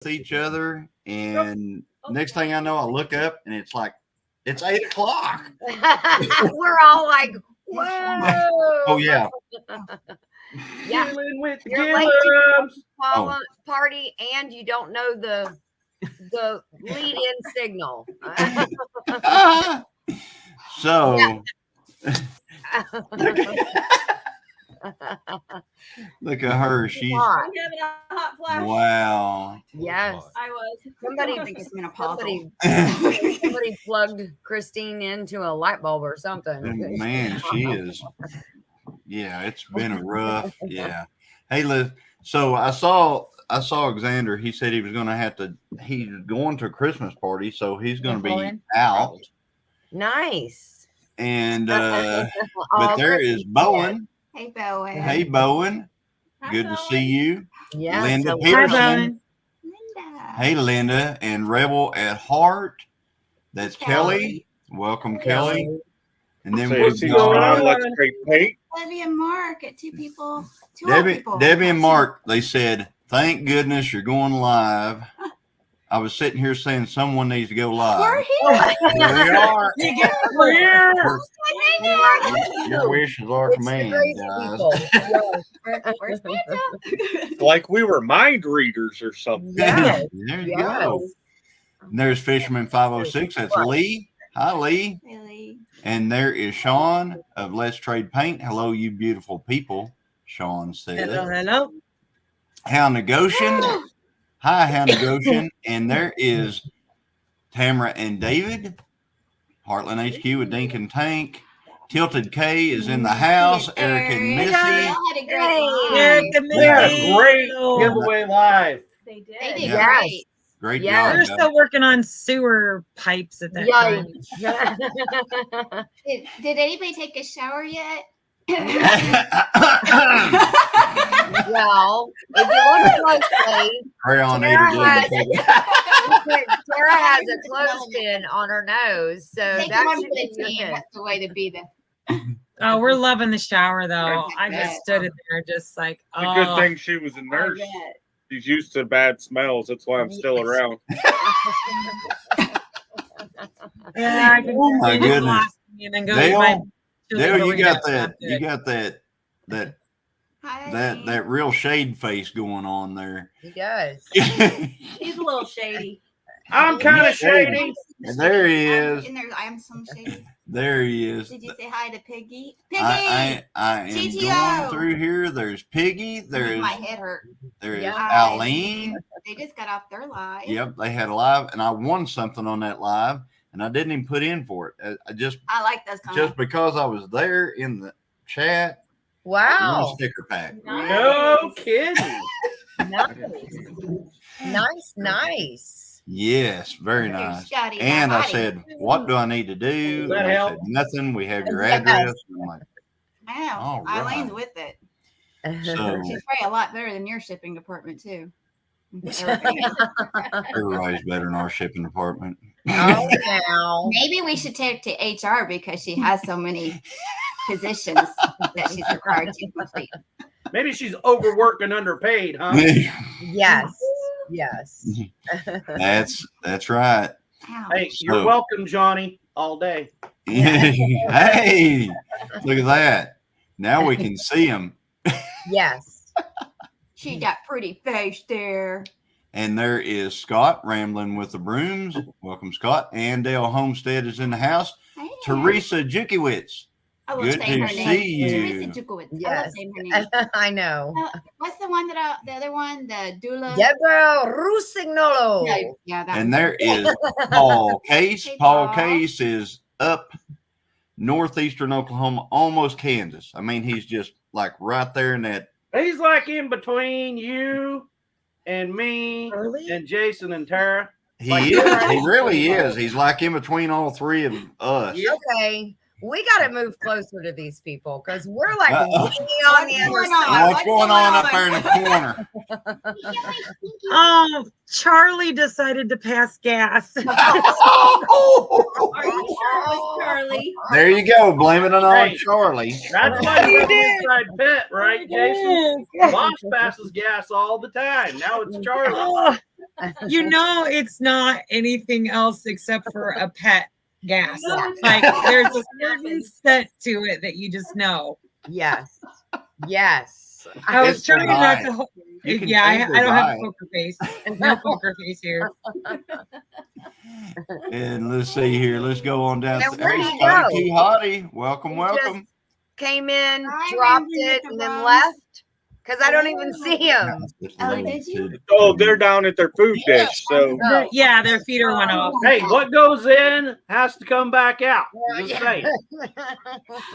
each other, and next thing I know, I look up and it's like it's 8 o'clock. We're all like, whoa. Oh yeah. Yeah. With You're late to Oh. the party, and you don't know the lead-in signal. So look at her. She's Hot. having a hot flash. wow. Yes. I was. Somebody, I think it's menopausal. somebody plugged Christine into a light bulb or something. Man, she is. Yeah, it's been a rough. Yeah. Hey, Liz. So I saw Alexander. He said he was going to have to. He's going to a Christmas party, so he's going to be out. Nice. And but there is Bowen. Hey, Bowen. Hey, Bowen. Hi, Good Bowen. to see you. Yes. Linda hello. Pearson. Linda. Hey, Linda and Rebel at Heart. That's Kelly. Welcome, Kelly. And then we've got Let's Trade Paint. Debbie and Mark at two people. Debbie and Mark. They said, "Thank goodness you're going live." I was sitting here saying someone needs to go live. We're here. Here we are. We're here. Your wishes are It's the command, crazy guys. people. Where's Santa? Like we were mind readers or something. Yes. There you Yes. go. And there's Fisherman 506. That's Lee. Hi, Lee. Really? And there is Sean of Let's Trade Paint. Hello, you beautiful people. Sean said. Hello. How Negocian. Hi, How Negocian. And there is Tamara and David. Heartland HQ with Dink and Tank. Tilted K is in the house. Eric and Missy. Y'all had a great time. Eric and We had a Missy. great giveaway live. They did. Yeah. Yes. Great Yeah. We're job. still working on sewer pipes at that time. Did anybody take a shower yet? Well, if you look closely, Crayon Tara needed Tara has a clothespin on her nose, so Take that one should for the be your team. hit. That's the way to be the. Oh, we're loving the shower though. I Yeah. just stood in there just like, It's a good oh. thing she was a nurse. She's used to bad smells. That's why I'm still around. Yeah, I can Oh, my do goodness. colostomy and then go eat my Dale, Dale, you burrito. got that. I'm You good. got that Hi. that real shade face going on there. He does. He's a little shady. I'm kind of shady. There he is. And there's, I'm some shady. There he is. Did you say hi to Piggy? Piggy! I am TTO. going through here. There's Piggy. There's My head hurt. Yeah. Aline. They just got off their live. Yep, they had a live, and I won something on that live, and I didn't even put in for it. I just I like those just because I was there in the chat. I won a Wow. sticker pack. No kidding. Nice. Yes, very There's nice. Scotty, And I Scotty. said, "What do I need to do?" Does that And they help? said, "Nothing. We have your Yes. address." And I'm like, Wow. All right. Eileen's with it. so She's probably a lot better than your shipping department too. everybody's better in our shipping department. Oh, now. Maybe we should take to HR because she has so many positions that she's required to complete. Maybe she's overworked and underpaid, huh? Yes. Yes. That's right. Wow. Hey, you're So- welcome, Johnny, all day. Hey, look at that. Now we can see them. Yes. She got pretty face there. And there is Scott rambling with the brooms. Welcome, Scott. And Dale Homestead is in the house. Hey. Teresa Jukiewicz. I love Good saying to her name. see you. Teresa Jukowitz. I love Yes. saying her name. I know. What's the one the other one? The doula? Deborah Rusignolo. No, yeah, that And one. there is Paul Case. Hey, Paul Paul. Case is up northeastern Oklahoma, almost Kansas. I mean, he's just like right there in that. He's like in between you and me Early? and Jason and Tara. He Like, is. He really is. He's like in between all three of us. Okay. We got to move closer to these people because we're like Uh-oh. way on the other going on? side. What's going on up there in the corner? Oh, Charlie decided to pass gas. Are you sure it was Charlie? There you go. Blame it on Hey. Charlie. That's why You you're the did. inside pet, right, Jason? Boss passes gas all the time. Now it's Charlie. Oh, It's not anything else except for a pet gas. Yeah. Like there's a certain happens. set to it that you just know. Yes. Yes. I was It's trying not high. to. You can Yeah, change I don't have high. a poker face. No poker face here. And let's see here. Let's go on down. And where Hey, do you Scotty go? Key Hottie. Welcome, You just- welcome. Came in, Hi, dropped Randy it, with and the then rose. left because I don't even see him. Oh, did you? Oh, they're down at their food dish. So Oh. Yeah, their feeder went off. Hey, what goes in has to come back out. Just saying.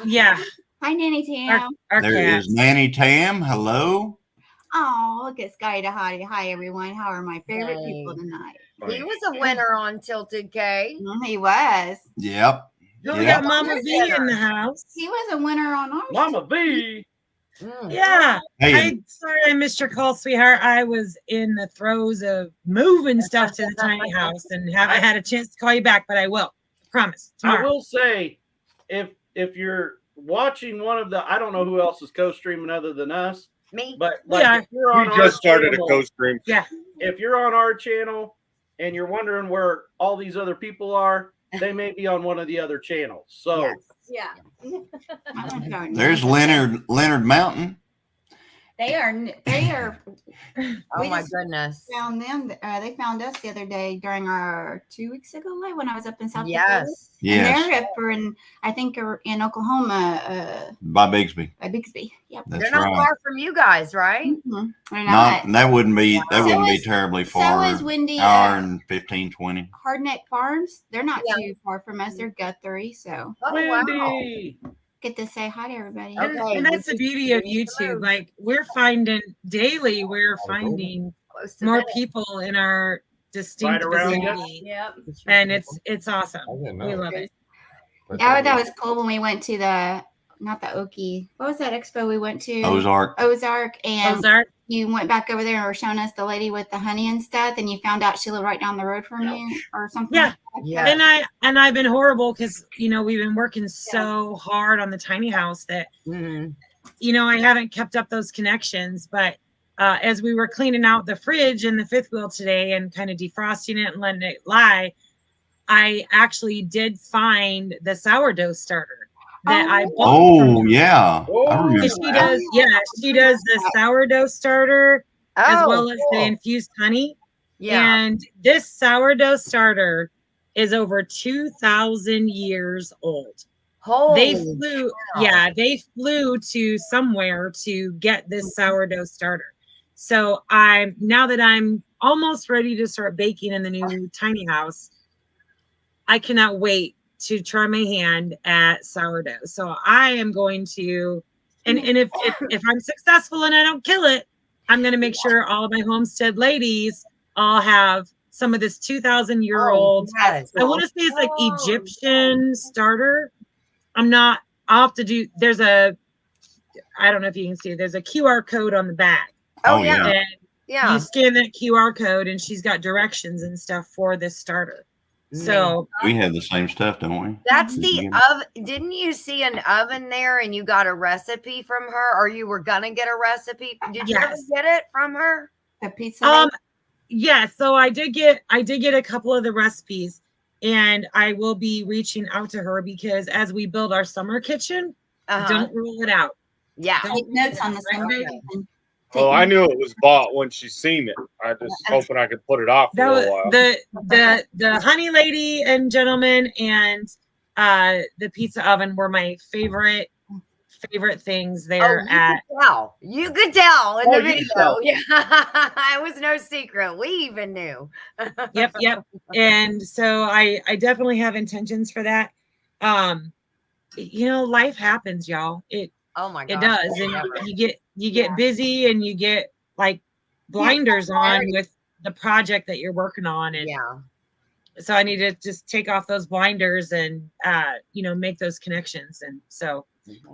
Yeah, Hi, Nanny Tam. our There cats. is Nanny Tam. Hello. Oh, look at Sky to Hottie. Hi, everyone. How are my favorite people Hey. tonight? He was a winner on Tilted K. He was. Yep. We Yeah. got Mama V in the house. He was a winner on ours. Mama V. Mm. Yeah. Hey, Sorry I missed your call, sweetheart. I was in the throes of moving stuff to the tiny house and haven't had a chance to call you back, but I will. Promise. I Tomorrow. will say, if you're watching one of the, I don't know who else is co-streaming other than us, Me? but like Yeah. if you're on we our just started a channel, co-stream. if you're on our channel and you're wondering where all these other people are, they may be on one of the other channels. So Yes. Yeah. there's Leonard Mountain. They are. Oh We my just goodness. found them. They found us the other day during our 2 weeks ago live when I was up in South Dakota. Yes. Yes. And they're up in, I think, in Oklahoma, By Bigsby. by Bixby. Yep. That's They're not right. far from you guys, right? Mhm. They're not. Not that wouldn't be So be is- terribly So far. is Wendy. Hour and 15, 20. Hardneck Farms. They're not Yeah. too far from us. They're Guthrie, so Oh, wow. Wendy. get to say hi to everybody. Okay. And that's the beauty of YouTube. Like we're finding Close to more that. people in our distinct Right around you. vicinity. Yep. And it's awesome. We love it. That was cool when we went to not the Okie. What was that expo we went to? Ozark. Ozark. And Ozark. you went back over there and were showing us the lady with the honey and stuff, and you found out she lived right down the road from you or something. Yeah. like that. Yeah. And I've been horrible because we've been working so hard on the tiny house that Mhm. I haven't kept up those connections. But as we were cleaning out the fridge and the fifth wheel today and kind of defrosting it and letting it lie, I actually did find the sourdough starter that I bought. from Oh, her. yeah. Oh. I remember. She does, she does the sourdough starter as Oh, well as the cool. infused honey. Yeah. And this sourdough starter is over 2,000 years old. Holy They flew to somewhere to get this sourdough starter. So now that I'm almost ready to start baking in the new tiny house, I cannot wait to try my hand at sourdough. So I am going to, and if I'm successful and I don't kill it, I'm going to make sure all of my Homestead ladies all have some of this 2,000-year-old. yes. I want to say it's like Egyptian starter. I'll have to do, I don't know if you can see, there's a QR code on the back. Oh, Oh, yeah. yeah. And Yeah. you scan that QR code and she's got directions and stuff for this starter. So We have the same stuff, don't we? That's Did you the get oven. Didn't you see an oven there and you got a recipe from her, or you were gonna get a recipe? Did you ever Yes. get it from her? The pizza. yeah, so I did get a couple of the recipes, and I will be reaching out to her because as we build our summer kitchen, Uh-huh. don't rule it out. Yeah. Take notes on the summer. Okay. kitchen. Oh, I knew it was bought when she seen it. I just hoping I could put it off for That a was little while. the honey lady and gentleman and the pizza oven were my favorite things there at. You could tell in Oh, the you video. could tell. Yeah. It was no secret. We even knew. Yep. And so I definitely have intentions for that. Life happens, y'all. Oh my It god. does, and you get busy and you get like blinders on with the project that you're working on, and Yeah. so I need to just take off those blinders and make those connections. And so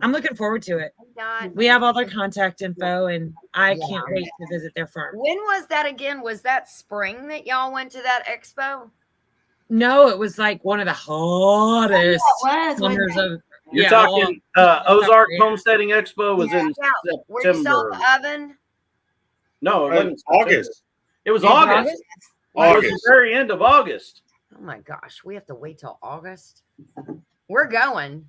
I'm looking forward to it. God. We have all their contact info, and I can't wait to visit their farm. When was that again? Was that spring that y'all went to that expo? No, it was like one of the hottest summers of. You're yeah, talking Ozark Homesteading Expo was in Where you saw September. the oven? No, it wasn't August. September. It was In August. August. The very end of August. Oh my gosh, we have to wait till August. We're going.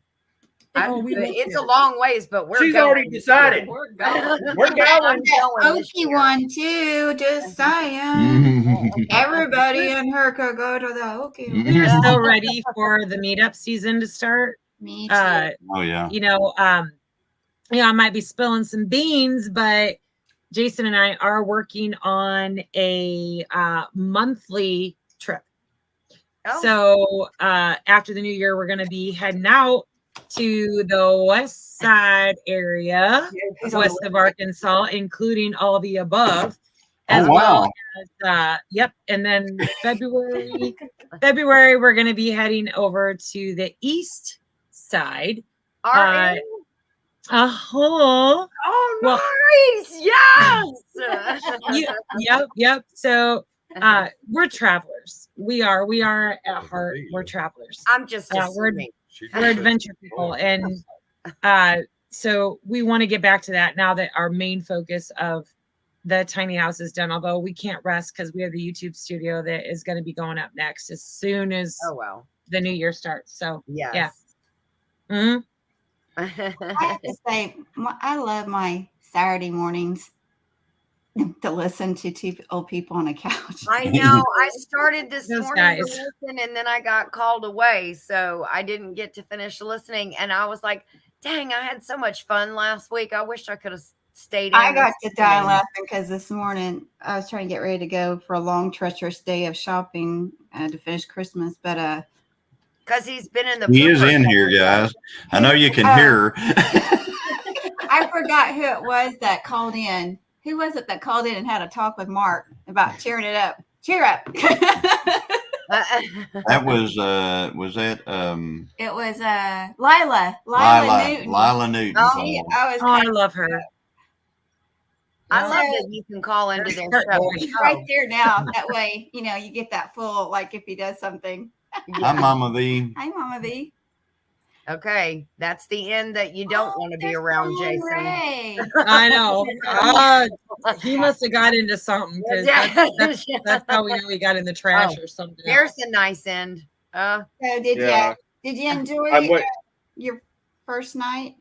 It's a long ways, but we're She's going. already decided. We're going. We're going. Okie one too, just saying. Everybody in her could go to the Okie. We are so ready for the meetup season to start. Me too. Oh yeah. I might be spilling some beans, but Jason and I are working on a monthly trip. Oh. So after the new year, we're going to be heading out to the west side area, west of Arkansas, including all the above. As well as, and then February, we're going to be heading over to the east side. Oh, nice! Yes. Yep. So we're travelers. We are at heart. We're travelers. I'm just assuming. We're adventure people, and so we want to get back to that now that our main focus of the tiny house is done. Although we can't rest because we have the YouTube studio that is going to be going up next as soon as the new year starts. So yeah. Mm-hmm. I have to say, I love my Saturday mornings to listen to two old people on a couch. I know. I started this morning to listen, and then I got called away, so I didn't get to finish listening. And I was like, "Dang, I had so much fun last week. I wish I could have stayed in." I got to die laughing because this morning I was trying to get ready to go for a long, treacherous day of shopping to finish Christmas, but because he's been in the. He is in here, guys. I know you can hear. I forgot who it was that called in. Who was it that called in and had a talk with Mark about cheering it up? Cheer up. That was that it was Lila Newton. Lila Newton. I love her. I love that you can call into their show. Right there now. That way, you get that full, like if he does something. Hi, Mama V. Hi, Mama V. Okay, that's the end that you don't want to be around, Jason. I know. He must have got into something because that's how we know he got in the trash or something. There's a nice end. So did you enjoy your first night?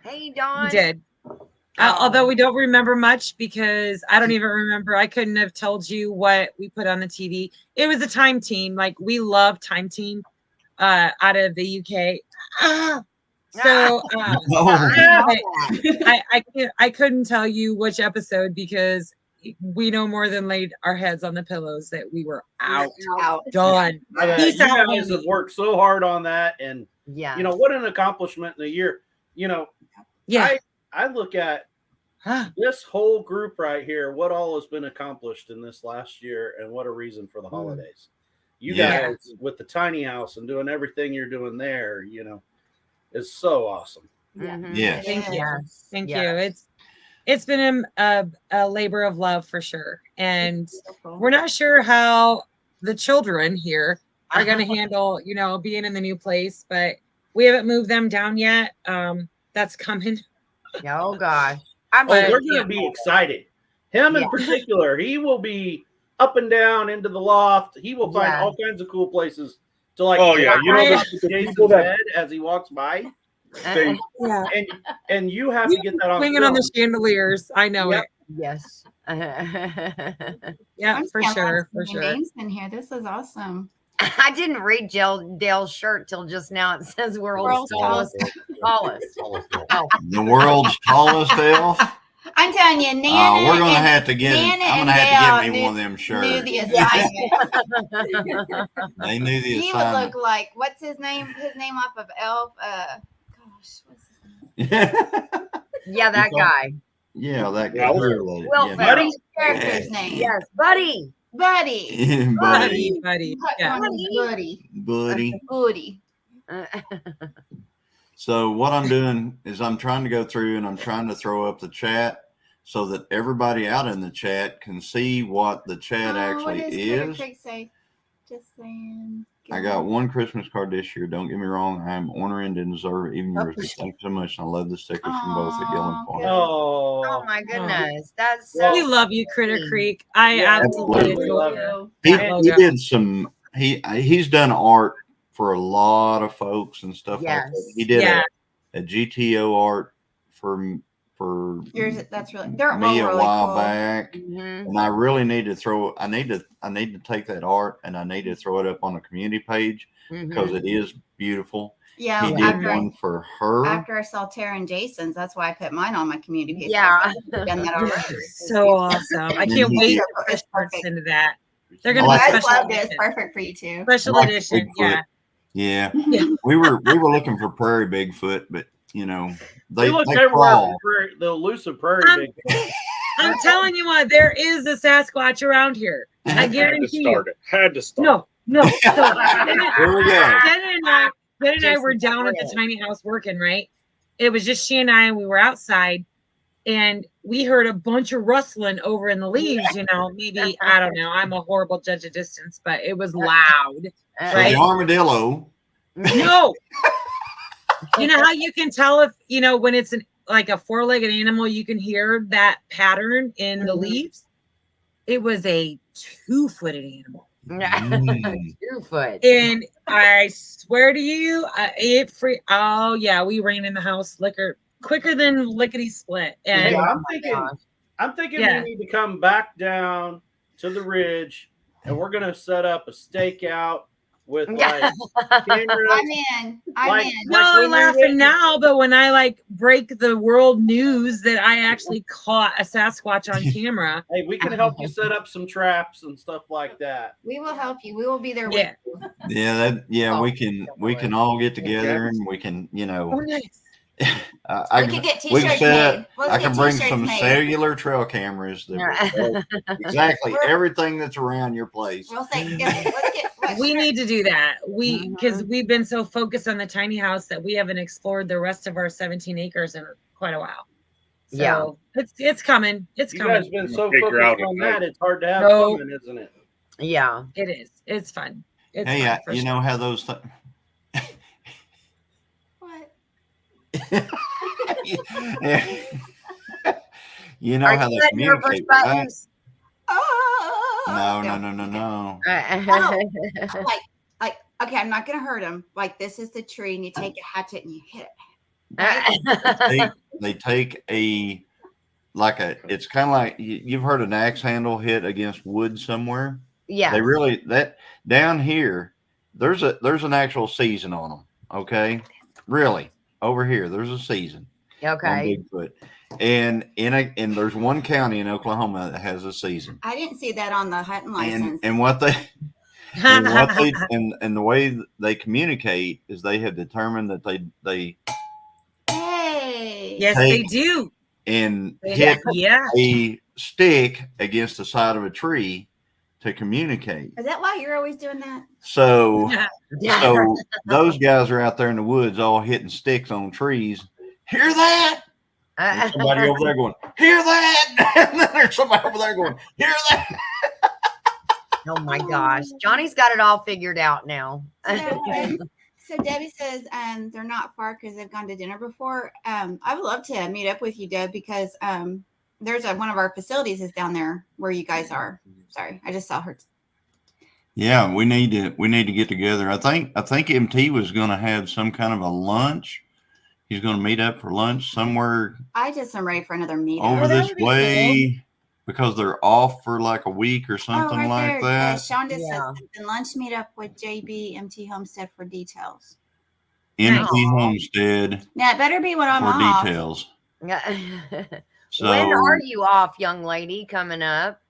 Hey, Dawn. We did. Although we don't remember much because I don't even remember. I couldn't have told you what we put on the TV. It was a time team. Like we love time team. Out of the UK. So I couldn't tell you which episode because we no more than laid our heads on the pillows that we were out. Done. You guys have worked so hard on that, and what an accomplishment in a year. I look at this whole group right here, what all has been accomplished in this last year, and what a reason for the holidays. You guys with the tiny house and doing everything you're doing there, is so awesome. Yes. Thank you. It's been a labor of love for sure. And we're not sure how the children here are going to handle, being in the new place, but we haven't moved them down yet. That's coming. Oh gosh. We're going to be excited. Him in particular, he will be up and down into the loft. He will find all kinds of cool places to Jason's head as he walks by. And you have to get that on swinging on the chandeliers. I know it. Yes. Yeah, for sure. Names in here. This is awesome. I didn't read Dale's shirt till just now. It says world's tallest. The world's tallest elf. I'm telling you, Nana. We're gonna have to get. I'm gonna have to get me one of them shirts. Knew the assignment. They knew the assignment. He would look like what's his name? His name off of Elf. What's his name? Yeah, that guy. Yeah, that guy. Buddy. Character's name. Yes, Buddy. Buddy. Buddy. So what I'm doing is I'm trying to go through and I'm trying to throw up the chat so that everybody out in the chat can see what the chat actually is. Just saying. I got one Christmas card this year. Don't get me wrong. I'm ornery and deserve even yours. But thank you so much. I love the stickers from both at Gilliam Farms. Oh my goodness. That's so we love you, Critter Creek. I absolutely adore you. He did some he's done art for a lot of folks and stuff like that. He did a GTO art for yours. That's really they're me all a really while cool. back, and I really need to I need to take that art and I need to throw it up on the community page because it is beautiful. Yeah, he did one for her. After I saw Tara and Jason's, that's why I put mine on my community page. Yeah, done that already. So awesome! I can't wait to put this parts into that. They're gonna be special edition. It's perfect for you too. Special edition, yeah. We were looking for prairie Bigfoot, but you know they look everywhere for the elusive prairie Bigfoot. I'm telling you what, there is a Sasquatch around here. I guarantee you. Had to start. No. So, here we go. Ben and I were down at the tiny house working, right? It was just she and I, and we were outside, and we heard a bunch of rustling over in the leaves, you know, maybe, I don't know. I'm a horrible judge of distance, but it was loud. Right? The armadillo. No. You know how you can tell if, you know, when it's like a four-legged animal, you can hear that pattern in the leaves? It was a 2-footed animal. 2 foot. And I swear to you, oh yeah, we ran in the house quicker than lickety split. And I'm thinking we need to come back down to the ridge and we're gonna set up a stakeout with like cameras. I'm in. No, I'm laughing now, but when I break the world news that I actually caught a Sasquatch on camera. Hey, we can help you set up some traps and stuff like that. We will help you. We will be there with you. We can all get together and we can, you know. Oh, nice. We can get t-shirts made. I can bring some cellular trail cameras that exactly everything that's around your place. We'll say, we need to do that. Because we've been so focused on the tiny house that we haven't explored the rest of our 17 acres in quite a while. So it's coming. It's coming. You guys been so focused on that, it's hard to have fun, isn't it? Yeah, it is. It's fun. It's hey, fun you know how those things. You know how they communicate, right? No. Like, okay, I'm not gonna hurt him. Like, this is the tree, and you take a hatchet and you hit it. They take it's kind of like you've heard an axe handle hit against wood somewhere. Yeah, they really down here. There's an actual season on them. Okay, really. Over here, there's a season. Okay. On Bigfoot. And there's one county in Oklahoma that has a season. I didn't see that on the hunting license. And the way they communicate is they have determined that they they do. And hit a stick against the side of a tree to communicate. Is that why you're always doing that? So those guys are out there in the woods all hitting sticks on trees. Hear that? And somebody over there going, hear that? And then there's somebody over there going, hear that? Oh my gosh. Johnny's got it all figured out now. So Debbie says they're not far because they've gone to dinner before. I would love to meet up with you, Deb, because there's one of our facilities is down there where you guys are. Sorry, I just saw her. Yeah, we need to get together. I think MT was going to have some kind of a lunch. He's going to meet up for lunch somewhere. I just am ready for another meeting over this way because they're off for like a week or something like that. Shonda says lunch meet up with JB MT Homestead for details. MT Homestead. Now it better be when I'm off. For details. So, when are you off, young lady, coming up?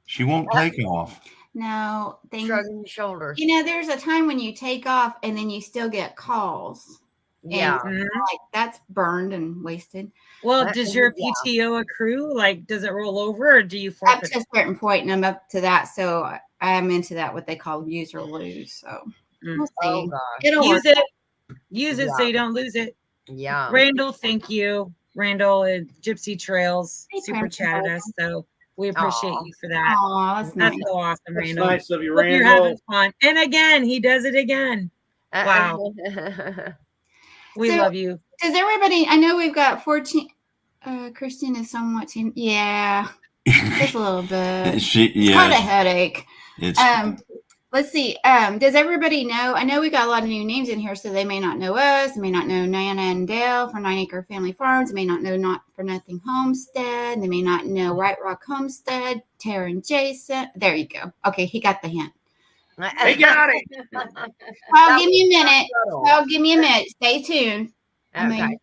She won't take off. No, shrugging shoulders. You know, there's a time when you take off and then you still get calls. Yeah, like that's burned and wasted. Well, does your PTO accrue? Like, does it roll over, or do you forfeit? Up to a certain point, and I'm up to that, so I am into that what they call use or lose. So we'll see. Oh, gosh. It'll use it so you don't lose it. Yeah, Randall, thank you. Randall and Gypsy Trails super chatted us. So We appreciate you for that. Oh, that's nice. So awesome, That's Randall. nice of you, Hope you're Randall. having fun. And again, he does it again. Wow. We love you. Does everybody, I know we've got 14. Christine is somewhat, yeah, just a little bit. It's got a headache. Let's see. Does everybody know? I know we got a lot of new names in here, so they may not know us. They may not know Nana and Dale for Acre Family Farms. They may not know Not for Nothing Homestead. They may not know White Rock Homestead. Tara and Jason. There you go. Okay, he got the hint. He got it. I'll give me a minute. I'll give me a minute. Stay tuned. Okay. I mean,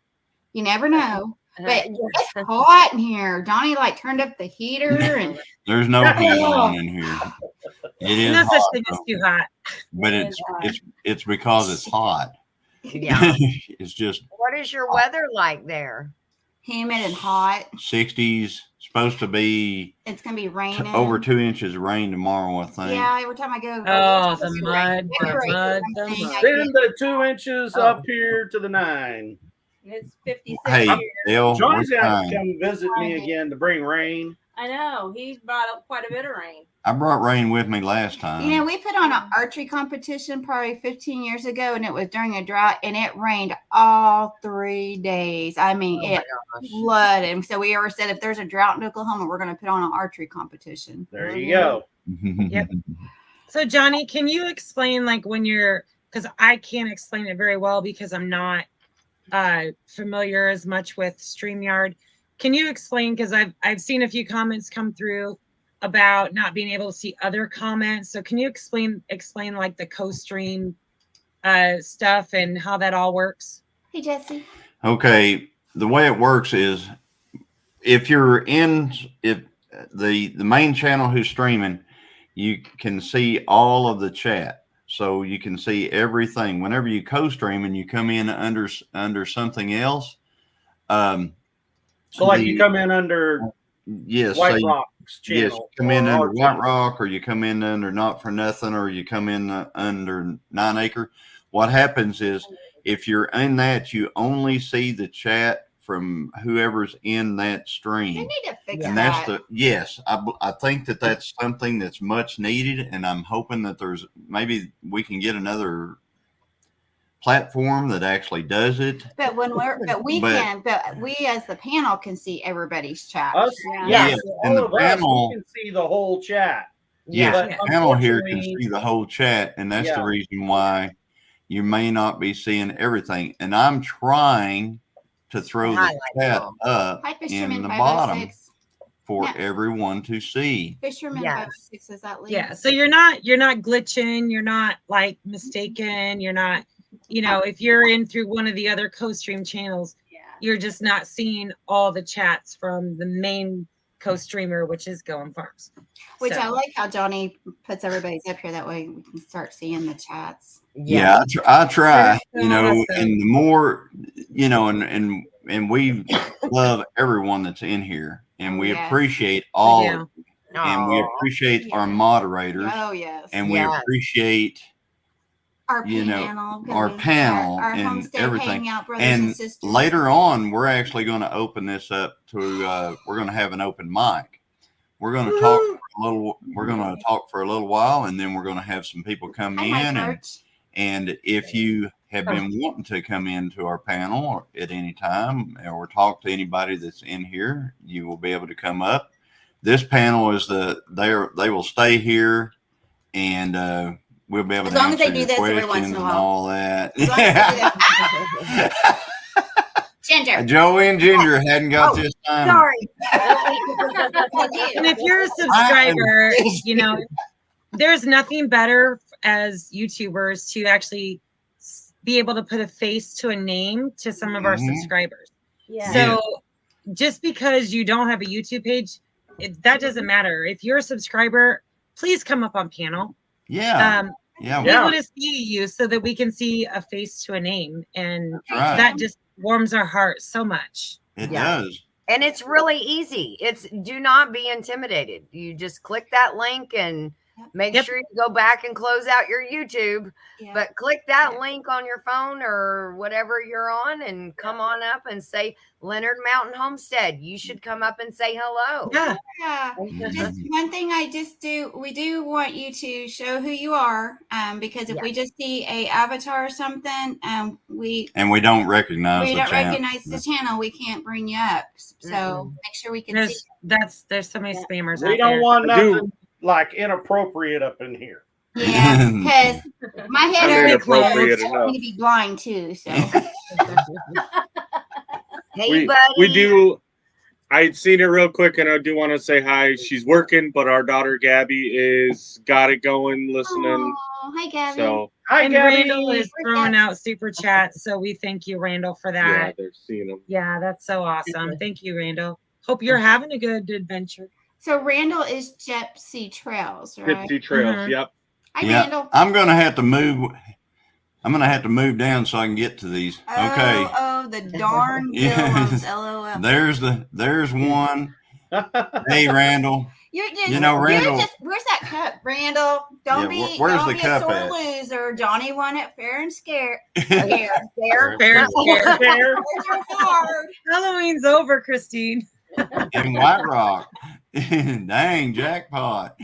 you never know. But it's hot in here. Donnie like turned up the heater and there's no heat on in here. It is no hot, such thing as too hot. but it's because it's hot. Yeah. It's just. What is your weather like there? Humid and hot. 60s. Supposed to be. It's gonna be raining. Over 2 inches of rain tomorrow, I think. Yeah, every time I go. Oh, the mud. Send the 2 inches up here to the 9. It's 56. Hey, Dale, Johnny's going to come visit me again to bring rain. I know. He brought up quite a bit of rain. I brought rain with me last time. You know, we put on an archery competition probably 15 years ago, and it was during a drought, and it rained all 3 days. I mean, it flooded. And so we ever said, if there's a drought in Oklahoma, we're going to put on an archery competition. There you go. Yep. So, Johnny, can you explain, like, when you're, because I can't explain it very well because I'm not familiar as much with StreamYard. Can you explain, because I've seen a few comments come through about not being able to see other comments. So can you explain like the co-stream stuff and how that all works? Hey, Jesse. Okay. The way it works is if the main channel who's streaming, you can see all of the chat. So you can see everything. Whenever you co-stream and you come in under something else. So like you come in under White Rock's channel. Yes, come in under White Rock, or you come in under Not for Nothing, or you come in under 9 Acre. What happens is if you're in that, you only see the chat from whoever's in that stream. They need to fix and that. I think that's something that's much needed, and I'm hoping that maybe we can get another platform that actually does it. But we as the panel can see everybody's chat. Yes. And the panel can see the whole chat. Yes, the panel here can see the whole chat, and that's the reason why you may not be seeing everything. And I'm trying to throw the chat up in the bottom for everyone to see. Fisherman 56 is that link? Yeah, so you're not glitching, you're not like mistaken, you're not, if you're in through one of the other co-stream channels, you're just not seeing all the chats from the main co-streamer, which is Gilliam Farms. Which I like how Johnny puts everybody's up here. That way we can start seeing the chats. Yeah, I try, and the more, and we love everyone that's in here, and we appreciate all of you, and we appreciate our moderators. Oh, yes. And we appreciate our panel our and Homestead everything. Hangout brothers And sisters. later on, we're actually going to open this up to, we're going to have an open mic. We're going to talk for a little while, and then we're going to have some people come in. And if you have been wanting to come into our panel at any time or talk to anybody that's in here, you will be able to come up. This panel is they will stay here, and we'll be able to answer your questions and all that. Ginger. Joey and Ginger hadn't got this time. Sorry. And if you're a subscriber, there's nothing better as YouTubers to actually be able to put a face to a name to some of our subscribers. Yeah. So just because you don't have a YouTube page, that doesn't matter. If you're a subscriber, please come up on panel. Yeah. We want to see you so that we can see a face to a name. And that just warms our heart so much. It does. And it's really easy. Do not be intimidated. You just click that link and Make sure you go back and close out your YouTube, but click that link on your phone or whatever you're on and come on up and say Leonard Mountain Homestead. You should come up and say hello. Yeah. Just one thing we do want you to show who you are, because if we just see a avatar or something, we don't recognize the channel, we can't bring you up. So make sure we can see. There's so many spammers. We don't want nothing like inappropriate up in here. Yeah, because my head is closed. I want to be blind too. So. Hey, buddy. We do. I'd seen it real quick, and I do want to say hi. She's working, but our daughter Gabby is got it going, listening. Oh, hi, Gabby. So, hi, and Gabby. Randall is throwing out super chats, so we thank you, Randall, for that. Yeah, they're seeing them. Yeah, that's so awesome. Thank you, Randall. Hope you're having a good adventure. So Randall is Gypsy Trails, right? Gypsy Trails. Yep. Hi, Randall. I'm gonna have to move. I'm gonna have to move down so I can get to these. Okay. Oh, the darn villains. LOL. There's one. Hey, Randall. Randall. Where's that cup, Randall? Don't be a sore loser. Johnny won it fair and scared. Fair and scared. Halloween's over, Christine. In White Rock. Dang, jackpot.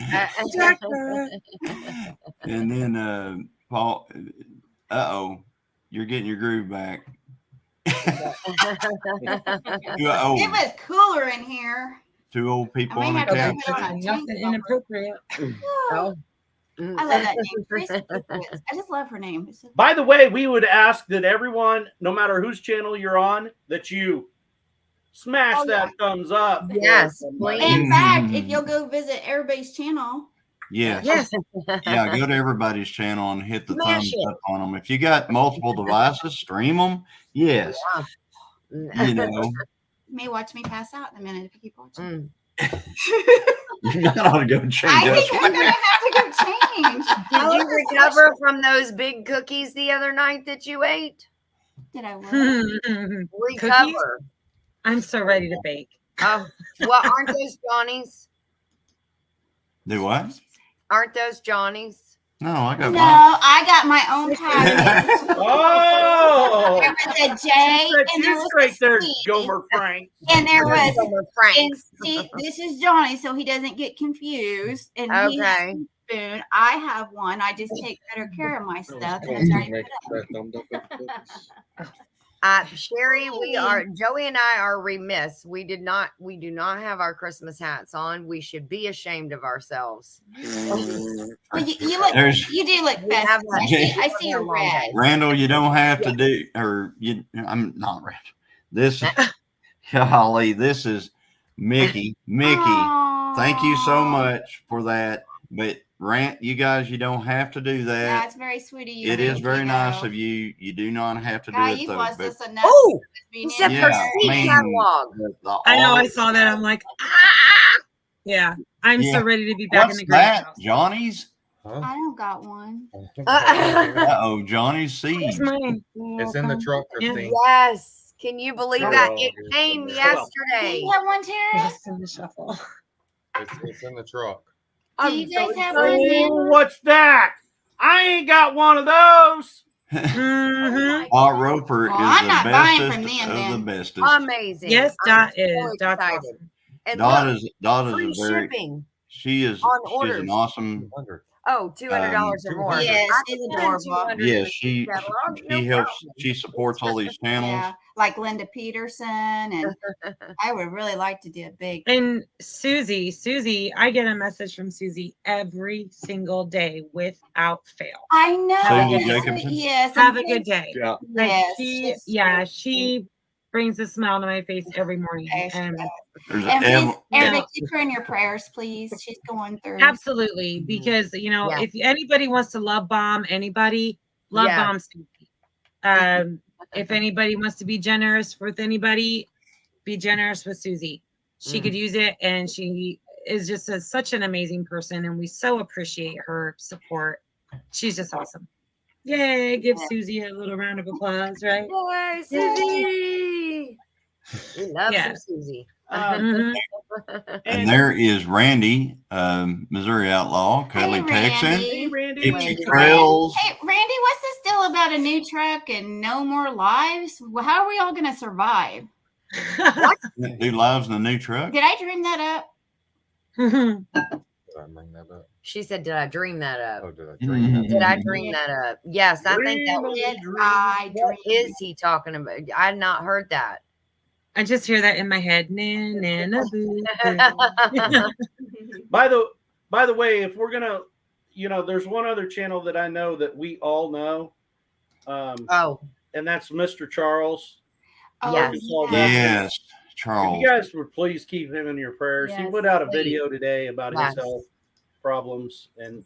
And then Paul, you're getting your groove back. It was cooler in here. Two old people on the couch. Nothing inappropriate. Oh. I love that name. I just love her name. By the way, we would ask that everyone, no matter whose channel you're on, that you smash that thumbs up. Yes. In fact, if you'll go visit everybody's channel. Yes. Yeah, go to everybody's channel and hit the thumbs up on them. If you got multiple devices, stream them. Yes. You know. You may watch me pass out in a minute if you keep watching. You ought to go change. I think I'm going to have to go change. Did you recover from those big cookies the other night that you ate? Did I recover? I'm so ready to bake. Oh, well, aren't those Johnny's? Do what? Aren't those Johnny's? No, I got I got my own package. Oh, there was a J and there was right there, Gomer Frank. And there was Gomer Frank. See, this is Johnny, so he doesn't get confused. And he has a spoon. I have one. I just take better care of my stuff. And it's already put up. Sherry, Joey and I are remiss. We do not have our Christmas hats on. We should be ashamed of ourselves. Well, you do look festive. I see your red. Randall, you don't have to do, I'm not Randall. This is Mickey. Aww. Thank you so much for that. But you guys, you don't have to do that. Yeah, it's very sweet of you. It is very nice of you. You do not have to do it though. Oh, except for seed catalog. I know. I saw that. I'm like, yeah. I'm so ready to be back in the greenhouse. Johnny's? Huh? I don't got one. Johnny's seed. It's in the truck, Christine. Yes. Can you believe that? It came yesterday. You have one, Terry? It's in the shuffle. It's in the truck. Do you guys have one? What's that? I ain't got one of those. Paul Roper is the bestest of the bestest. Amazing. Yes, Dot is. Dot's awesome. Dot is free very. shipping. She's an awesome. Oh, $200 or more. Yes, she's adorable. Yes, she helps. She supports all these channels. Yeah, like Linda Peterson, and I would really like to do a big. And Susie, I get a message from Susie every single day without fail. I know. Susie Jacobson. Yes. Have a good day. Yeah. Yes. She brings a smile to my face every morning. And please, Erica, keep her in your prayers, please. She's going through. Absolutely, because if anybody wants to love bomb anybody, bomb Susie. If anybody wants to be generous with anybody, be generous with Susie. She could use it, and she is just such an amazing person, and we so appreciate her support. She's just awesome. Yay! Give Susie a little round of applause, right? Yay, Susie! We love some Susie. Mhm. And there is Randy, Missouri Outlaw, Cuddly Texan, Randy. Randy. Gypsy Trails. Hey, Randy, what's this deal about a new truck and no more lives? Well, how are we all going to survive? Do lives in the new truck. Did I dream that up? Did I bring that up? She said, "Did I dream that up? Oh, did I dream that? Did I dream that up?" Yes, I think that was. What is he talking about? I had not heard that. I just hear that in my head. By the way, if we're gonna, there's one other channel that I know that we all know. And that's Mr. Charles. Yes. Yes, Charles. If you guys would please keep him in your prayers. Yes, he put out a please. video today about his health problems, and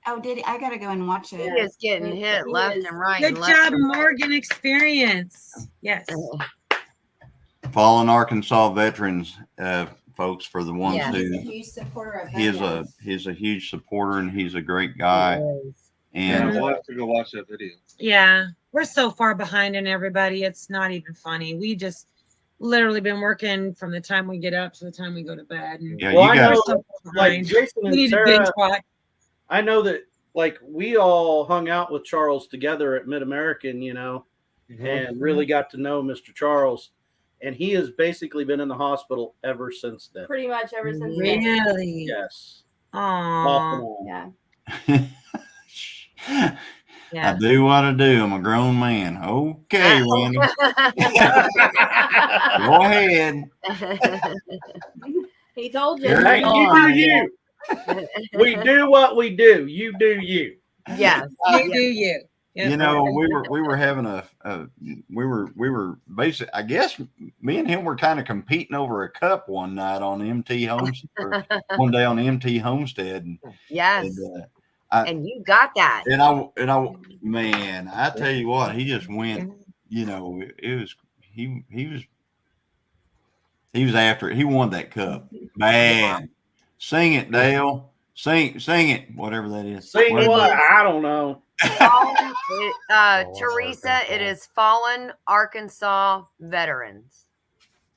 Oh, did he? I got to go and watch He it. is getting hit left and right. Good and left job, and right. Morgan Experience. Yes. Fallen Arkansas veterans, folks, for the ones Yeah. He's a who huge supporter of he's a huge supporter and he's a great guy. And we'll have to go watch that video. Yeah. We're so far behind in everybody. It's not even funny. We just literally been working from the time we get up to the time we go to bed. And yeah, well, you I got know, so like behind. Jason We and need to binge Sarah, watch. I know that like we all hung out with Charles together at Mid American, and really got to know Mr. Charles. And he has basically been in the hospital ever since then. Pretty much ever since then. Really? Yes. Aww. Yeah. I do what I do. I'm a grown man. Okay, Randy. Go ahead. He told you. Hey, you do you. We do what we do. You do you. Yes. You do you. Yep. You know, we were having we were basically, I guess me and him were kind of competing over a cup one night on MT Homestead, one day on MT Homestead. Yes. And you got that. And I man, I tell you what, he just went, it was he was after it. He won that cup. Man. Sing it, Dale. Sing it, whatever that is. Sing what? I don't know. Teresa, it is Fallen Arkansas Veterans.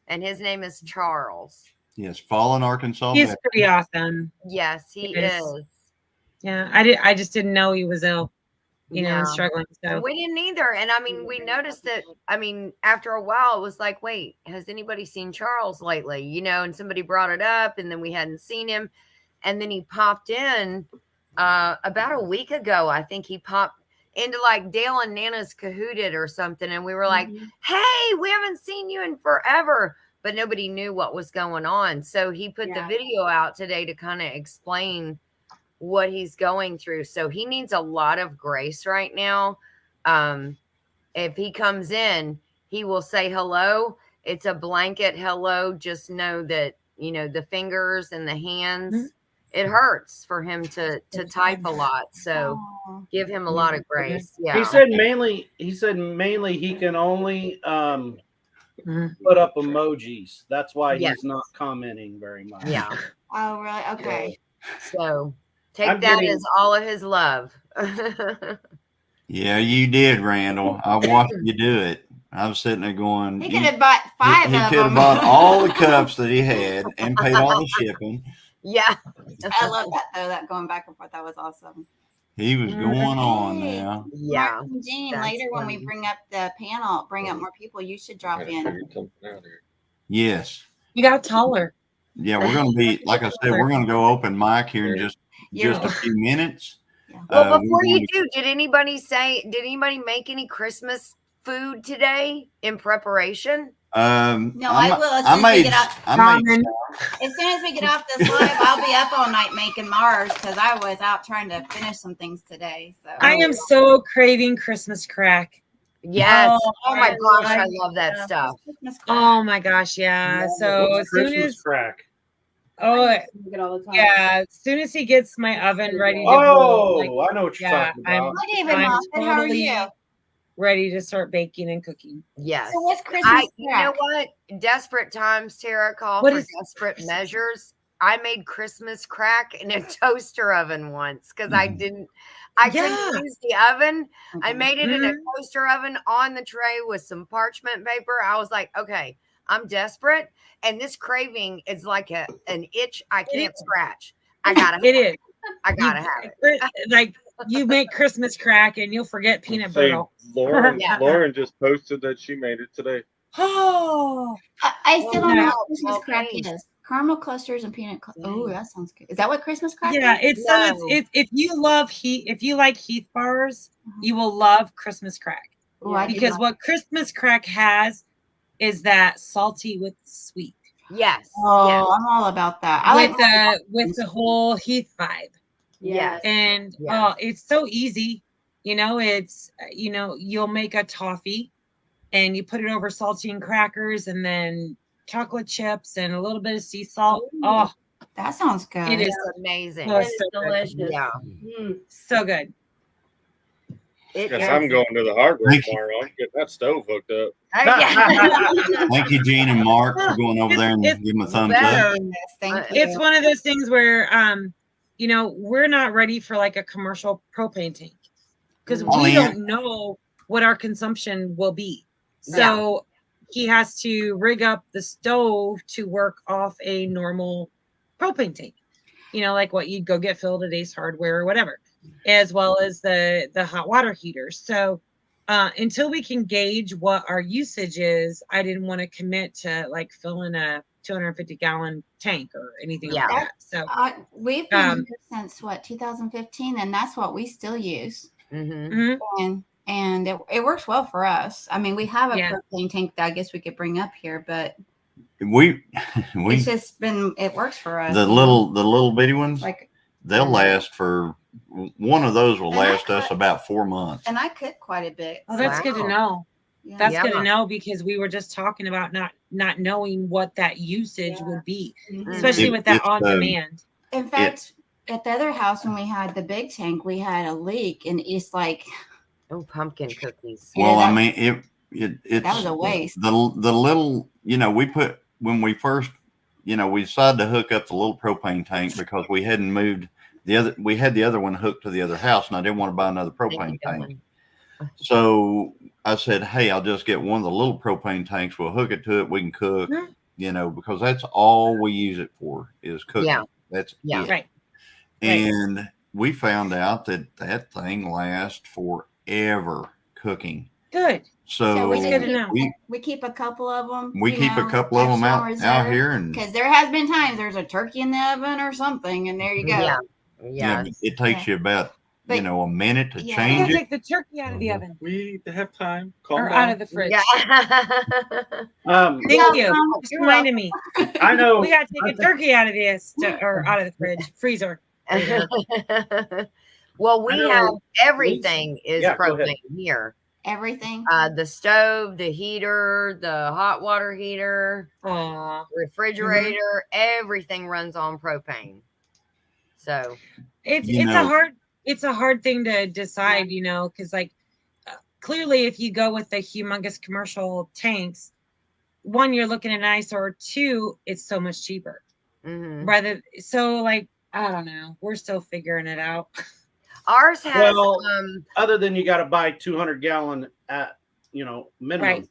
And his name is Charles. Yes, Fallen Arkansas He's Veterans. pretty awesome. Yes, he is. Yeah, I just didn't know he was ill, and struggling. So we didn't either. And I mean, we noticed that, after a while, it was like, wait, has anybody seen Charles lately? And somebody brought it up, and then we hadn't seen him. And then he popped in about a week ago. I think he popped into like Dale and Nana's Cahooted or something. And we were like, hey, we haven't seen you in forever. But nobody knew what was going on. So he put the video out today to kind of explain what he's going through. So he needs a lot of grace right now. If he comes in, he will say hello. It's a blanket hello. Just know that, the fingers and the hands, it hurts for him to type a lot. So give him a lot of grace. Yeah. He said mainly he can only put up emojis. That's why he's not commenting very much. Yeah. Oh, really? Okay. So take that as all of his love. Yeah, you did, Randall. I watched you do it. I was sitting there going, he could have bought five of them. He could have bought all the cups that he had and paid all the shipping. Yeah. I love that, though, that going back and forth. That was awesome. He was going on now. Yeah. Mark and Jean, later when we bring up the panel, bring up more people, you should drop in. Yes. You got taller. Yeah, we're going to be, like I said, we're going to go open mic here in just a few minutes. Well, before you do, did anybody make any Christmas food today in preparation? No, I will. As soon as we get off this live, I'll be up all night making Mars because I was out trying to finish some things today. So I am so craving Christmas crack. Yes. Oh my gosh, I love that stuff. Oh my gosh, yeah. So as soon as crack. as soon as he gets my oven ready to I know what you're talking about. I'm totally ready to start baking and cooking. Yes. So what's Christmas You know what? Desperate times, Tara, call for desperate measures. I made Christmas crack in a toaster oven once because I couldn't use the oven. I made it in a toaster oven on the tray with some parchment paper. I was like, okay, I'm desperate, and this craving is like an itch I can't scratch. I gotta. It is. I gotta have it. Like you make Christmas crack and you'll forget peanut butter. Lauren just posted that she made it today. Oh, I still don't know what no, Christmas all crack changed. is. Caramel clusters and peanut. Oh, that sounds good. Is that what Christmas crack yeah. is? It's if you love Heath, if you like Heath bars, you will love Christmas crack. Oh, I do Because like- what Christmas crack has is that salty with sweet. Yes. Oh, yes. I'm all about that. I With the whole Heath vibe. Yes. And it's so easy. You know, it's you'll make a toffee and you put it over saltine crackers and then chocolate chips and a little bit of sea salt. Ooh. Oh, that sounds good. it is It's amazing. oh, It is so good. delicious. Yeah. So good. Guess I'm going to the hardware Thank you. tomorrow. I'm getting that stove hooked up. Thank you, Gene and Mark, for going over there and It's giving a thumbs better. up. Yes, thank you. It's one of those things where we're not ready for like a commercial propane tank because Oh, we yeah. don't know what our consumption will be. So he has to rig up the stove to work off a normal propane tank. You know, like what you'd go get filled at Ace Hardware or whatever, as well as the hot water heater. So until we can gauge what our usage is, I didn't want to commit to like filling a 250-gallon tank or anything like that. So we've been here since 2015, and that's what we still use. And it works well for us. I mean, we have a propane tank that I guess we could bring up here, but it's just been it works for us. The little bitty ones, like they'll last for one of those will last us about 4 months. And I cook quite a bit. Oh, that's good to know. Yeah. That's good to know because we were just talking about not knowing what that usage would be, especially with that on demand. In fact, at the other house when we had the big tank, we had a leak, and it's like pumpkin cookies. Well, I mean it's that was a waste. The little we put when we first we decided to hook up the little propane tank because we hadn't moved we had the other one hooked to the other house, and I didn't want to buy another propane tank. So I said, hey, I'll just get one of the little propane tanks. We'll hook it to it. We can cook, because that's all we use it for is cooking. Yeah. That's it. Right. And we found out that thing lasts forever cooking. Good. So it's good to know. We keep a couple of them. We keep a couple of them out here, and because there has been times there's a turkey in the oven or something, and there you go. Yeah, but it takes you about a minute to change it. Take the turkey out of the oven. We have time. Or out of the fridge. Yeah. Thank you. Just reminded me. I know. We got to take a turkey out of or out of the fridge, freezer. Well, we have everything is propane here. Everything. The stove, the heater, the hot water heater, refrigerator, everything runs on propane. So it's a hard thing to decide, because like clearly if you go with the humongous commercial tanks, one, you're looking at nice, or two, it's so much cheaper. So like, I don't know. We're still figuring it out. Ours has other than you got to buy 200-gallon at minimum. Right.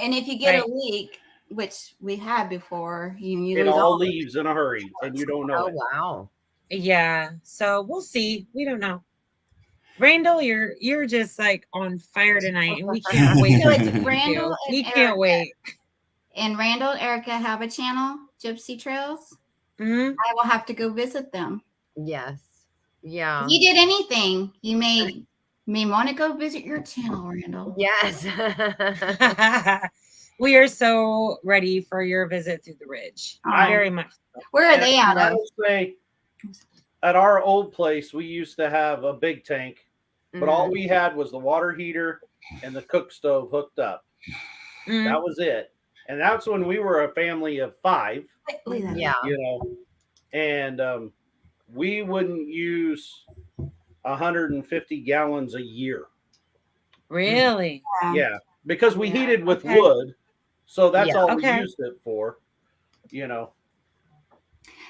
And if you get a leak, which we had before, it all leaves in a hurry, and you don't know. Oh wow. Yeah. So we'll see. We don't know. Randall, you're just like on fire tonight, and we can't wait. So it's Randall and we can't wait. And Randall and Erica have a channel, Gypsy Trails. I will have to go visit them. Yes. Yeah. If you did anything, you made me want to go visit your channel, Randall. Yes. We are so ready for your visit through the ridge. Very much. Where are they out of? I would say at our old place, we used to have a big tank, but all we had was the water heater and the cook stove hooked up. That was it. And that's when we were a family of 5. Yeah. And we wouldn't use 150 gallons a year. Really? Yeah. Because we heated with wood. So that's all we Okay. used it for,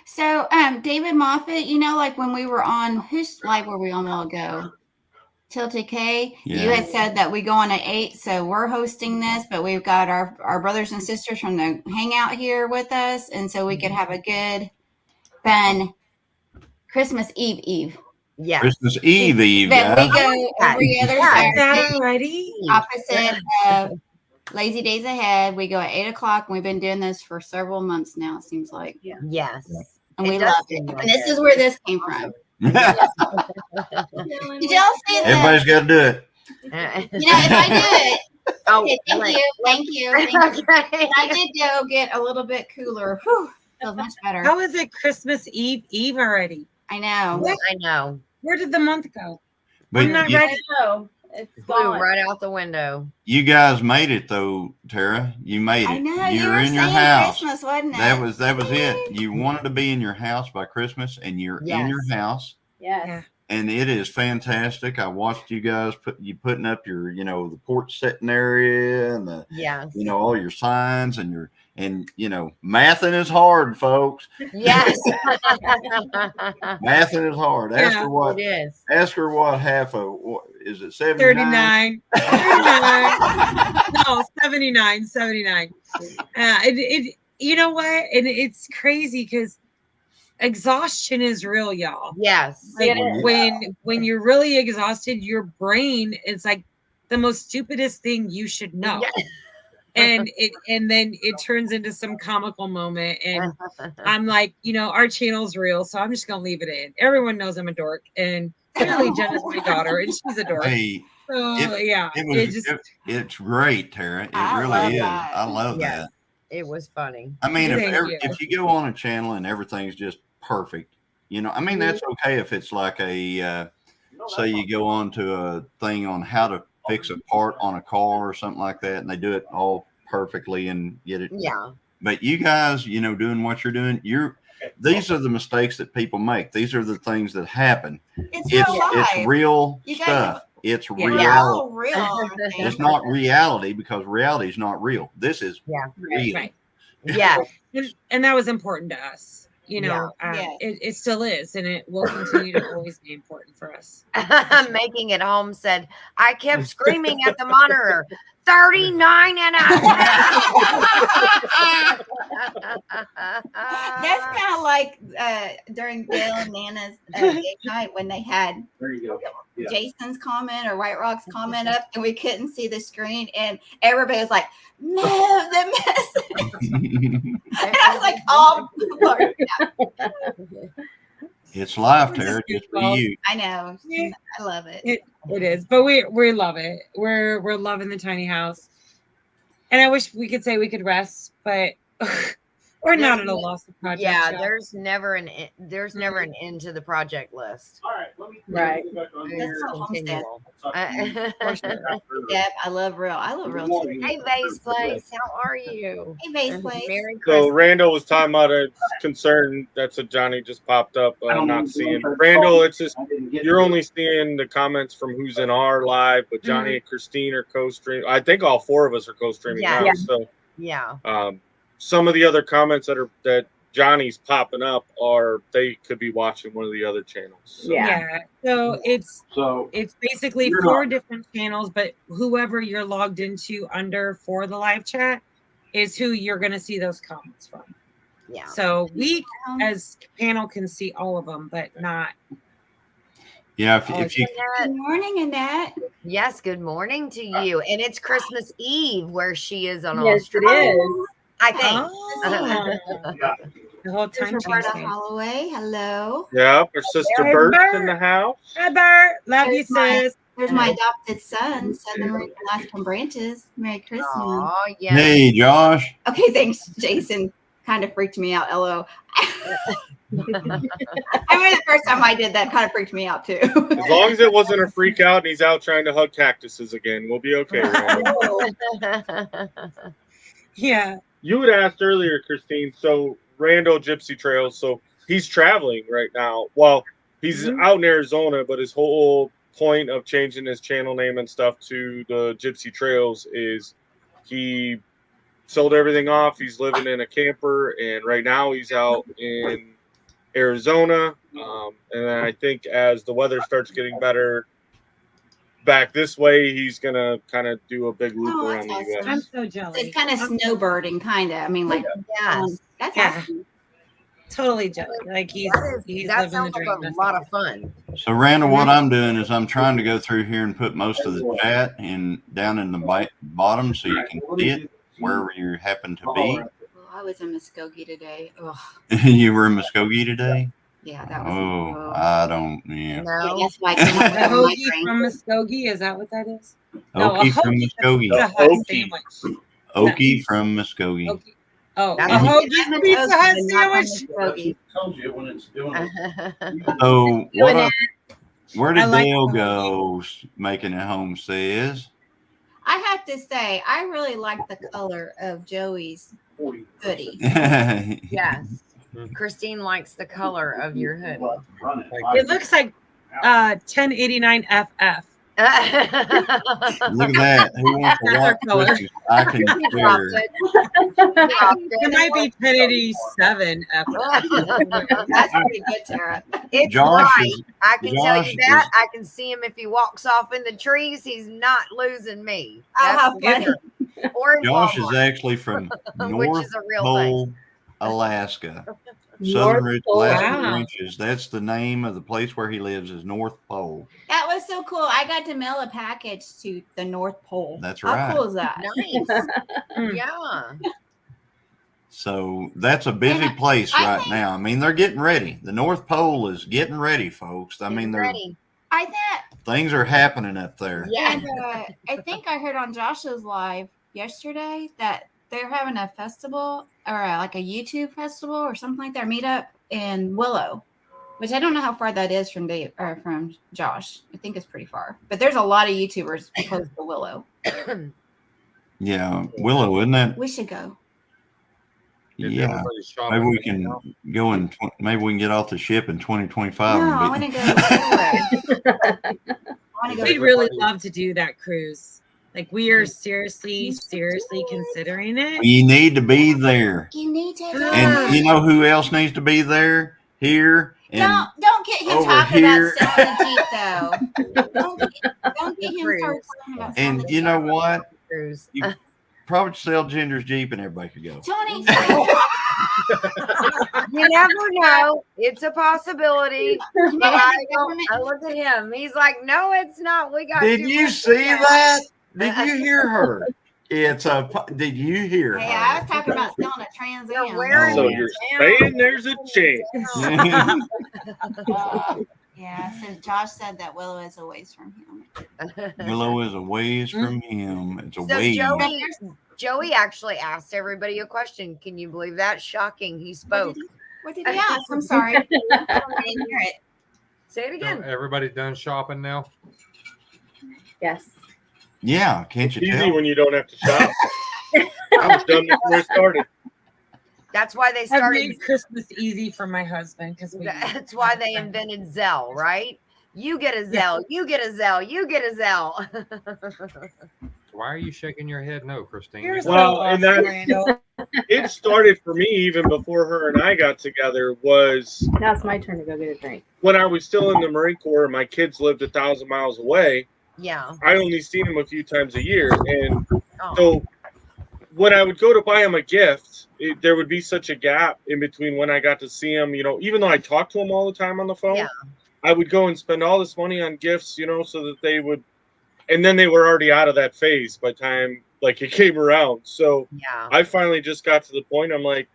So, David Moffat, like when we were on, whose live were we on a while ago? Tilted K, Yeah. you had said that we go on at 8, so we're hosting this, but we've got our brothers and sisters from the hangout here with us, and so we could have a good, fun Christmas Eve. Yeah. Christmas Eve, But we guys. go every other Is that Saturday, already? opposite of Lazy Days Ahead. We go at 8 o'clock, and we've been doing this for several months now, it seems like. Yes. And we does love it. seem like And this it. is where this came from. Did y'all see that? Everybody's got to do it. You know, if I do it, Oh, okay, thank you. Okay. And I did go get a little bit cooler. Whew, feels much better. How is it Christmas Eve already? I know. I know. Where did the month go? But I'm not you, ready. No, it's Flew gone. right out the window. you guys made it though, Tara. You made it. I know. You You were were in your saying house. Christmas, wasn't it? That was it. You wanted to be in your house by Christmas, and you're in your house, Yes. Yeah. and it is fantastic. I watched you guys putting up your, the porch setting area and the, Yes. all your signs and mathing is hard, folks. Yes. Mathing is hard. Ask Yeah, her what. It is. Ask her what half of. What, is it 79? 39. No, 79. You know what? And it's crazy because exhaustion is real, y'all. Yes. Like Yeah. when you're really exhausted, your brain is like the most stupidest thing you should know. Yes. And then it turns into some comical moment. And I'm like, our channel's real, so I'm just gonna leave it in. Everyone knows I'm a dork, and clearly Jenna's my daughter, and she's a dork. Hey, So yeah, it's great, Tara. It I really love is. that. I love Yes. that. It was funny. I mean, Thank you. if you go on a channel and everything's just perfect, that's okay if it's like a, say you go on to a thing on how to fix a part on a car or something like that, and they do it all perfectly and get it. Yeah. But you guys, doing what you're doing, these are the mistakes that people make. These are the things that happen. It's real life. It's real You guys stuff. It's Yeah. We're reality. all real. aren't they? It's not reality because reality is not real. This is real. Right. Yeah. And that was important to us. Yes. It still is, and it will continue to always be important for us. Making it home said, I kept screaming at the monitor, 39 and a half. That's kind of like during Bill and Nana's date night when they had There you go. Yeah. Jason's comment or White Rock's comment up and we couldn't see the screen and everybody was like, no, the message. And I was like, oh, Lord. It's life, Tara. Just for you. I know. Yeah. I love it. It is, but we love it. We're loving the tiny house, and I wish we could say we could rest, but we're not at a loss of project. Yeah, yet. there's never an end to the project list. All right, let me Right. go back on That's here. so Homestead. For sure. Yep, I love real too. Hey, Vase Place, how are you? Hey, Vase Place. Merry So Christmas. Randall was talking about a concern. That's what Johnny just popped up. Not seeing Randall. It's just you're only seeing the comments from who's in our live, but Johnny and Christine are co-stream. I think all four of us are co-streaming Yeah. now. Yeah. So Yeah. some of the other comments that Johnny's popping up they could be watching one of the other channels. So. Yeah. So it's basically You're 4 not. different channels, but whoever you're logged into under for the live chat is who you're going to see those comments from. Yeah. So we as panel can see all of them, but not. Yeah, if you Good morning, Annette. Yes, good morning to you. And it's Christmas Eve where she is on Yes, it Australia, is. I think. Oh, the whole time Here's Roberta change. Holloway. Hello. Yeah, our sister Hey, Bert's Bert. in the house. Hi, Bert. Love you, There's my- sis. There's my adopted son, Southern Ring Alaskan Branches. Merry Christmas. Oh, yeah. hey, Josh. Okay, thanks, Jason. Kind of freaked me out. LO. I remember the first time I did that kind of freaked me out too. As long as it wasn't a freak out and he's out trying to hug cactuses again, we'll be okay. Randall. Yeah. You had asked earlier, Christine. So Randall Gypsy Trails. So he's traveling right now. Well, he's out in Arizona, but his whole point of changing his channel name and stuff to the Gypsy Trails is he sold everything off. He's living in a camper, and right now he's out in Arizona. And then I think as the weather starts getting better, back this way. He's gonna kind of do a big loop Oh, around that's the U.S. awesome. I'm so jealous. It's kind of snowbirding, kind of. I mean, like, Yes. that's Yeah. awesome. Totally jealous. Like he's That living sounds the like dream. a That's lot all. of fun. So, Randall, what I'm doing is I'm trying to go through here and put most of the chat in down in the bottom so you can see it wherever you happen to be. Well, I was in Muskogee today. Ugh. You were in Muskogee today? Yeah, that was. Oh, I don't. Yeah. No. That's why I came up The with a hoagie migraine. from Muskogee, is that what that is? No, a Okie from hoagie is a Muskogee. Pizza Hut Okie. sandwich. Okie from Muskogee. Okie. Oh, a That's- hoagie Pizza Hut sandwich. Muskogee. Told you when it's doing it. So, where I did like Dale the go making it home says? I have to say, I really like the color of Joey's hoodie. Yes. Christine likes the color of your hoodie. It looks like 1089 FF. Look at that. Who wants to watch Color. Christmas? I can He dropped share. it. It might be 1087 FF. That's pretty good, Tara. It's Josh light. is- I can tell Josh you that. is- I can see him if he walks off in the trees. He's not losing me. Oh, how That's funny. for sure. Or in Josh is Walmart, actually from which North is a real thing. Pole, Alaska. North Southern Ridge, Pole. Alaska Wow. Ranches. That's the name of the place where he lives is North Pole. That was so cool. I got to mail a package to the North Pole. That's How right. cool is that? Nice. Mm. Yeah. So that's a busy And place I right think- now. I mean, they're getting ready. The North Pole is getting ready, folks. I mean, they're ready. I think, things are happening up there. Yeah. and, I think I heard on Josh's live yesterday that they're having a festival or like a YouTube festival or something like that, meetup in Willow, which I don't know how far that is from Dave or from Josh. I think it's pretty far, but there's a lot of YouTubers close to Willow. Yeah, Willow, isn't that? We should go. Yeah, maybe we can go in. Maybe we can get off the ship in 2025. No, I want to go. I want to go. We'd really love to do that cruise. Like we are seriously considering it. You need to be there, You need to go. and you know who else needs to be there? Here and Don't get him over talking here. about selling the Jeep though. Don't get him started talking about selling and the you know Jeep. what? Cruise. You probably sell Ginger's Jeep and everybody could go. Tony, You never know. It's a possibility. But I government- look at him. He's like, no, it's not. We got. Did too you much see to do." that? Did you hear her? It's a. Did you hear Hey, I her? was talking about selling a Trans You're Am. wearing So Oh. it you're down. saying there's a chance. Yeah, so Josh said that Willow is a ways from him. Willow is a ways from him. It's a So ways. Joey actually asked everybody a question. Can you believe that? Shocking. He spoke. What did he ask? I'm sorry. I didn't hear it. Say it again. Everybody's done shopping now. Yes. Yeah, can't you Easy tell? when you don't have to shop. I was done before I started. That's why they I've started. made Christmas easy for my husband because That's why they invented Zelle, right? You get a Zelle. You get a Zelle. You get a Zelle. Why are you shaking your head no, Christine? You're so Well, and awesome, that's- Randall. It started for me even before her and I got together. Was Now it's my turn to go get a drink. when I was still in the Marine Corps and my kids lived 1,000 miles away. Yeah. I only seen them a few times a year, and Oh. so when I would go to buy him a gift, there would be such a gap in between when I got to see him. You know, even though I talked to him all the time on the phone, Yeah. I would go and spend all this money on gifts, you know, so that they would, and then they were already out of that phase by the time like it came around. So Yeah. I finally just got to the point. I'm like,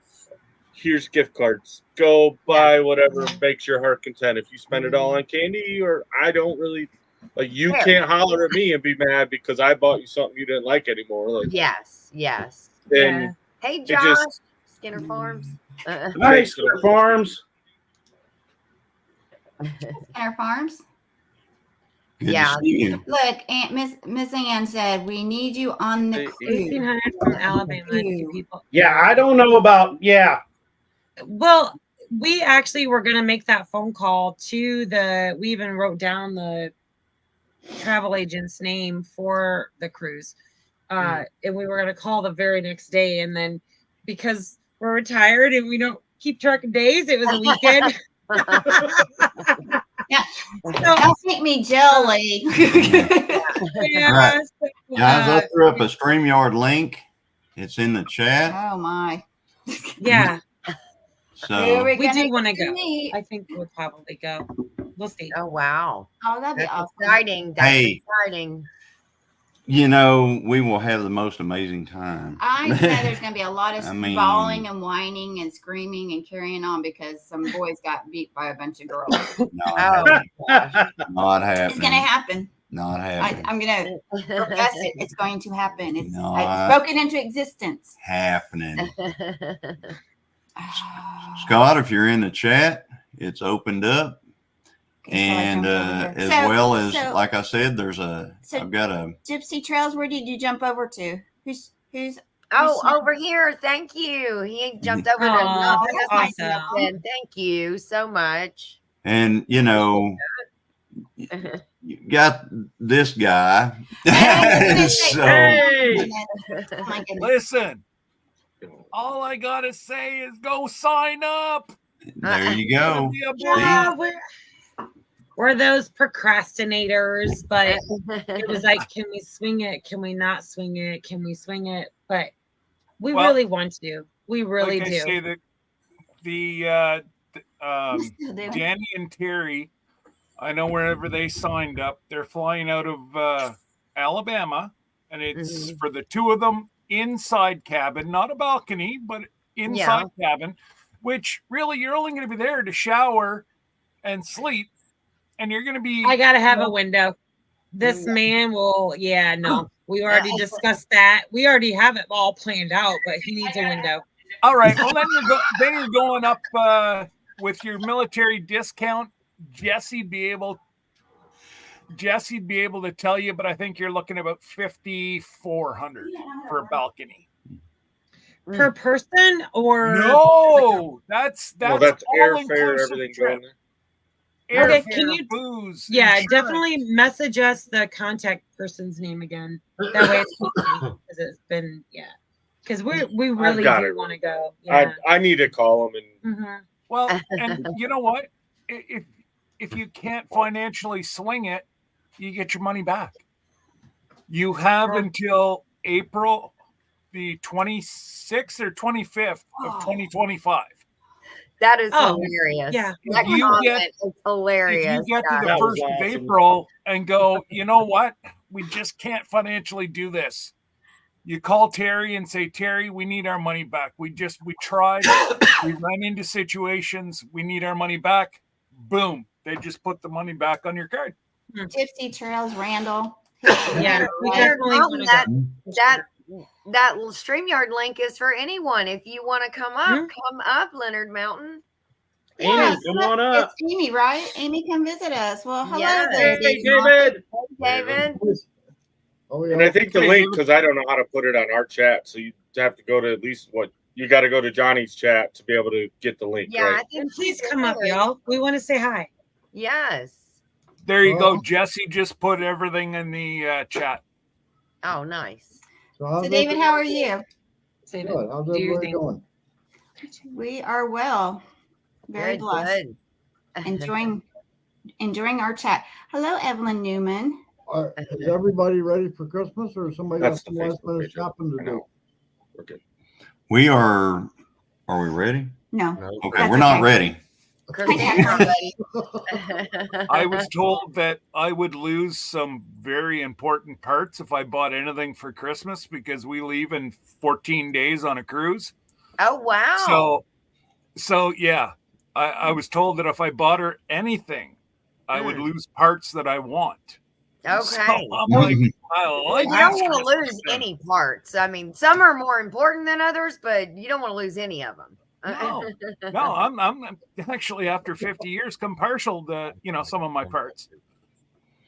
here's gift cards. Go buy whatever makes your heart content. If you spend it all on candy, or I don't really like, you Fair. can't holler at me and be mad because I bought you something you didn't like anymore. Like, Yes. Yes. then Hey, It Josh. just- Skinner Farms. Nice Farms. Our farms. Good Yeah. to see you. Look, Aunt Miss Ann said we need you on the Hey, crew. 1800 from Alabama to people. Yeah, I don't know about. Yeah, Well, we actually were going to make that phone call to we even wrote down the travel agent's name for the cruise. And we were going to call the very next day. And then because we're retired and we don't keep track of days, it was a weekend. Don't make me jelly. Yeah. Right. Guys, I threw up a StreamYard link. It's in the chat. Oh my. Yeah. So we do want to go. I think we'll probably go. We'll see. Oh wow. Oh, that'd be That's awesome. exciting. That's Hey. exciting. You know, we will have the most amazing time. I know there's going to be a lot of I mean- bawling and whining and screaming and carrying on because some boys got beat by a bunch of girls. Not Oh, happening. gosh. Not It's happening. going to happen. Not happening. I'm going to profess it. It's going to happen. It's Not I've spoken into existence. happening. Scott, if you're in the chat, it's opened up. And as well as, like I said, I've got a Gypsy Trails. Where did you jump over to? Who's over here. Thank you. He jumped over to Aw, Nothing that's Homestead. awesome. Thank you so much. and you know, you got this guy. So Hey, Oh my goodness. Listen, all I gotta say is go sign up. there you go. Be a Yeah, blast. we're those procrastinators, but it was like, can we swing it? Can we not swing it? Can we swing it? But we Well, really want to. We really like I do. say, Danny and Terry, I know wherever they signed up, they're flying out of Alabama, and it's for the two of them inside cabin, not a balcony, but inside cabin, which really you're only going to be there to shower and sleep, and you're going to be. I gotta have a window. This man will. Yeah, no. We already discussed that. We already have it all planned out, but he needs a window. All right. Well, then you're going up with your military discount. Jesse'd be able to tell you, but I think you're looking about $5,400 for a balcony. Per person or No, that's Well, all that's airfare, inclusive everything trip. going there. Okay, Airfare, can you- booze, Yeah, insurance. definitely message us the contact person's name again. That way it's because it's been because we really got do it. want to go. Yeah. I need to call them and Mhm. Well, and you know what? If you can't financially swing it, you get your money back. You have until April the 26th or 25th of 2025. That is Oh, hilarious. yeah. That You comment get- is hilarious. If you get to guys. the That was 1st of awesome. April and go, you know what? We just can't financially do this. You call Terry and say, Terry, we need our money back. We tried. We ran into situations. We need our money back. Boom. They just put the money back on your card. Gypsy Trails, Randall. Yeah, we Leonard definitely Mountain, want to go. that StreamYard link is for anyone. If you want to come up, Leonard Mountain. Amy, come on up. It's Amy, right? Amy, come visit us. Well, hello Yes. there, Hey, David. David. David. and I think the link, because I don't know how to put it on our chat, so you have to go to at least you got to go to Johnny's chat to be able to get the link. Yeah, right? I think And please come up, y'all. We want to say hi. Yes. There you go. Jesse just put everything in the chat. Oh, nice. So, David, how are you? Say Good. How's do your everybody thing. going? We are well. Very blessed. Good. Enjoying our chat. Hello, Evelyn Newman. Is everybody ready for Christmas, or somebody got That's the some last Facebook minute page. shopping I to do? know. We're good. we are we ready? No. Okay, That's we're not okay. ready. Christine, we're ready. I was told that I would lose some very important parts if I bought anything for Christmas because we leave in 14 days on a cruise. Oh, wow. So yeah, I was told that if I bought her anything, I would lose parts that I want. Okay. So I'm like, I like You don't this want to Christmas lose thing. any parts. I mean, some are more important than others, but you don't want to lose any of them. No, I'm actually after 50 years come partial to some of my parts.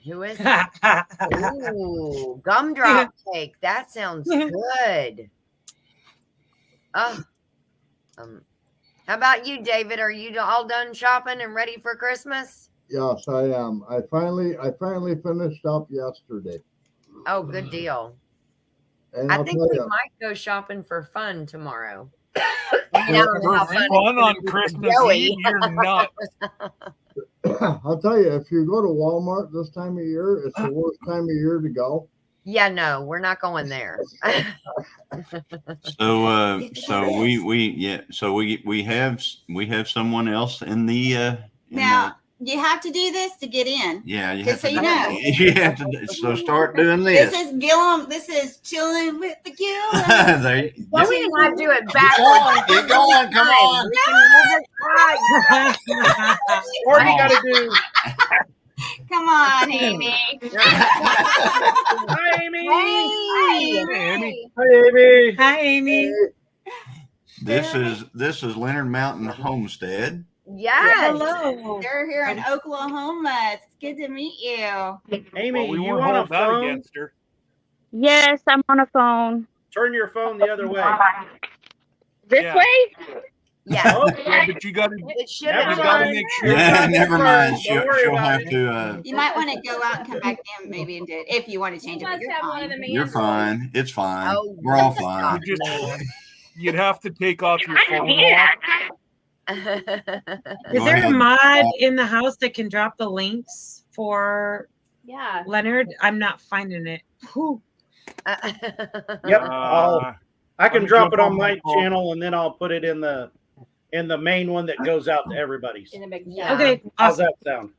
Who is it? Ooh, gumdrop cake. That sounds good. How about you, David? Are you all done shopping and ready for Christmas? Yes, I am. I finally finished up yesterday. Oh, good deal. And I I'll think tell we you, might go shopping for fun tomorrow. For fun on Christmas Joey. Eve, you're nuts. I'll tell you, if you go to Walmart this time of year, it's the worst time of year to go. Yeah, no, we're not going there. So we have someone else in the now. You have to do this to get in. Yeah, you have to so you know. You have to. So start doing this. This is Gilliam. This is Chillin with the Gilliam. Well, we might do it backwards. Get going. Come on. What do you got to do? Come on, Amy. Hi, Amy. Hey, Amy. Hi, Amy. Hi, Amy. This is Leonard Mountain Homestead. Yes. Hello. They're here in Oklahoma. It's good to meet you. Amy, we you won't on a hold that phone? against her. Yes, I'm on a phone. Turn your phone the other way. This Yeah. way? Yeah. Oh, Yeah, but you got to. It should Never have You got to mind. make sure. Yeah, never mind. Don't She'll worry about have it. to. You might want to go out and come back in maybe and do it if you want to change it. But you're fine. You're fine. It's fine. Oh, We're all that's fine. not You'd have to take off your phone. Yeah. Is Go there ahead. a mod in the house that can drop the links for Yeah. Leonard? I'm not finding it. Whew. Yep. I can me drop jump it on on my my phone. channel and then I'll put it in the main one that goes out to everybody's. In a big Yeah. Okay, How's awesome. that sound?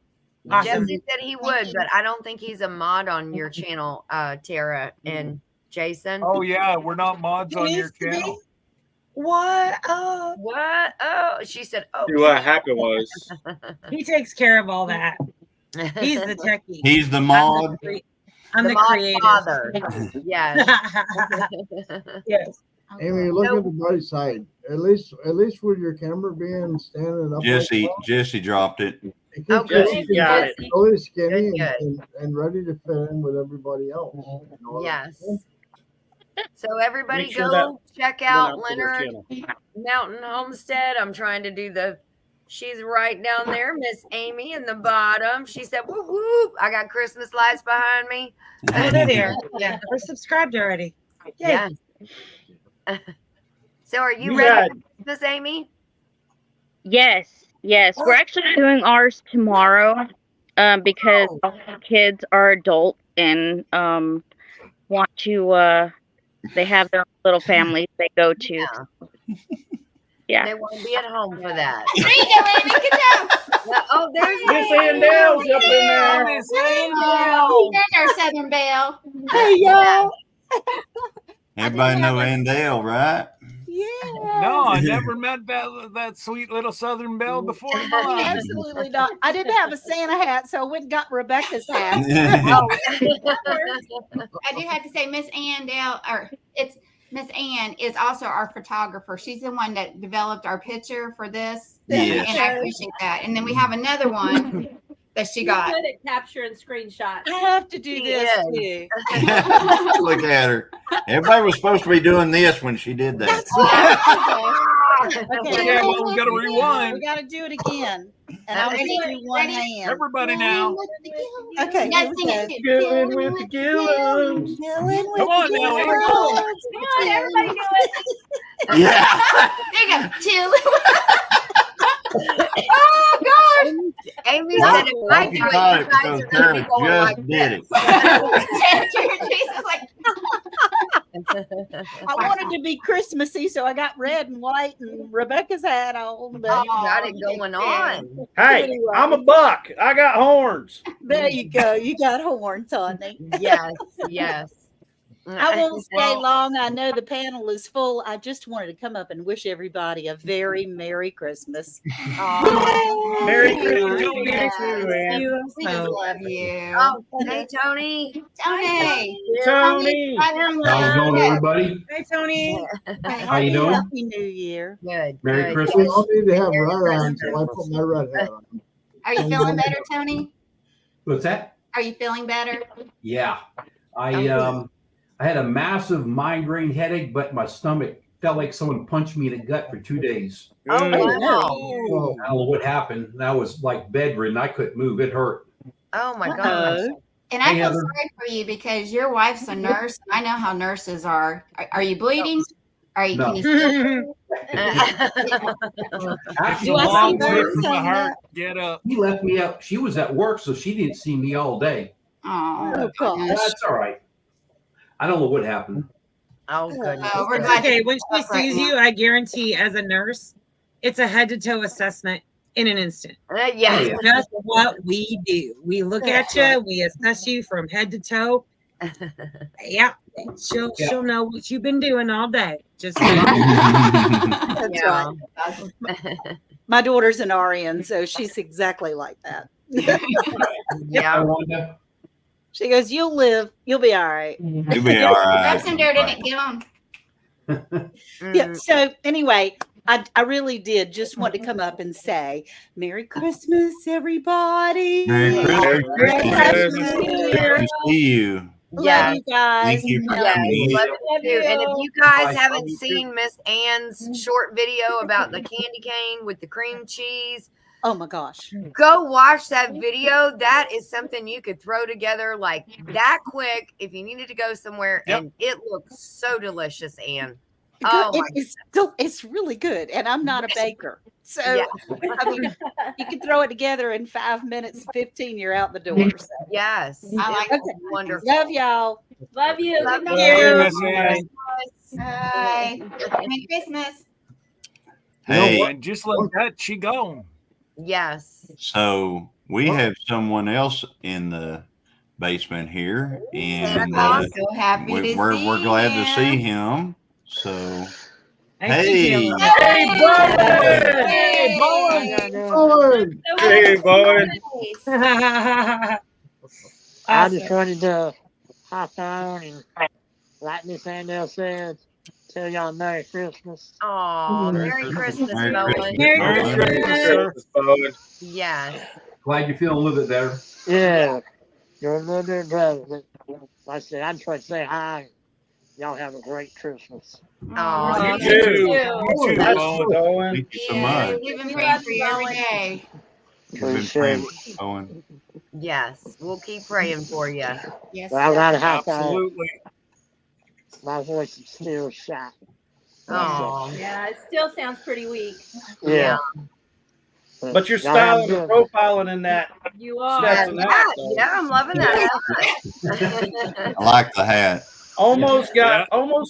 Awesome. Jesse said he would, but I don't think he's a mod on your channel, Tara and Jason. Oh yeah, we're not mods on your channel. What? Oh, What? Oh, she said, oh. See what happened was he takes care of all that. He's the techie. He's the mod. I'm the mod creator. father. Yes. Yes. Amy, look at the bright side. At least with your camera being standing up. Jesse dropped it. It Oh, keeps good. you Got it. really skinny Good, and ready to fit in with everybody else. You know? Yes. So everybody Make sure go check Went out out to their Leonard channel. Mountain Homestead. I'm trying to do she's right down there, Miss Amy in the bottom. She said, whoop, whoop. I got Christmas lights behind me. Oh, they're there. Yeah, we're subscribed already. Yay. Yeah. So are you You ready got- for this, Amy? Yes. We're actually doing ours tomorrow because all the kids are adults and want to they have their little families they go to. Yeah. They want to be at home for that. There you go, Amy. Good job. Oh, there's Miss Andell's up in there. Oh, there's our Southern Belle. Hey, y'all. Everybody know Andale, right? Yeah. No, I never met that sweet little Southern belle before. in my life. Absolutely not. I didn't have a Santa hat, so I went and got Rebecca's hat. Oh. I do have to say, Miss Ann Miss Ann is also our photographer. She's the one that developed our picture for this. Yes. And I appreciate that. And then we have another one that she got. Good at capturing screenshots. I have to do this too. Look at her. Everybody was supposed to be doing this when she did that. Okay, Yeah, well, we got to rewind. we got to do it again. And I'm going to do one hand. Everybody now. Okay, You gotta here we sing go. it too. Gilliam with the Gilliams. Chillin with Come on the now, Amy. Gilliams. Come on, everybody do it. Yeah. There you go. Chill. Amy Well, said, if I do it, you got it guys because are going to be Tara going just like did this. Jason's like, I wanted to be Christmassy, so I got red and white and Rebecca's hat on. But You got it going on. Hey, I'm a buck. I got horns. there you go. You got horns on me. Yes, yes. I won't stay long. I know the panel is full. I just wanted to come up and wish everybody a very Merry Christmas. Merry Yay. Christmas to Yes. you too, Ann. we just love you. Oh, hey, Tony. Tony. Tony. How's it going, everybody? Hi, Tony. How you doing? Happy New Year. Good. Merry good. We Christmas. all need to have red on, so I put my red hat on. Are you feeling better, Tony? What's that? Are you feeling better? Yeah, I had a massive migraine headache, but my stomach felt like someone punched me in the gut for 2 days. Oh, wow. I don't know what happened. I was like bedridden. I couldn't move. It hurt. Oh, my gosh. And I Hey, feel Heather. sorry for you because your wife's a nurse. I know how nurses are. Are you bleeding? Are you? No. Can you still? It's Do a I see long way birds from the hanging heart. up? Get up. He left me up. She was at work, so she didn't see me all day. Oh, That's all right. I don't know what happened. Oh, goodness. Oh, we're It's glad okay. you're When she up right sees now. you, I guarantee as a nurse, it's a head to toe assessment in an instant. Yeah. Oh, That's what we do. We look at you, we assess you from head to toe. Yeah, she'll know what you've been doing all day. Just That's Yeah. right. My daughter's an RN, so she's exactly like that. Yeah. Wanda. She goes, "You'll live. You'll be all right." You'll be all right. Grab some dirt in it. Get on. Yeah. So anyway, I really did just want to come up and say Merry Christmas, everybody. Merry Christmas. Merry Christmas. Good to see you. Yeah. Love you guys. Thank you for Yes, coming. love you too. And if you guys Bye. haven't seen Miss Ann's short video about the candy cane with the cream cheese, Oh my gosh. go watch that video. That is something you could throw together like that quick if you needed to go somewhere. Yep. And it looks so delicious, Ann. Oh, It's really good, and I'm not a baker, so Yeah. I mean, you can throw it together in 5 minutes, 15 you're out the door. So. Yes. I like It's wonderful. Love y'all. Love you. Love Good you. night. Christmas, Ann. Bye. Merry Christmas. Hey, And just like that, she gone. Yes. so we have someone else in the basement here, and So happy to we're see glad to see him. him. So Thank you, hey, Gilliam. Hey, Bowen! Hey, Bowen! I just wanted to hop on and, like Miss Andel said, tell y'all Merry Christmas. Oh, Merry Christmas, Merry Bowen. Christmas. Merry Merry Christmas, Bowen. Yes. Glad you're feeling a little bit better. Yeah, you're a little bit better. But like I said, I just want to say hi. Y'all have a great Christmas. Oh, You you too. too. You too, Bowen. Thank you so Yeah, much. we've been praying for you every day. We've been praying for you, Owen. Yes. We'll keep praying for you. Yes. But I got to hop out. Absolutely. My voice is still shot. Oh. Yeah, it still sounds pretty weak. Yeah. But you're y'all have a styling and good one. profiling in that. You are. That's an outfit. Yeah, I'm loving that. I like the hat. Almost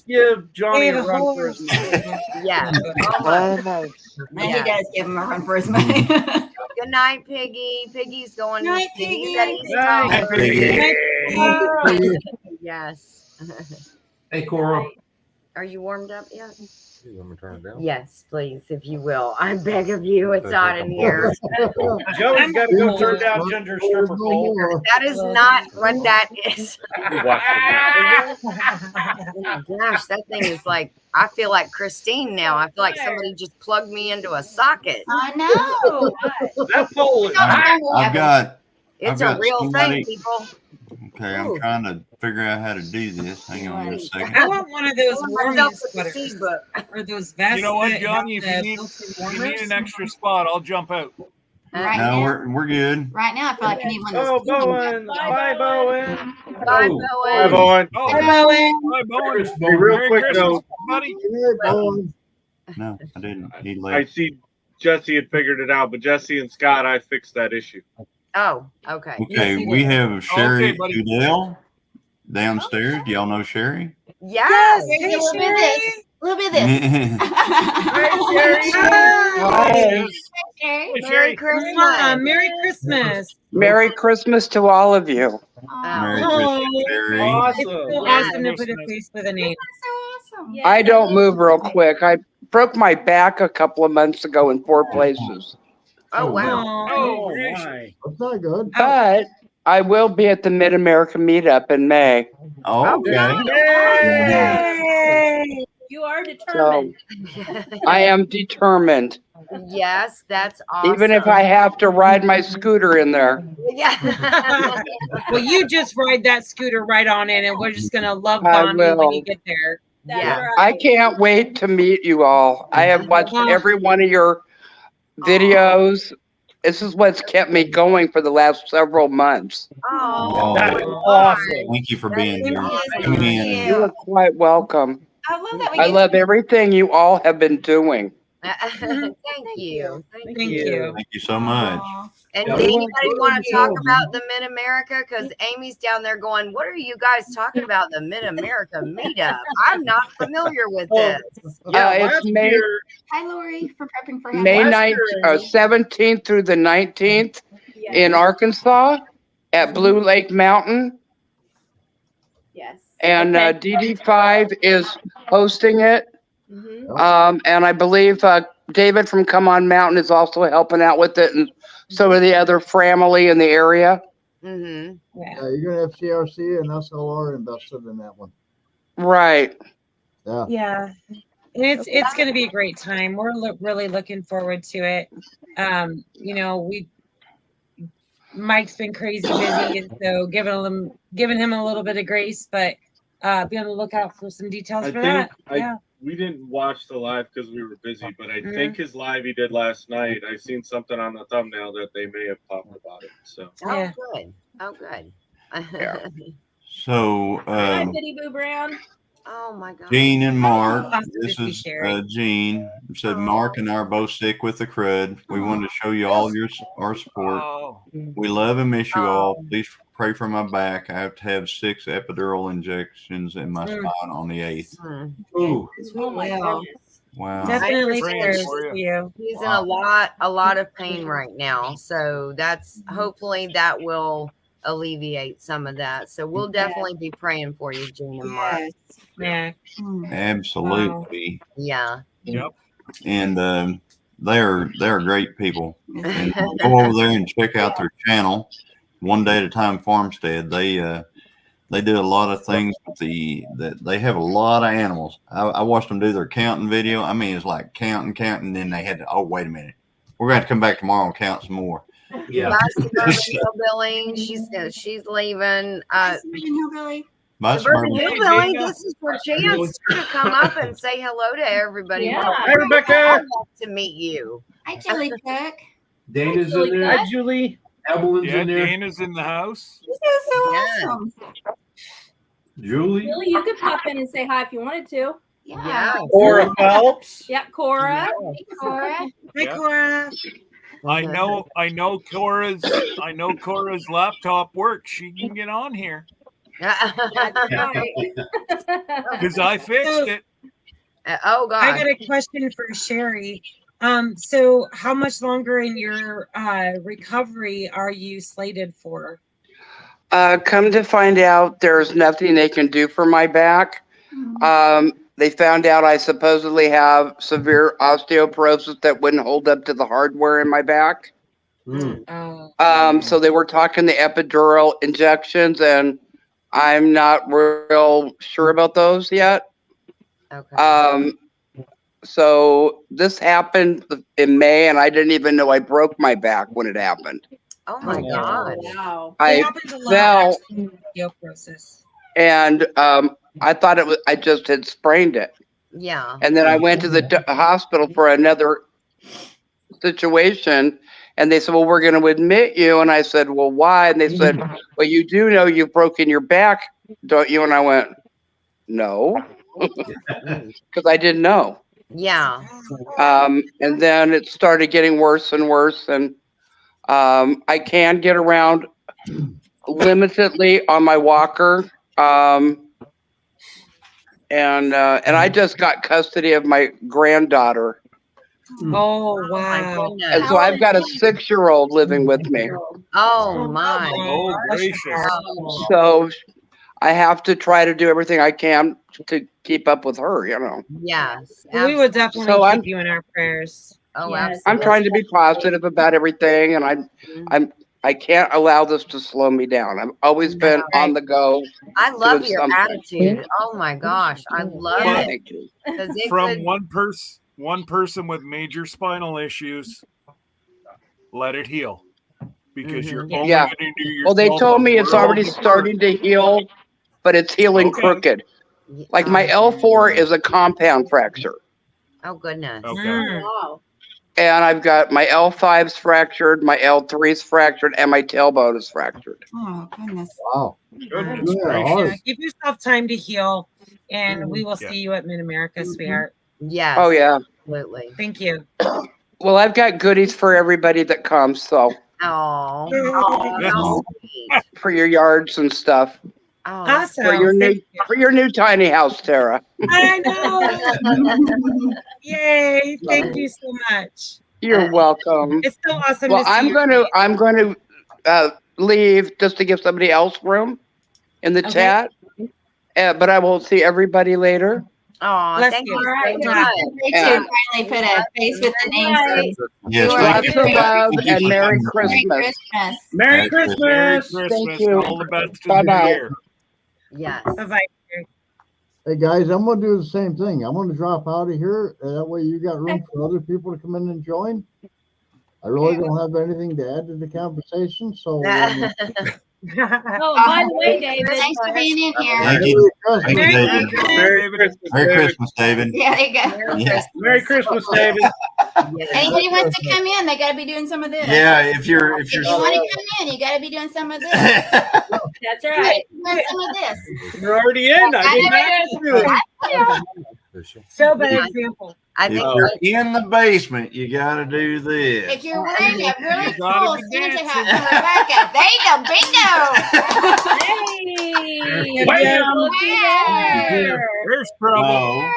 give Johnny Hey, a the run whole- for his money. Yeah. Almost. And he does give him a run for his money. Good night, Piggy. Piggy's going Night, to sleep. Piggy. That he's Night, tired. Piggy. Yes. Hey, Cora. Are you warmed up yet? You want me to turn it down? Yes, please, if you will. I beg of you. It's hot in here. Joey's got to go turn down Ginger's stripper pole. That is not what that is. You watch Oh my gosh, that thing is like, I feel like Christine now. I feel like somebody just plugged me into a socket. I know. That pole is I've got. It's I've a got real somebody- thing, people. Okay, I'm trying to figure out how to do this. Hang on a second. I want one of those warming Myself with the sweaters seed book. or those vests. You know what, that Johnny? have If you the need, built-in if you need warmers. an extra spot, I'll jump out. Right No, now, we're good. right now, I feel like I need one of Oh, those. Bowen. Bye, Bowen. Bye, Oh. Hi, Bowen. Bowen. Oh, Hi, Bowen. hi, Bowen. Hey, real Merry quick Christmas, though, buddy. No, I didn't. He I left. see Jesse had figured it out, but Jesse and Scott, I fixed that issue. Oh, okay. Okay, we have Sherry buddy. Udell downstairs. Do y'all know Sherry? Yes. Hey, A little bit of Sherry. this. A little bit of this. Hi. Sherry. Merry Christmas. Merry Christmas. Merry Christmas to all of you. Merry Oh, Christmas, Sherry. it's so Awesome. awesome to put a face with a name. So awesome. I don't move real quick. I broke my back a couple of months ago in 4 places, Oh, wow. Oh, gracious. my. That's not good. but I will be at the Mid America meetup in May. Okay. Yay! You are So determined. I am determined, Yes, that's awesome. even if I have to ride my scooter in there. Yeah. Well, you just ride that scooter right on in, and we're just gonna love I bomb you when will. you get there. That's Yeah. right. I can't wait to meet you all. I have watched every one of your videos. This is what's kept me going for the last several months. Oh, That's awesome. Thank you for being here. That is Coming in. amazing. You are quite welcome. I love that. I love everything you all have been doing. Thank you. Thank you. Thank you so much. And Yeah, did we anybody want want to to talk go, about the Mid America? Because Amy's down there going, "What are you guys talking about? The Mid America meetup? I'm not familiar with this." Yeah, It's last May. year, Hi, Lori, for prepping for May Last 17th through the 19th in Arkansas at Blue Lake Mountain. Yes. And Okay. DD5 is hosting it. Mhm. And I believe David from Come On Mountain is also helping out with it, and some of the other family in the area. Mm-hmm. Yeah, you're gonna have CRC and SLR invested in that one. Right. Yeah. Yeah. And it's going to be a great time. We're really looking forward to it. You know, Mike's been crazy busy, and so giving him a little bit of grace, but be on the lookout for some details I for think that. we didn't watch the live because we were busy, but I Mhm. think his live he did last night. I seen something on the thumbnail that they may have popped about it. So Oh, good. Oh, good. So, Hi, Bitty Boo Brown. Oh my God. Gene and Mark, Awesome this to see is Sherry. Gene. Said Mark and I are both sick with the crud. We wanted to show you all our support. Oh, We love and miss you all. Please pray for my back. I have to have 6 epidural injections in my spine on the 8th. Ooh. Oh my Well, goodness. Wow. Definitely Praying prayers for for you. you. He's in a lot of pain right now. So that's hopefully that will alleviate some of that. So we'll definitely be praying for you, Gene and Mark. Yeah. Absolutely. Yeah. Yep. And they're great people. And go over there and check out their channel, One Day at a Time Farmstead. They do a lot of things with they have a lot of animals. I watched them do their counting video. I mean, it's like counting, then they had to, oh, wait a minute. We're going to come back tomorrow and count some more. Yeah. Bye, Suburban Hillbilly. She's leaving. Hillbilly. Bye, Suburban Suburban. Hillbilly, this is your chance to come up and say hello to everybody. Yeah. Hi, Rebecca. I'd love to meet you. Hi, Julie Cook. Dana's in there. Hi, Julie. Evelyn's Yeah, in there. Dana's in the house. This is so Yeah. awesome. Julie. Billy, you could pop in and say hi if you wanted to. Yeah. Cora Phelps. Yep, Cora. Hey, Cora. Hi, Yeah. Cora. I know Cora's laptop works. She can get on here That's right. because I fixed it. Oh God. I got a question for Sherry. So how much longer in your recovery are you slated for? Come to find out, there's nothing they can do for my back. They found out I supposedly have severe osteoporosis that wouldn't hold up to the hardware in my back. So they were talking the epidural injections, and I'm not real sure about those yet. Okay. So this happened in May, and I didn't even know I broke my back when it happened. Oh my God. Wow. It I happens a lot. fell, Actually, with osteoporosis. and I thought I just had sprained it. Yeah. And then I went to the hospital for another situation, and they said, well, we're going to admit you. And I said, well, why? And they said, well, you do know you've broken your back, don't you? And I went, no, because I didn't know. Yeah. And then it started getting worse and worse. And I can get around limitedly on my walker. And I just got custody of my granddaughter. Oh wow. And so I've got a 6-year-old living with me. Oh my. Oh gracious. So I have to try to do everything I can to keep up with her, you know. Yes. We would definitely So keep you in our prayers. Oh, Yes. I'm trying to be positive about everything, and I can't allow this to slow me down. I've always been on the go. I love doing your something. attitude. Oh my gosh. I love But it. Thank you. 'Cause it From could- one person with major spinal issues, let it heal. Because you're only Yeah. going to do yourself Well, they told a me it's world already of hurt. starting to heal, but it's healing Okay. crooked. Like my L4 is a compound fracture. Oh goodness. Okay. Wow. and I've got my L5's fractured, my L3's fractured, and my tailbone is fractured. Oh goodness! Wow. Yeah, give yourself time to heal, and we will see you at Mid America, sweetheart. Yes. Oh yeah. Absolutely. Thank you. Well, I've got goodies for everybody that comes, so Oh, for your yards and stuff. Awesome. For your new tiny house, Tara. I know. Yay! Thank you so much. You're welcome. It's so awesome. Well, to see I'm going to leave just to give somebody else room in the chat, but I will see everybody later. Oh, thank you so much. Great to finally put a face with the names. Yes, Lots thank of you. love Thank you and so Merry much. Christmas. Merry Christmas. Merry Christmas. Thank you. All the best to Bye-bye. the year. Yes. Bye-bye. Hey guys, I'm gonna do the same thing. I'm gonna drop out of here. That way you got room for other people to come in and join. I really don't have anything to add to the conversation, so Oh, by the way, David. Thanks for being in here. Thank you. Thank you, David. Merry Christmas. Merry Christmas, David. Yeah, there you go. Yeah. Merry Christmas, David. Anybody wants to come in, they got to be doing some of this. Yeah, if you're If you want to come in, you got to be doing some of this. That's right. Doing some of this. You're already in. I didn't have to do it. So bad example. I If think you're in the basement, you got to do this. If you're wearing a really You gotta cool be Santa dancing. hat for Rebecca, Hey. bingo! There's trouble.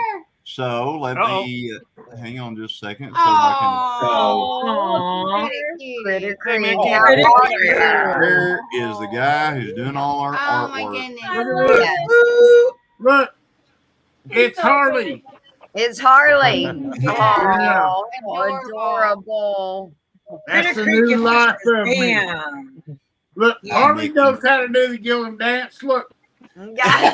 So let Uh-oh. me hang on just a second so I Oh, Critter, Hey, man, critter, get ready. critter. can. There is the guy who's doing all our Oh my artwork. goodness. Look, it's Harley. It's Harley. Yeah. Oh, adorable. That's the new life of me. Damn. Look, Harley knows how to do the Gilliam dance. Look. I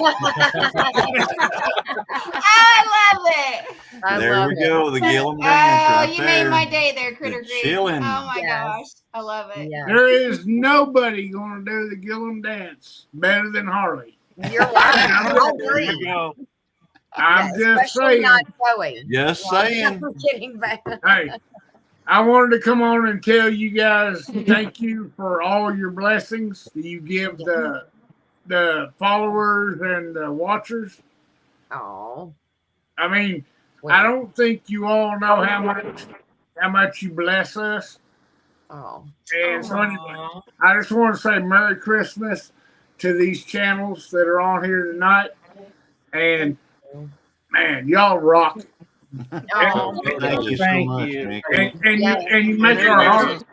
love it. There we go, the Gilliam Oh, dance right you there. made my day there, Critter The Creek. Chillin. Oh my Yes. gosh. I love it. Yeah. There is nobody going to do the Gilliam dance better than Harley. You're right. I There agree. you go. I'm just Especially saying. not Joey. Just saying. I'm kidding back. Hey, I wanted to come on and tell you guys thank you for all your blessings that you give the followers and the watchers. Oh. I mean, I don't think you all know how much you bless us. Oh. And so anyway, I just want to say Merry Christmas to these channels that are on here tonight. And man, y'all rock. Oh. Thank you so much, Nick. And you make our hearts.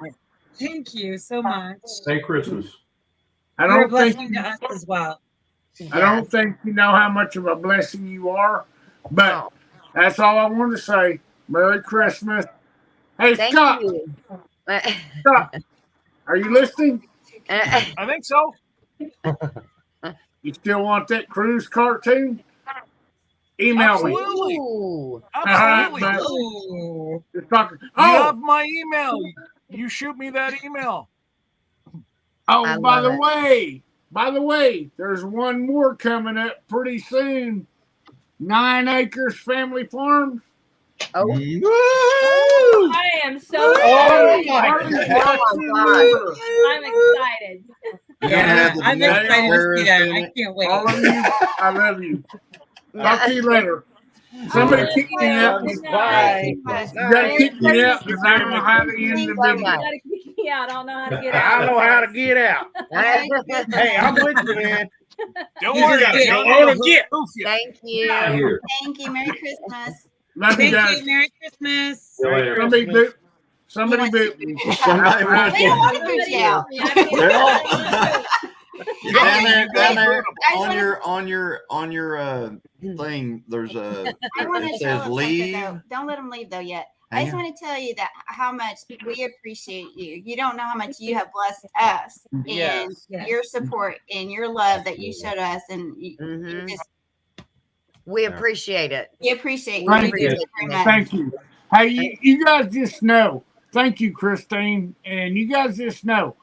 Thank you so much. Merry Christmas. I You're a don't think blessing to us as well. I don't think you know how much of a blessing you are, but that's all I want to say. Merry Christmas. Hey, Thank Scott. you. Scott, are you listening? I think so. You still want that cruise cartoon? Email me. Absolutely. Ooh. Absolutely. Just talking. You Oh, have my email. You shoot me that email. oh, by the way, there's one more coming up pretty soon. 9 Acres Family Farms. Oh. I am so Oh, excited. Oh I'm excited. Yeah, I'm excited to see that. I can't wait. All of you, I love you. Talk to you later. Somebody kick me out. Bye. You gotta kick me out because I don't know how to end the You video. gotta kick me out. I don't know how to get out. I know how to get out. Hey, I'm with you, man. Don't You worry. just I don't know wanna who get. proof you. Thank you. Here. Thank you. Merry Christmas. Love you Thank guys. you. Merry Christmas. See you later. Somebody boot. Somebody boot me. Somebody We don't want to boot you out. Down there on your thing, there's a I want it to says tell something leave. though. Don't let them leave though yet. I Hang just on. want to tell you that how much we appreciate you. You don't know how much you have blessed us and Yes. your support and your love that you showed us, and you Mhm. just We appreciate it. we appreciate you. Thank We you. appreciate you very much. Thank you. Hey, you guys just know. Thank you, Christine. And you guys just know.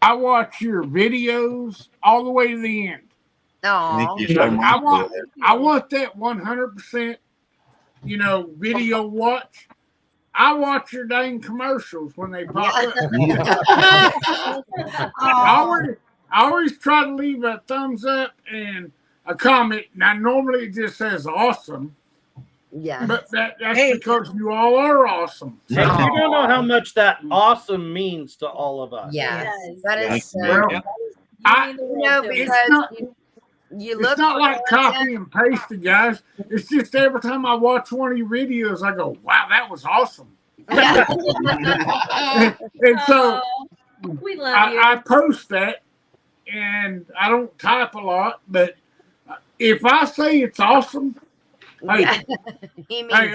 I watch your videos all the way to the end. Oh. Thank you so much. I want that 100%, video watch. I watch your dang commercials when they pop up. I always try to leave a thumbs up and a comment. Now, normally it just says awesome. Yeah. But that's because you all are awesome. Hey, you don't know how much that awesome means to all of us. Yes. That is Well, because you look it's not for like content. copy and pasting, guys. It's just every time I watch one of your videos, I go, wow, that was awesome. And so we love you. I post that, and I don't type a lot, but if I say it's awesome, hey,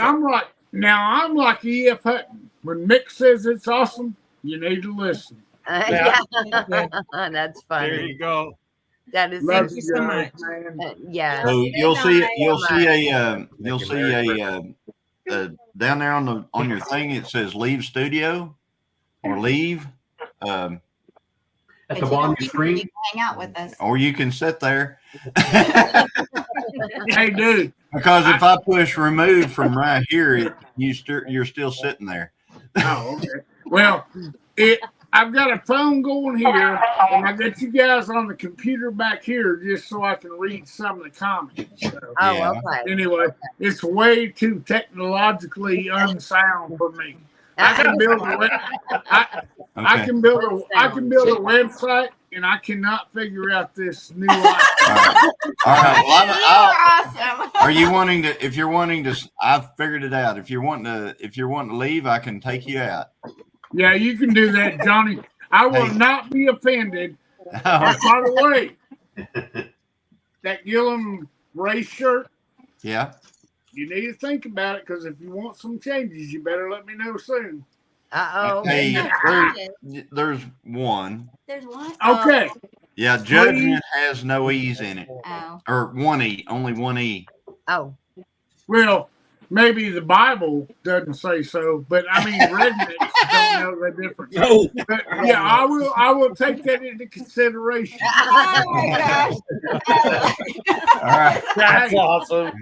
I'm like E.F. Hutton. When Mick says it's awesome, you need to listen. That's funny. There you go. That is Love so you so much, yeah. So you'll see down there on your thing. It says leave studio or leave. At the bottom of your screen. You can hang out with us. Or you can sit there. Hey, dude. Because if I push remove from right here, you're still sitting there. Oh, okay. Well, I've got a phone going here, and I got you guys on the computer back here just so I can read some of the comments. So, okay. Anyway, it's way too technologically unsound for me. I can build I can build a website, and I cannot figure out this new life. All right. Well, Awesome. are you wanting to? If you're wanting to, I've figured it out. If you're wanting to leave, I can take you out. Yeah, you can do that, Johnny. I will not be offended. By the way, that Gilliam race shirt. Yeah. You need to think about it, because if you want some changes, you better let me know soon. Hey, there's one. There's one. Okay. Yeah, judgment has no E's in it. Oh. Or one E, only one E. Oh. Well, maybe the Bible doesn't say so, but I mean, rednecks don't know the difference. No. But, yeah, I will take that into consideration. Oh my gosh. All right. That's awesome.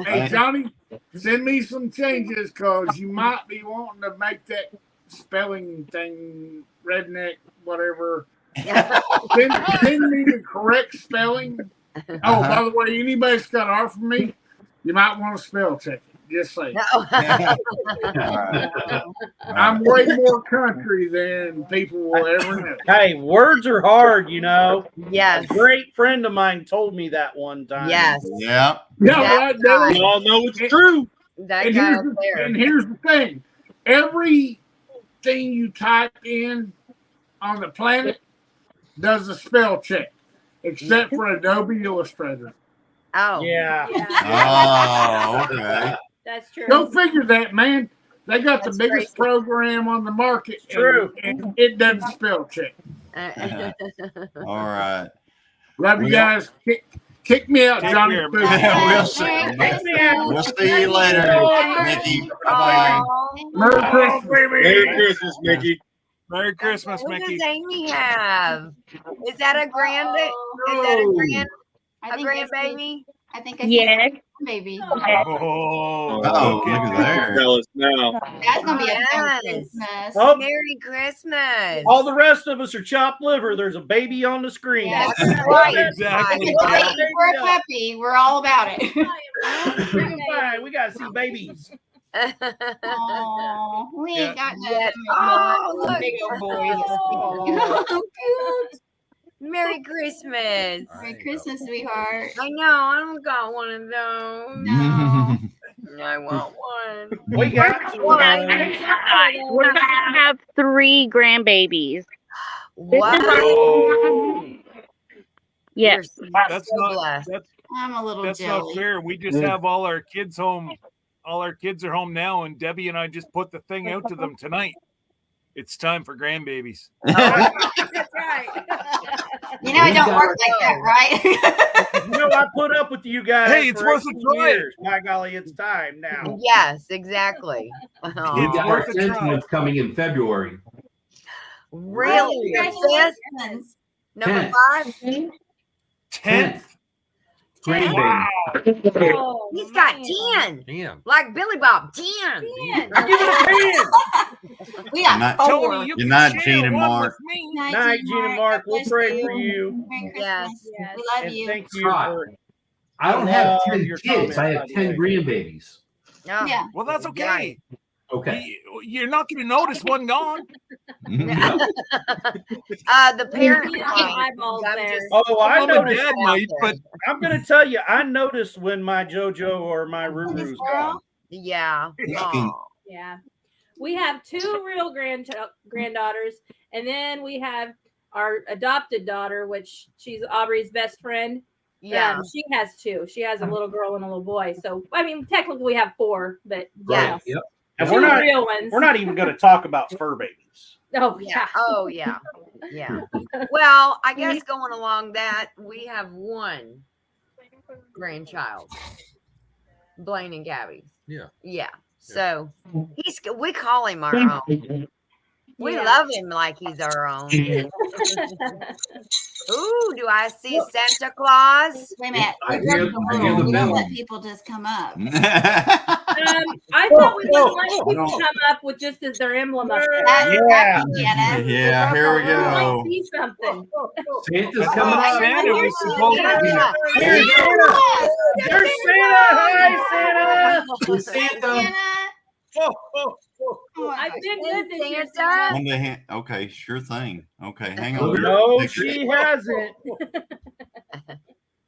Hey, Johnny, send me some changes, because you might be wanting to make that spelling thing, redneck, whatever. Send me the correct spelling. Oh, by the way, anybody's got an offer from me, you might want to spell check it. Just saying. I'm way more country than people will ever know. Hey, words are hard, you know. Yes. A great friend of mine told me that one time. Yes. Yeah. Yeah, right. We all know it's true. That guy up there. And here's the thing. Everything you type in on the planet does a spell check, except for Adobe Illustrator. Oh. Yeah. Oh, okay. That's true. Go figure that, man. They got the biggest program on the market. True. And it doesn't spell check. All right. Love you guys. Kick me out, Take Johnny. care, Boo. We'll see. We'll see you later, Mickey. Bye-bye. Merry Christmas. Merry Christmas, Mickey. Merry Christmas, What Mickey. does Amy have? Is that a grand? I A think grandbaby? I think I Yeah. see a baby. Oh, look at there. Tell us now. That's gonna be a Yes. Christmas. Oh, Merry Christmas. all the rest of us are chopped liver. There's a baby on the screen. Yes. Right. Exactly. We're waiting for a puppy. We're all about it. Fine, we gotta see babies. Oh, we ain't got no. Yes. Oh, look. Big old boys. Oh. Cute. Merry Christmas. Merry Christmas, sweetheart. I know. I don't got one of those. No. I want one. We got We're gonna have 3 grandbabies. Wow. Yes. That's so not blessed. I'm a little that's jelly. not fair. We just have all our kids home. All our kids are home now, and Debbie and I just put the thing out to them tonight. It's time for grandbabies. That's right. You know, it don't work like that, right? You know, I put up with you guys. Hey, it's for worth a 18 try. years. My golly, it's time now. Yes, exactly. We Oh, got our 10th one's coming in February. really? The fifth? Congratulations. Number 5? 10th. Grandbaby. Oh, He's got man. 10. Like Billy Bob, 10. I give it a 10. We got Not, four. Tony, you Good can night, share Gene and one Mark. with me. Night, Gene and Mark. We'll God pray bless for you. Merry Yes. Christmas. Yes. We love And you. thank you for. I don't have love 10 your kids. I comments, have by the 10 way. grandbabies. Oh, Yeah. Well, that's okay. Okay. You're not going to notice one gone. Yeah. The parent Yeah, might. eyeballs I'm there. just- Oh, I Mom and noticed. Dad might, but I'm gonna tell you, I noticed when my JoJo or my Ruru's gone. Yeah. Aw. Yeah. We have 2 real granddaughters, and then we have our adopted daughter, which she's Aubrey's best friend. Yeah. She has 2. She has a little girl and a little boy. So I mean, technically we have 4, but Right. Yep. And 2 we're not real ones. We're not even going to talk about fur babies. Oh Yeah. yeah. Oh, yeah. Yeah. Well, I guess going along that, we have 1 grandchild, Blaine and Gabby's. Yeah. Yeah. So we call him our own. We love him like he's our own. Ooh, do I see Santa Claus? Wait a minute. I We hear- broke the I hear rule. the We don't bell. let people just come up. I thought we wouldn't let people come up with just as their emblem up there. Yeah. Yeah, here we We might go. see something. Santa's I coming thought up. Santa was supposed to be. Here's Santa. There's Santa. Hi, Santa. Santa. Oh, oh, oh. I did good this year, Santa. Santa. One day, okay, sure thing. Okay, hang on. No, Picture. she hasn't.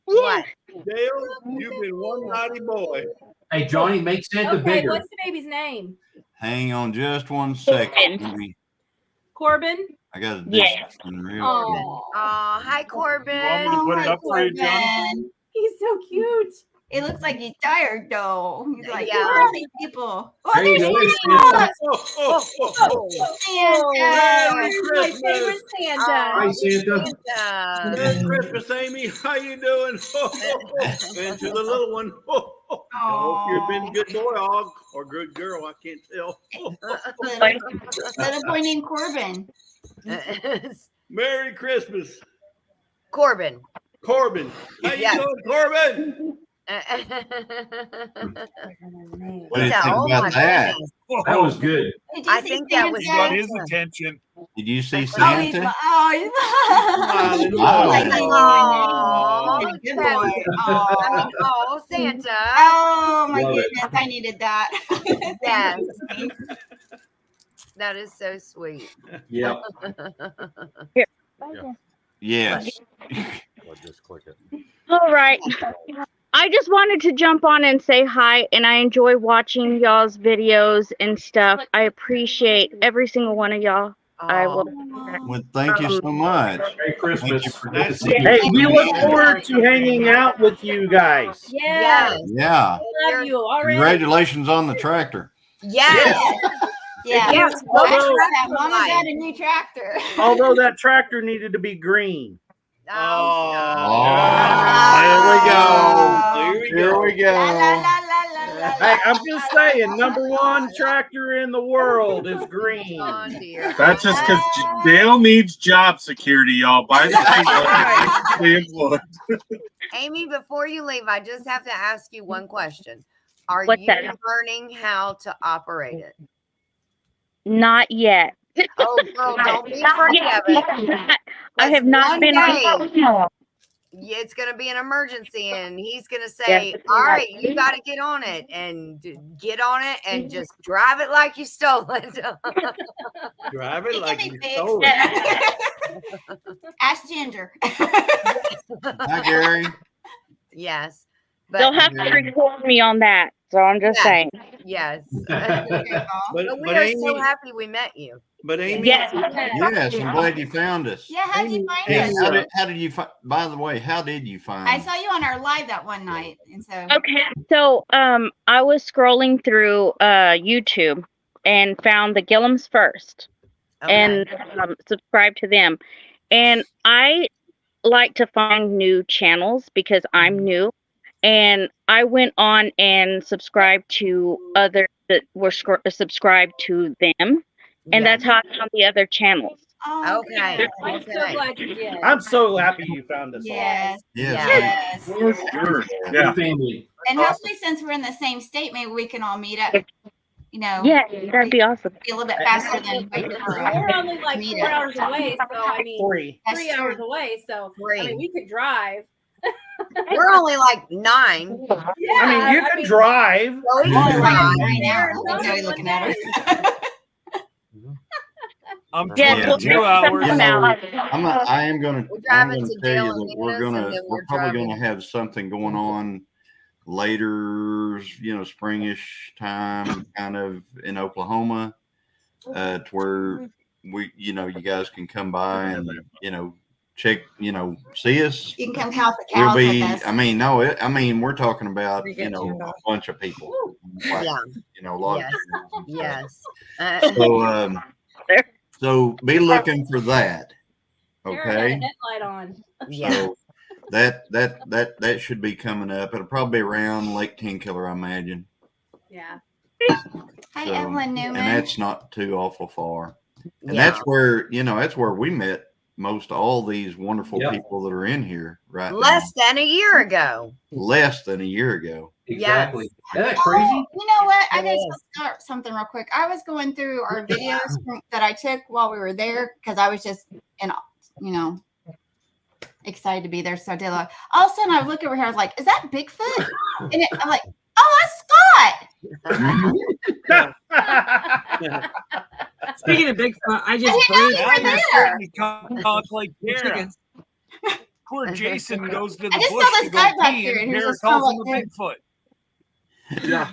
What? Dale, you've been one naughty boy. Hey, Johnny, make Santa Okay, bigger. what's the baby's name? Hang on just one second. Let me- Corbin? I got to do Yes. something real quick. Oh, Oh, hi, Want me to Corbin. put it up for you, Johnny? Corbin. he's so cute. It looks like he's tired though. He's like, Yeah. where are these people? Oh, There you there's go. There's Santa. Oh, oh, oh, oh. Santa. My favorite Santa. Hi, Santa. Santa. Merry Christmas, Amy. How you doing? Oh, oh, oh. And to the little one. Oh, oh. I hope you've been a good boy, or good girl. I can't tell. Oh, oh. Little boy named Corbin. Merry Christmas, Corbin. Corbin. How you Yeah. doing, Corbin? What do you think about that? That was good. Did you I see think that was He got Santa? his attention. Did you see Oh, he's Santa? smiling. Wow. Good boy. Oh. Oh, Santa. Oh my Love it. goodness, I needed that. Yes. That is so sweet. Yep. Yes. I'll just click it. All right. I just wanted to jump on and say hi, and I enjoy watching y'all's videos and stuff. I appreciate every single one of y'all. I will. Well, thank you so much. Merry Christmas. Thank you for Good to see you. Hey, we look forward to hanging out with you guys. Yes. Yeah. Love you already. Congratulations on the tractor. Yes. Yeah. Yes. Although- Mama got a new tractor. Although that tractor needed to be green. Oh, Here we go. La, la, la, la, la, Hey, la. I'm just saying, number 1 tractor in the world is green. oh dear. That's just because Dale needs job security, y'all. By the employed. Amy, before you leave, I just have to ask you one question. Are What's you that? learning how to operate it? Not yet. Oh, girl, don't be afraid of it. I have not one been on. Yeah, it's going to be an emergency, and he's going to say, all right, you got to get on it and get on it and just drive it like you stole it. Drive it It like can you be stole fixed. it. Ask Ginger. Hi, Gary. Yes. They'll have to record me on that. So I'm just saying. Yes. But, But we but are Amy, so happy we met you. but Amy, Yes. Yes, I'm glad you found us. Yeah, how did you find Hey, us? how did you find? By the way, how did you find? I saw you on our live that one night, and so Okay. So I was scrolling through YouTube and found the Gilliams first and subscribed to them. And I like to find new channels because I'm new. And I went on and subscribed to others that were subscribed to them. And that's how I found the other channels. Oh, Okay. I'm so glad you did. I'm so happy you found us Yes. Yes. Sure. Yeah. Family. And hopefully, since we're in the same state, maybe we can all meet up. You know, Yeah, that'd be awesome. be a little bit faster than waiting for We're only like meet 4 up. hours away, so I mean, Three. three hours away. So I mean, we could drive. We're only like 9. Yeah, I mean, you can drive. Well, we can drive. Joey looking at her. I'm Yeah, 22 hours. I am going We're to driving to tell you Gilliam, that we're and then we're probably going to have something going on later, springish time, kind of in Oklahoma, to where you guys can come by and check, see us. You can come count the We'll cows with be. us. I mean, we're talking about a bunch of people. Like, a lot. Yes. So, so be looking for that. Sarah had a Okay. headlight on. So that should be coming up. It'll probably be around Lake Tenkiller, I imagine. Yeah. Hi, So, Evelyn Newman. and that's not too awful far. And Yeah. that's where we met most all these wonderful people that are in here right Less than a year ago. now. Less than a year ago. Exactly. Isn't that Oh, crazy? you know what? I It gotta is. start something real quick. I was going through our videos that I took while we were there because I was just excited to be there. So I did all of a sudden I look over here, I was like, is that Bigfoot? And I'm like, oh, that's Scott. Speaking of Bigfoot, I just I didn't know braved you were my there. You talk like Kara. chickens. Poor Jason goes to the I just bush saw to this go guy back pee, here, and and he was Kara just kinda calls him a like Bigfoot. Yeah.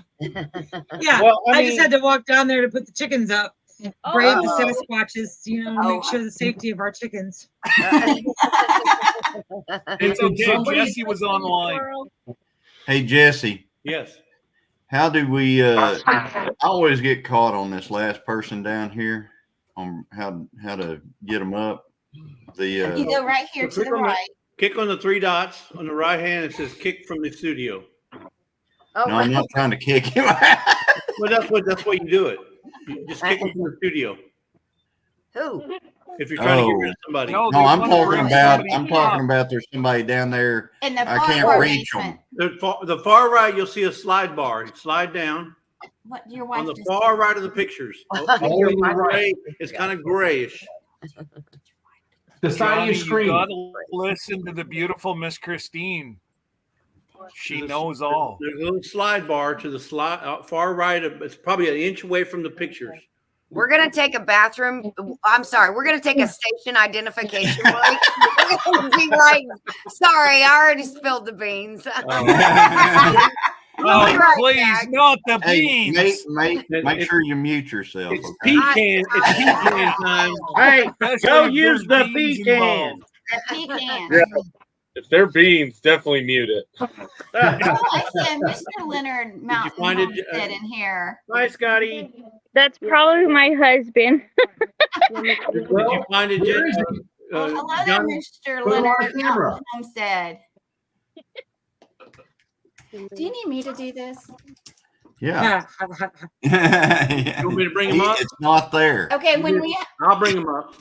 Yeah, Well, I, I just mean- had to walk down there to put the chickens up. Brave the Oh. Sasquatches, make sure the safety of our chickens. It's okay. somebody- Jesse was online. Hey Jesse, Yes. how do we I always get caught on this last person down here on how to get them up. You go right here to Click the on the- right. Click on the 3 dots on the right hand. It says "Kick from the studio." Oh, No, I'm not trying to kick you. Well, that's what you do it. You just kick them from the studio Who? if you're trying to get Oh. rid of somebody. No, No, I'm they wanna talking bring about somebody there's somebody down there. In the I far can't right reach basement. them. The far right, you'll see a slide bar. You slide down What your wife on the just far right of the pictures. Your wife- Gray, it's kind of grayish. The side of Johnny, your you screen. gotta listen to the beautiful Miss Christine. She knows all. There's a little slide bar to the far right. It's probably an inch away from the pictures. We're gonna take a bathroom. I'm sorry. We're gonna take a station identification break. We're gonna be right. Sorry, I already spilled the beans. Oh, right please, back. not the Hey, beans. make sure you mute yourself. It's Okay? pecan. It's pecan time. Hey, Especially go if use there's the beans pecan. involved. a pecan. Yeah. If they're beans, definitely mute it. Oh, I see a Mr. Leonard Mountain find it, Homestead in here. Hi, Scotty. That's probably my husband. Did you find it, Jen? Well, hello there, Johnny? Mr. Put it on Leonard camera. Mountain Homestead. Do you need me to do this? Yeah. You want me to bring him up? It's not there. Okay, when we I'll bring him up.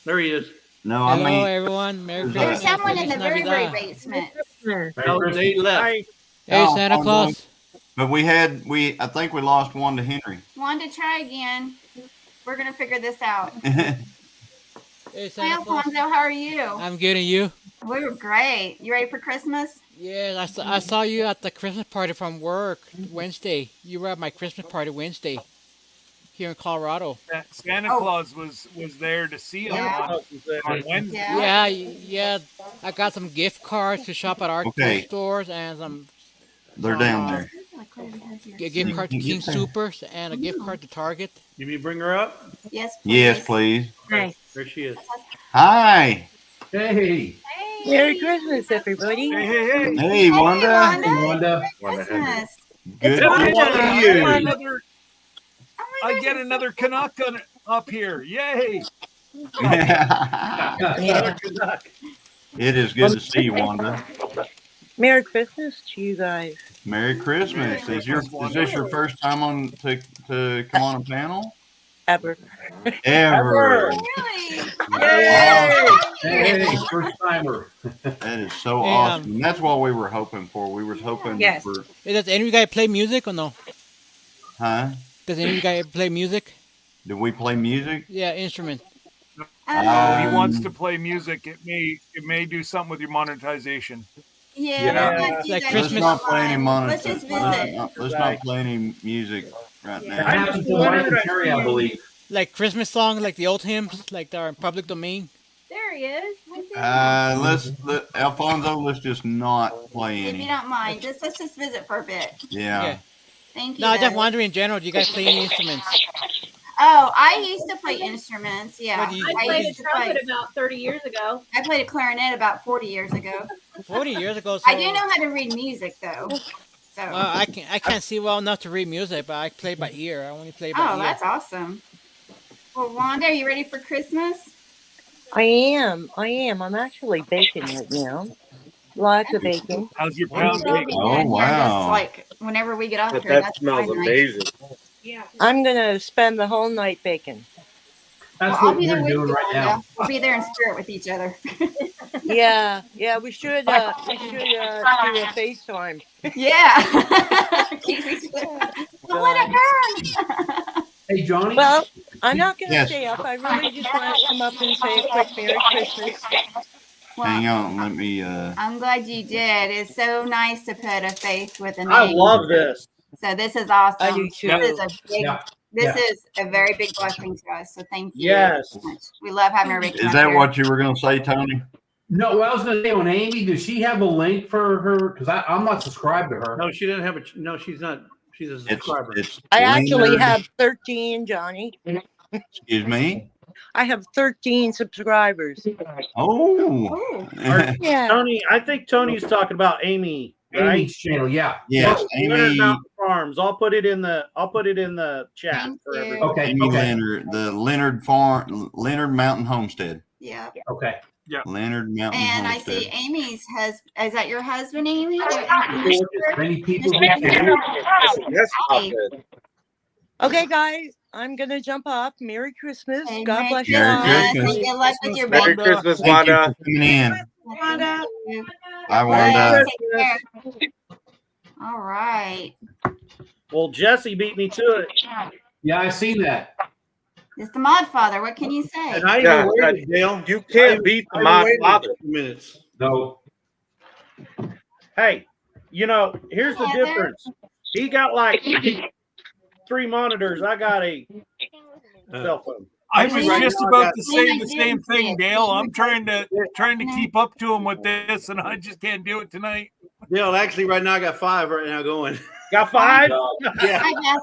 There he is. No, I Hello, mean, everyone. Merry there's Christmas. someone in the Feliz very, very Navidad. basement. No, they left. Hi. Hey, Oh, Santa oh, Claus. but I think we lost one to Henry. Want to try again? We're gonna figure this out. Hey, Hi, Santa Claus. Alfonso. How are you? I'm good, and you? We were great. You ready for Christmas? Yeah, I saw you at the Christmas party from work Wednesday. You were at my Christmas party Wednesday here in Colorado. Santa Claus was there to see him on Wednesday. Yeah. I got some gift cards to shop at our Okay. stores and some. They're down there. A gift card to You can King get there. Supers and a gift card to Target. You mean bring her up? Yes. Yes, please. Nice. There she is. Hi. Hey. Merry Christmas, everybody. Hey. Hey, Wanda. Hey, Wanda. Christmas. Good. I get another Canuck up here. Yay. It is good to see you, Wanda. Merry Christmas to you guys. Merry Christmas. Is this your first time to come on a panel? Ever. Ever. Really? Hey, first timer. That is so Hey, awesome. And that's what we were hoping for. We were hoping for. Hey, does any of you guys play music or no? Huh? Does any of you guys play music? Do we play music? Yeah, instrument. He wants to play music. It may do something with your monetization. Yeah. Like Let's Christmas. not play any Let's just visit. Let's not play any music right now. I have to Mike and Terry, I believe. Like Christmas songs, like the old hymns, like they're in public domain. There he is. Alfonso, let's just not play If you any. don't mind, let's just visit for a bit. Yeah. Thank you. No, I just guys. wondering in general, do you guys play any instruments? Oh, I used to play instruments. Yeah, What do you- I played a used to play- trumpet about 30 years ago. I played a clarinet about 40 years ago. 40 years ago. So, I do know how to read music though. So. I can't see well enough to read music, but I play by ear. I only play by ear. Oh, that's awesome. Well, Wanda, are you ready for Christmas? I am. I'm actually baking right now. Lots of baking. How's your We'll pound still cake? be Oh, in here wow. just like whenever we get off But here. that That's smells fine, right? amazing. Yeah. I'm gonna spend the whole night baking. That's Well, I'll what be there we're with doing you, right Wanda. now. We'll be there in spirit with each other. Yeah, we should do a FaceTime. Yeah. Keep each other. Don't let it burn. Hey, Johnny. Well, I'm not gonna Yes. stay up. I really just want to come up and say a quick Merry Christmas. Hang on, let me. I'm glad you did. It's so nice to put a face with a name. I love this. So this is awesome. I do too. This is a big. Yeah. This Yeah. is a very big blessing to us. So thank you. Yes. so much. We love having everybody. come Is up that here. what you were going to say, Tony? No, well, I was going to say on Amy, does she have a link for her? Because I'm not subscribed to her. No, she didn't have a. No, she's not. She's a subscriber. It's I actually Leonard- have 13, Johnny. Excuse me. I have 13 subscribers. Oh. Yeah. Tony, I think Tony's talking about Amy, right? Amy's channel, yeah. Yes, Leonard Amy. Mountain Farms. I'll put it in the chat Thank for you. everybody. Okay. Amy Leonard, the Leonard Mountain Homestead. Yeah. Okay. Leonard Mountain And I Homestead. see Amy's Is that your husband, Amy? Many people Yes, Hi. Okay, guys, I'm gonna jump off. Merry Christmas. Hey, God Merry bless you Merry all. Christmas. Good luck with your Merry baby. Christmas, Thank you Wanda. for coming in. Wanda. Bye, Wanda. Take care. All right. Well, Jesse beat me to it. Yeah, I seen that. It's the Mod Father. What can you say? And I Yeah, even waited, Dale. You can't beat the Mod Father. Minutes. No. Hey, here's the Yeah, difference. He got like 3 monitors. I got a cell phone. I was Right just now, about to say I the didn't same see thing, it. Dale. I'm trying to keep up to him with this, and I just can't do it tonight. Dale, actually, right now I got 5 right now going. Got 5? Yeah. Hi, Jess.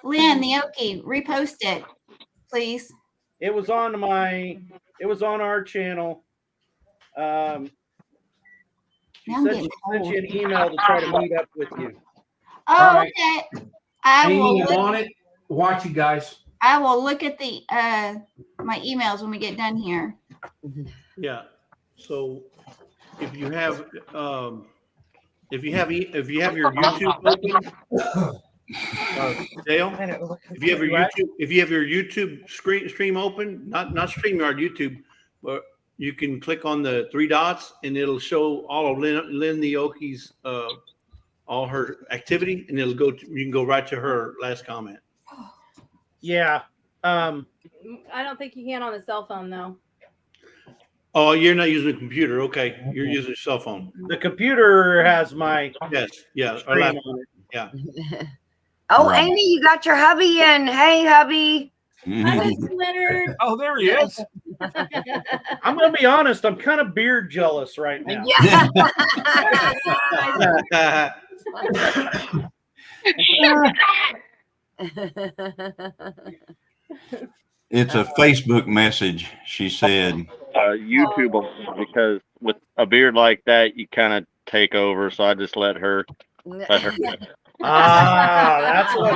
Lynn, the Okie, repost it, please. It was on our channel. She Now I'm said getting she sent you an cold. email to try to meet up with you. Oh, All right. okay. I will Amy, I'm on look, it. Watch you guys. I will look at the my emails when we get done here. Yeah. So if you have if you have your YouTube open, Dale, if you have your YouTube stream open, not StreamYard, YouTube, but you can click on the 3 dots and it'll show all of Lynn the Okie's all her activity, and you can go right to her last comment. Yeah. I don't think you can on the cell phone though. Oh, you're not using a computer. Okay. You're using a cell phone. The computer has my Yeah. screen on it. Yeah. Oh, Right. Amy, you got your hubby in. Hey, hubby. Hi, Mr. Leonard. Oh, there he is. I'm gonna be honest, I'm kind of beard jealous right now. Yeah. It's a Facebook message, she said. YouTube because with a beard like that, you kind of take over. So I just let her. That's what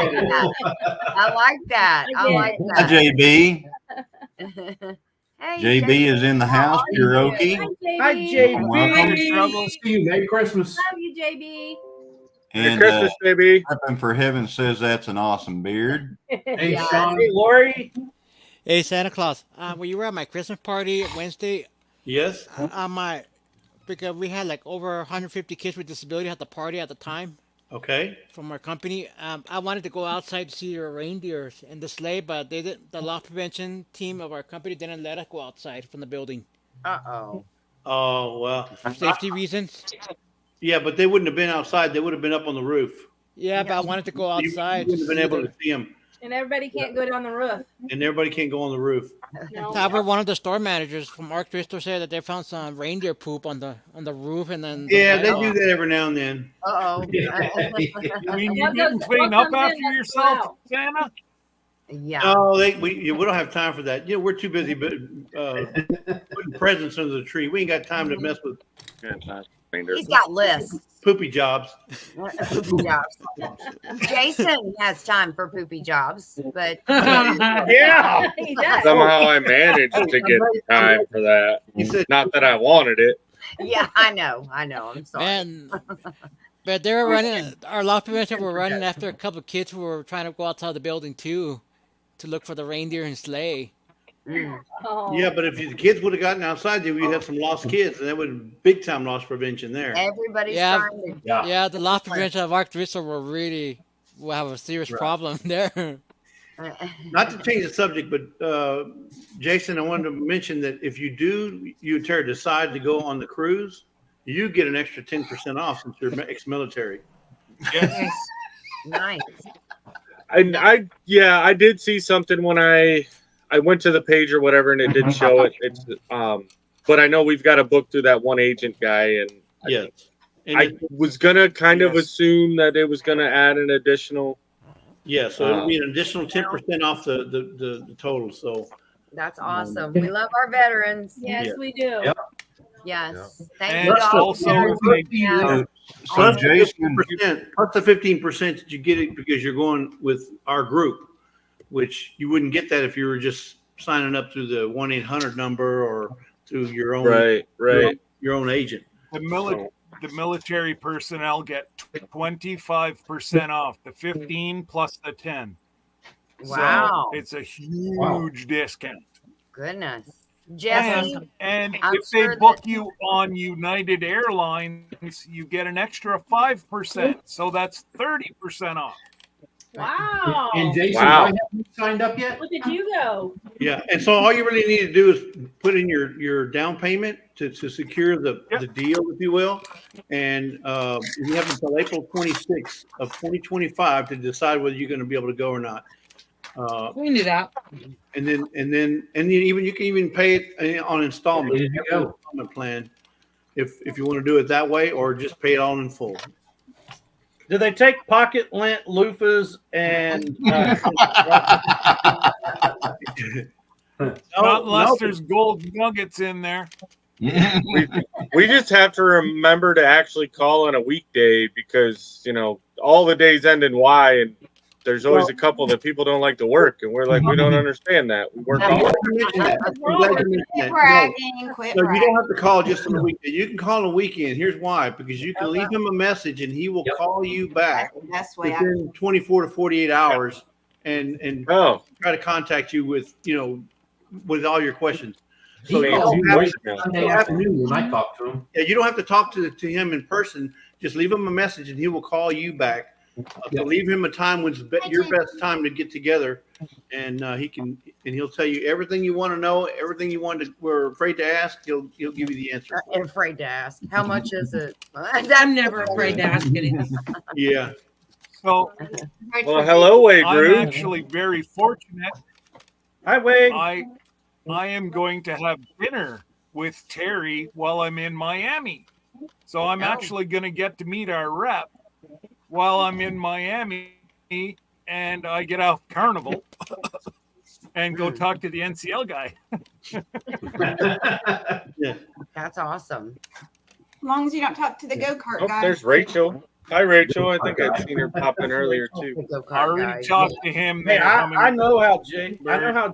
it is. I like that. I like Hi, that. JB. Hey, JB is in the house. Karaoke. Hi, JB. Welcome. See you. Merry Christmas. Love you, JB. And Christmas, baby. Clapping for Heaven says that's an awesome beard. Hey, Sean. Hey, Lori. Hey, Santa Claus. When you were at my Christmas party Wednesday, yes, because we had like over 150 kids with disability at the party at the time. Okay. From our company, I wanted to go outside to see your reindeers in the sleigh, but they didn't. The loss prevention team of our company didn't let us go outside from the building. Uh-oh. Oh, well. Safety reasons. Yeah, but they wouldn't have been outside. They would have been up on the roof. Yeah, but I wanted to go outside. You wouldn't have been able to see them. And everybody can't go down the roof. And everybody can't go on the roof. No. However, one of the store managers from Arc Crystal said that they found some reindeer poop on the roof, and then Yeah, they do that every now and then. Uh-oh. I mean, you didn't clean up after yourself, Santa? Yeah. No, we don't have time for that. You know, we're too busy putting presents under the tree. We ain't got time to mess with. He's got lists. Poopy jobs. Poopy jobs. Jason has time for poopy jobs, but Yeah. he does. Somehow I managed to get time for that. Not that I wanted it. Yeah, I know. I'm sorry. And but they were running. Our loss prevention were running after a couple of kids who were trying to go outside the building too, to look for the reindeer and sleigh. Oh. Yeah, but if the kids would have gotten outside, then we'd have some lost kids, and that would big time loss prevention there. Everybody's Yeah, trying to. yeah. The loss prevention of Arc Crystal will have a serious problem there. Not to change the subject, but Jason, I wanted to mention that if you decide to go on the cruise, you get an extra 10% off since you're ex-military. Yes. Nice. I did see something when I went to the page or whatever, and it did show it. It's but I know we've got to book through that one agent guy, and yes, I was gonna kind of assume that it was gonna add an additional. Yeah, so it'll be an additional 10% off the total. So That's awesome. We love our veterans. Yes, Yeah. we do. Yep. Yes. Thank And you all. also, Yeah. plus the 15% that you get it because you're going with our group, which you wouldn't get that if you were just signing up through the 1-800 number or through your own your own agent. The military personnel get 25% off, the 15 plus the 10. Wow. So it's a huge discount. Goodness. Jesse, and I'm if they sure book that- you on United Airlines, you get an extra 5%. So that's 30% off. Wow. And Jason, Wow. why haven't you signed up yet? Look at you go. Yeah, and so all you really need to do is put in your down payment to secure the deal, if you will, and you have until April 26th of 2025 to decide whether you're going to be able to go or not. We knew that. And then you can even pay it on installments. There you go. Installment plan, if you want to do it that way, or just pay it all in full. Do they take pocket lint loofahs and? Not unless there's gold nuggets in there. we just have to remember to actually call on a weekday because all the days end in Y, and there's always a couple that people don't like to work, and we're like, we don't understand that. We work all Quit bragging. Quit No, you bragging. don't have to call just on the weekend. You can call on a weekend. Here's why: because you can leave him a message and he will call you back That's the way I. within 24 to 48 hours, and try to contact you with with all your questions. So He you calls don't me have right to- Sunday afternoon when I talk to him. Yeah, you don't have to talk to him in person. Just leave him a message and he will call you back. So leave him a time when's your best time to get together, and he'll tell you everything you want to know, everything you were afraid to ask. He'll give you the answer. Afraid to ask. How much is it? I'm never afraid to ask anything. Yeah. So, Well, hello, Wade I'm Drew. actually very fortunate. Hi, Wade. I am going to have dinner with Terry while I'm in Miami. So I'm actually going to get to meet our rep while I'm in Miami, and I get off Carnival and go talk to the NCL guy. Yeah. That's awesome. As long as you don't talk to the go-kart Oh, guy. there's Rachel. Hi, Rachel. I think I'd seen her pop in earlier too. I already talked to him. Hey, They're coming- I know how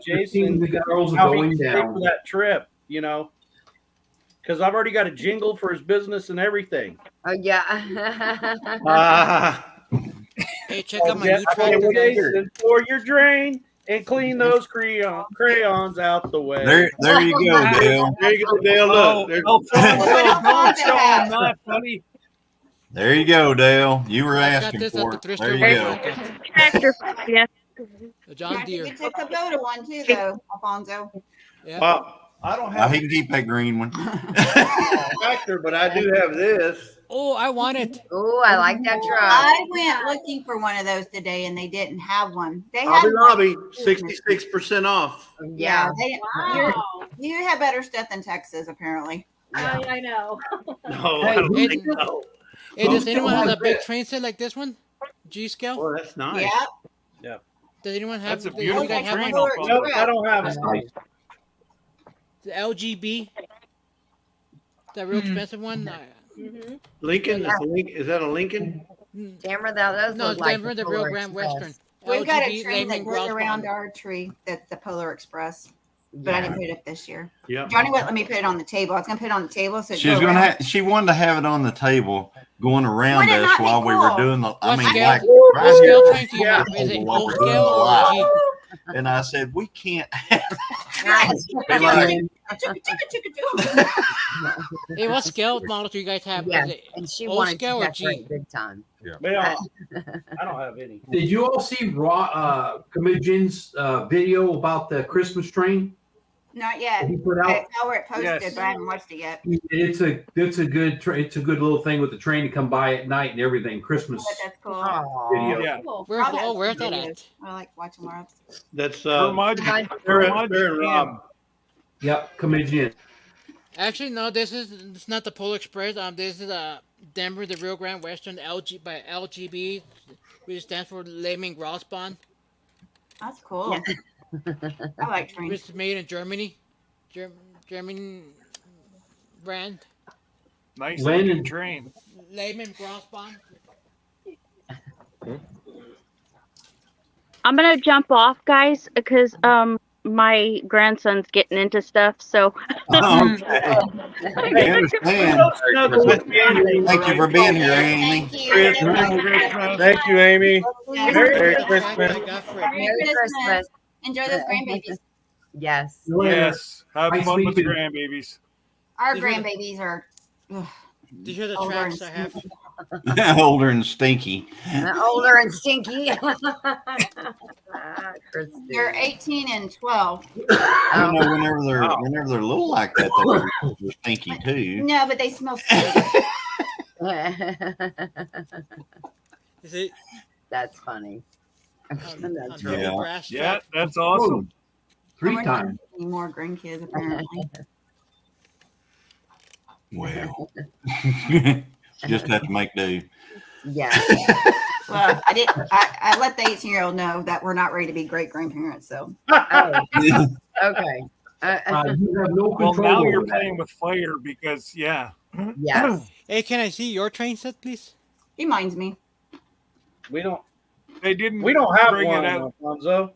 Jason The girls are how he going paid down. for that trip. because I've already got a jingle for his business and everything. Oh yeah. Hey, check out my new tractor, guys. For your drain and clean those crayons out the way. There you go, Dale. There you go, Dale. Look. Don't show him that, buddy. There you go, Dale. You were I got asking this at for the it. thrift There store you go. market. Tractor, yeah. A John Deere. We took a Kubota one too, though, Alfonso. Yeah. Well, I don't He can keep that green one. tractor, but I do have this. Oh, I want it. Oh, I like that truck. I went looking for one of those today, and they didn't have one. They had Hobby Lobby, 66% off. Yeah. You have better stuff than Texas, apparently. I know. No, Hey, I don't think so. Hey, does anyone have a big train set like this one? G scale? Oh, that's nice. Yeah. Yeah. Does anyone have? That's a do you guys beautiful have train. one? Nope, I don't have it. The LGB. That real expensive one. Lincoln, is that a Lincoln? Camera, those No, look it's like Denver, the real Grand Western. We've got a LGB train that Lehman goes Gross around Bond. our tree. That's the Polar Express. But I didn't put it up this year. Yeah. Johnny wouldn't let me put it on the table. I was going to put it on the table. So She wanted to have it on the table going around Would it us not be while we were cool? doing the. I What mean, scale? like What right scale here. train do you have? Is it While O we're doing scale the or live. G? And I said, we can't have Hey, what scale model do you guys have? Yeah, Is it and she O wanted scale to or G? decorate big time. Yeah. I don't have any. Did you all see Comedian's video about the Christmas train? Not yet. He put out? I saw where it posted, Yes. but I haven't watched it yet. It's a good it's a good little thing with the train to come by at night and everything. Christmas But that's cool. video. Yeah. Where's, I'll have oh, where's some that videos. at? I like watching more. That's Curmudgeon. Baron Rob. Yep, Comedian. Actually, no. It's not the Polar Express. This is Denver, the Rio Grande Western by LGB, which stands for Lehman Gross Bond. That's cool. I like trains. It's made in Germany, German brand. Nice Lennon. looking train. Lehman Gross Bond. I'm gonna jump off, guys, because my grandson's getting into stuff. So. Okay. I understand. Thank you for being here, Amy. Thank you, Amy. Merry Christmas. Merry Christmas. Enjoy those grandbabies. Yes. Yes. Have Nice fun with the meeting you. grandbabibies. Our Did you hear grandbabies are. Ugh, Did you hear the older tracks and I have? stinky. Older and stinky. Older and stinky. They're 18 and 12. You know, whenever they're little like that, they're stinky too. No, but they smell sweet. Is it? That's funny. That's Turkey Yeah. grass Yeah, track? that's awesome. Three We're not times. any more grandkids, apparently. Well, just have to make do. Yeah. Well, I didn't. I let the 18-year-old know that we're not ready to be great grandparents. So. Oh, okay. You have no Well, control now over you're that. playing with fire because, yeah. Yes. Hey, can I see your train set, please? He minds me. We don't They didn't have bring one, it out. Alfonso.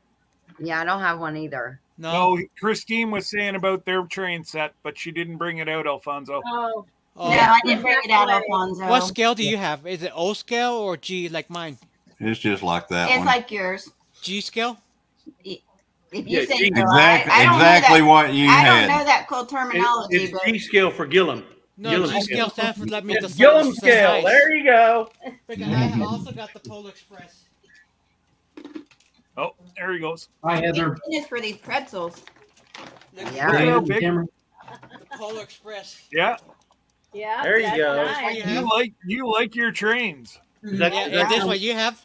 Yeah, I don't have one either. No, Christine was saying about their train set, but she didn't bring it out, Alfonso. Oh. Oh. No, I didn't bring it out, Alfonso. What scale do you have? Is it O scale or G like mine? It's just like that It's one. like yours. G scale? If you say so, Exactly, I don't know exactly that, what you I had. don't know that cool terminology, It's but G scale for Gilliam. No, Gilliam G scale stands for let me It's Gilliam scale. There you go. Because I also got the Polar Express. Oh, there he goes. Hi, Heather. thank goodness for these pretzels. Yeah. Look how The big. camera. The Polar Express. Yeah, Yeah. There you that's go. nice. you like your trains. Yeah, is this what you have?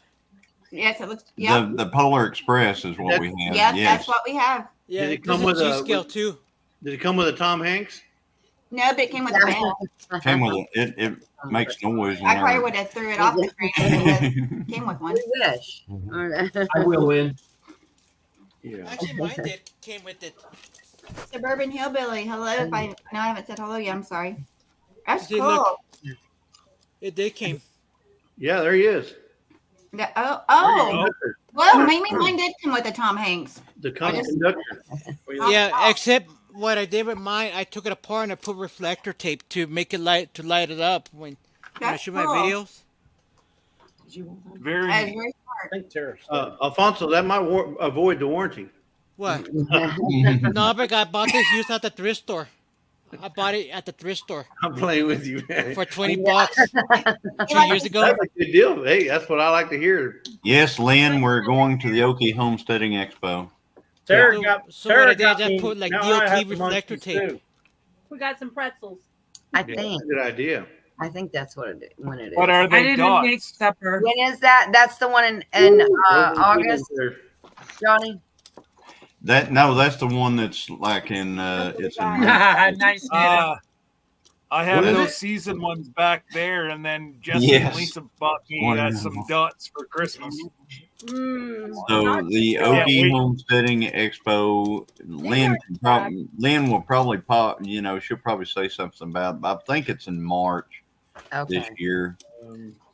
Yes, it looks. Yep. The Polar Express is what we have. Yep, Yes. that's what we have. Yeah, Did it this come is with G a- scale too. Did it come with a Tom Hanks? No, but it came with a band. Came with it. It makes noise. I probably whenever- would have threw it off the train if it came with one. We wish. I will win. Yeah. Actually, mine came with it. Suburban Hillbilly. Hello. If I haven't said hello yet, I'm sorry. That's See, cool. look. It did came. Yeah, there he is. Oh. Well, maybe mine did come with a Tom Hanks. The conductor. Yeah, except what I did with mine, I took it apart and I put reflector tape to make it light it up when I shoot my videos. Very That's neat. very smart. I think Tara. Alfonso, that might avoid the warranty. What? No, but I bought this used at the thrift store. I bought it at the thrift store. I'm playing with you, man. For $20 2 years ago. That's a good deal. Hey, that's what I like to hear. Yes, Lynn, we're going to the Okie Homesteading Expo. Sarah So- got. so what Sarah I did, I got just me- put, like, now DOT I have the reflector munchies, tape. too. We got some pretzels. I think. Good idea. I think that's what it when it is. What are I they didn't dots? make supper. When is that? That's the one in August, Johnny. That's the one that's like in it's in Nice. I have What is those it? season ones back there, and then Jesse Yes. and Lisa bought me Wonderful. some dots for Christmas. So the Okie Homesteading Expo, Lynn will probably pop. You know, she'll probably say something about it. I think it's in March this year,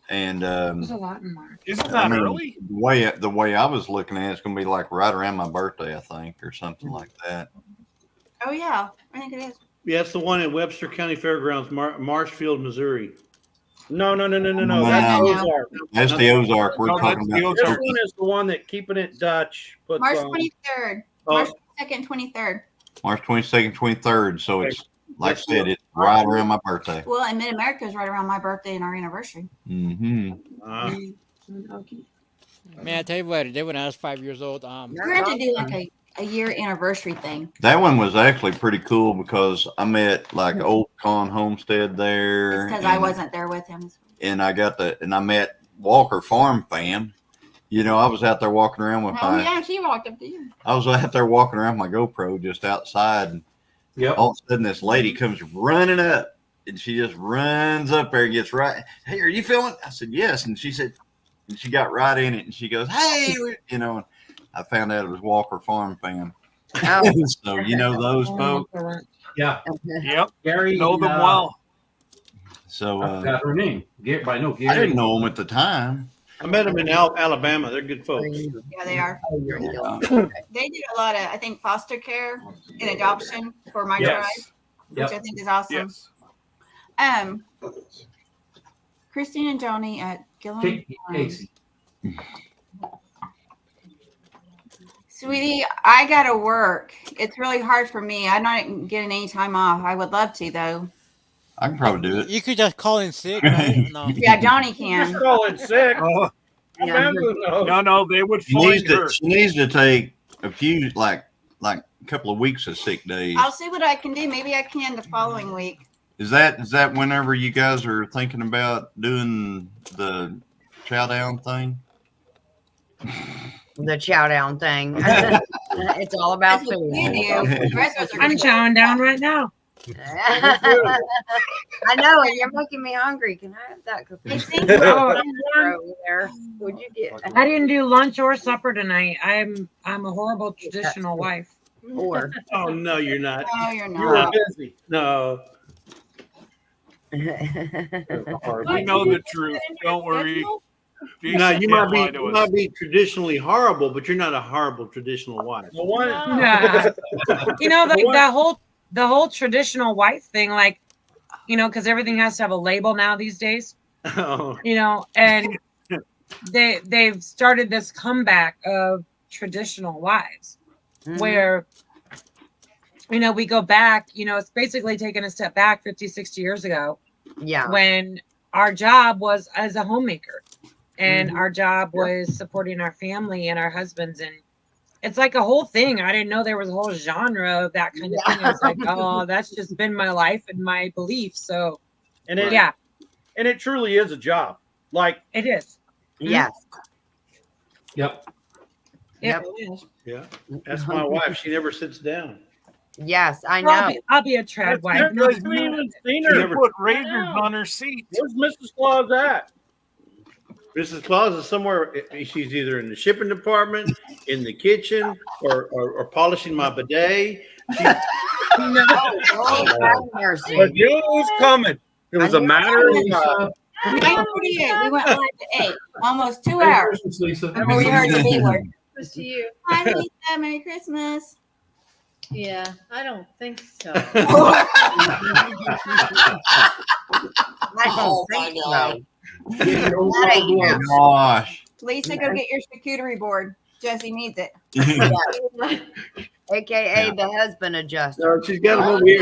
and There's a lot in March. Isn't that early? The way I was looking at it, it's going to be like right around my birthday, I think, or something like that. Oh yeah, I think it is. Yeah, it's the one in Webster County Fairgrounds, Marshfield, Missouri. No. That's Wow. Ozark. That's the Ozark we're talking about. This one is the one that Keeping It Dutch puts March on. 23rd. Oh. March 2nd, 23rd. March 22nd, 23rd. So it's like I said, it's right around my birthday. Well, and Mid America is right around my birthday and our anniversary. Mm-hmm. Man, I tell you what, I did when I was 5 years old. We're going to do like a year anniversary thing. That one was actually pretty cool because I met like Old Con Homestead there. Because I wasn't there with him. And I met Walker Farm fam. You know, I was out there walking around with Oh my yeah, she walked up to you. I was out there walking around with my GoPro just outside, and all of a sudden this lady comes running up, and she just runs up there and gets right. Hey, are you feeling? I said yes, and she said, and she got right in it, and she goes, hey, you know. I found out it was Walker Farm fam. Oh. So you know those folks. Yeah. Yep. Gary. Know them well. So I forgot her name. I know Gary. I didn't know them at the time. I met them in Alabama. They're good folks. Yeah, they are. Yeah. They do a lot of, I think, foster care and adoption for my Yes. tribe, which I think is awesome. Yes. Christine and Johnny at Gilliam. Casey. Sweetie, I gotta work. It's really hard for me. I'm not getting any time off. I would love to though. I can probably do it. You could just call in sick, right? No. Yeah, Johnny can. Just call it sick. Oh. Yeah. No, they would She find her. needs to take a few like a couple of weeks of sick days. I'll see what I can do. Maybe I can the following week. Is that whenever you guys are thinking about doing the chow down thing? The chow down thing. It's all about That's what food. you do. The rest of us are I'm gonna- chowing down right now. I know, and you're making me hungry. Can I have that cookie? Oh, over there? Would you get? I didn't do lunch or supper tonight. I'm a horrible traditional wife. Or Oh no, you're not. No, you're You were not. busy. No. We know the truth. Don't worry. Jason No, you can't lie to us. might be traditionally horrible, but you're not a horrible traditional wife. The one, Yeah. You know, the whole traditional wife thing, like, you know, because everything has to have a label now these days. Oh. You know, and they've started this comeback of traditional wives where, you know, we go back, you know, it's basically taking a step back 50, 60 years ago. Yeah. When our job was as a homemaker and our job was supporting our family and our husbands. And it's like a whole thing. I didn't know there was a whole genre of that kind of thing. It's like, oh, that's just been my life and my belief. So, and it, yeah, and it truly is a job. Like it is. Yes. Yep. Yep. Yeah. That's my wife. She never sits down. Yes, I Well, know. I'll be a trad wife. I haven't even seen her. She put razors on her seat. Where's Mrs. Claus at? Mrs. Claus is somewhere. She's either in the shipping department, in the kitchen, or polishing my bidet. But you knew it was coming. It was a matter of time. 9:48. We went live at 8. Almost 2 hours. Lisa. Before we heard the B word. To you. Hi, Lisa. Merry Christmas. Yeah, I don't think so. Oh my God. Gosh. Lisa, go get your charcuterie board. Jesse needs it. AKA the husband adjuster. No, she's got them over here.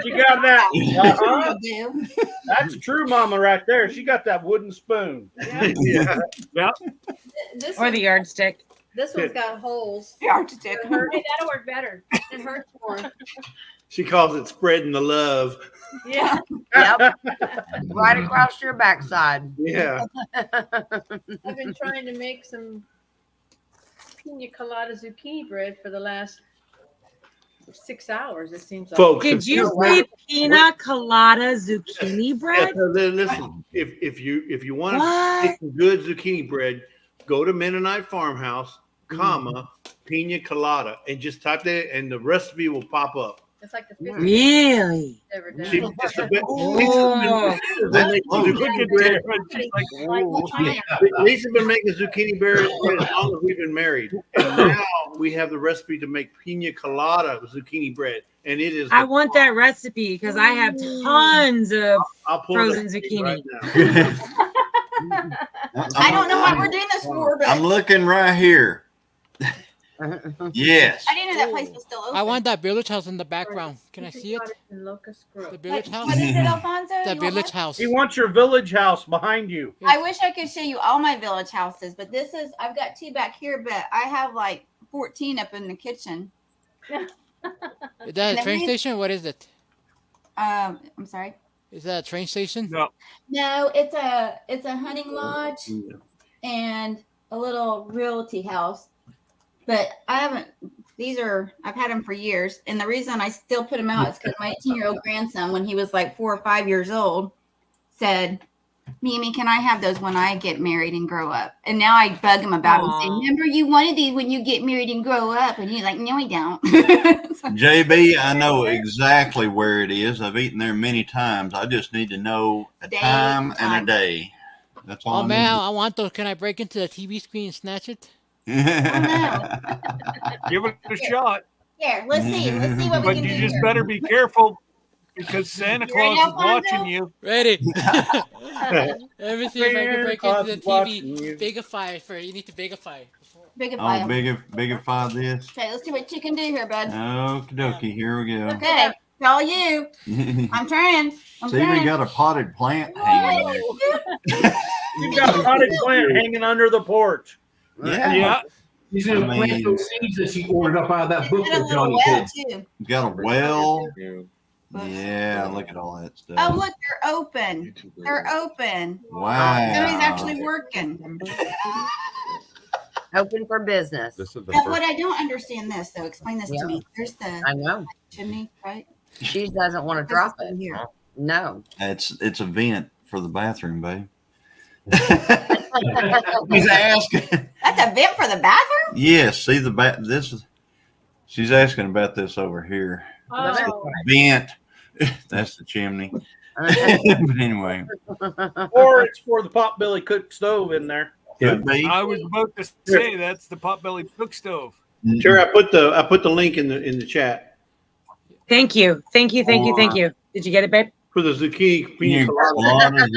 She got that. That's true, Mama, right there. She got that wooden spoon. Yeah. Yep. Or the yardstick. This one's got holes. Yardstick. Hey, that'll work better. It hurts more. She calls it spreading the love. Yeah. Yep. Right across your backside. Yeah. I've been trying to make some pina colada zucchini bread for the last 6 hours. It seems like. Folks, Did you say pina colada zucchini bread? Yeah, listen, if you want to get some good zucchini bread, go to Mennonite Farmhouse, comma, pina colada, and just type that, and the recipe will pop up. It's like the really. Ever done. She- it's a bit- Oh. Lisa's been making zucchini bread as long as we've been married, and now we have the recipe to make pina colada zucchini bread, and it is. I want that recipe because I have tons of I'll pull frozen that zucchini. right now. I don't know what we're doing this for, but I'm looking right here. Yes. I didn't know that place was still open. I want that village house in the background. Can I see it? The village house? What is it, Alfonso? The You want village what? house. He wants your village house behind you. I wish I could show you all my village houses, but this is, I've got 2 back here, but I have like 14 up in the kitchen. Is that a Let train me- station? What is it? I'm sorry. Is that a train station? No. No, it's a hunting lodge and a little realty house. But I haven't, I've had them for years. And the reason I still put them out is because my 18-year-old grandson, when he was like 4 or 5 years old, said, Mimi, can I have those when I get married and grow up? And now I bug him about them. Say, remember you wanted these when you get married and grow up? And he's like, no, I don't. JB, I know exactly where it is. I've eaten there many times. I just need to know a time and a day. That's all. Oh man, I want those. Can I break into the TV screen and snatch it? Give it a shot. Here, let's see. Let's see what we But can you do just here. better be careful because Santa You ready, Claus is Alfonso? watching you. Ready. Let me see if I can break into the watching TV. you. Bigify for you need to bigify. Bigify Oh, 'em. bigify this. Okay, let's see what you can do here, bud. Okie dokie, here we go. Okay, it's all you. I'm trying. I'm See, we trying. got a potted plant hanging there. You got a potted plant hanging under the porch. Yeah. She's gonna plant those seeds that she ordered up out of that book that Johnny did. We got a well. Yeah, look at all that stuff. Oh, look, they're open. They're open. Wow. Somebody's actually working. Open for business. This is the But what I don't understand this, though, explain this Yeah. to me. There's the I know. chimney, right? She doesn't want to drop it. Here. No. It's a vent for the bathroom, babe. He's asking. That's a vent for the bathroom? Yes, see the back. This is. She's asking about this over here. Oh. Vent. That's the chimney. But anyway, Or it's for the potbelly cook stove in there. could be. I was about to say that's the potbelly cook stove. Sure, I put the link in the chat Thank you. Thank you. Thank you. Thank you. Did you get it, babe? for the zucchini pina You colada.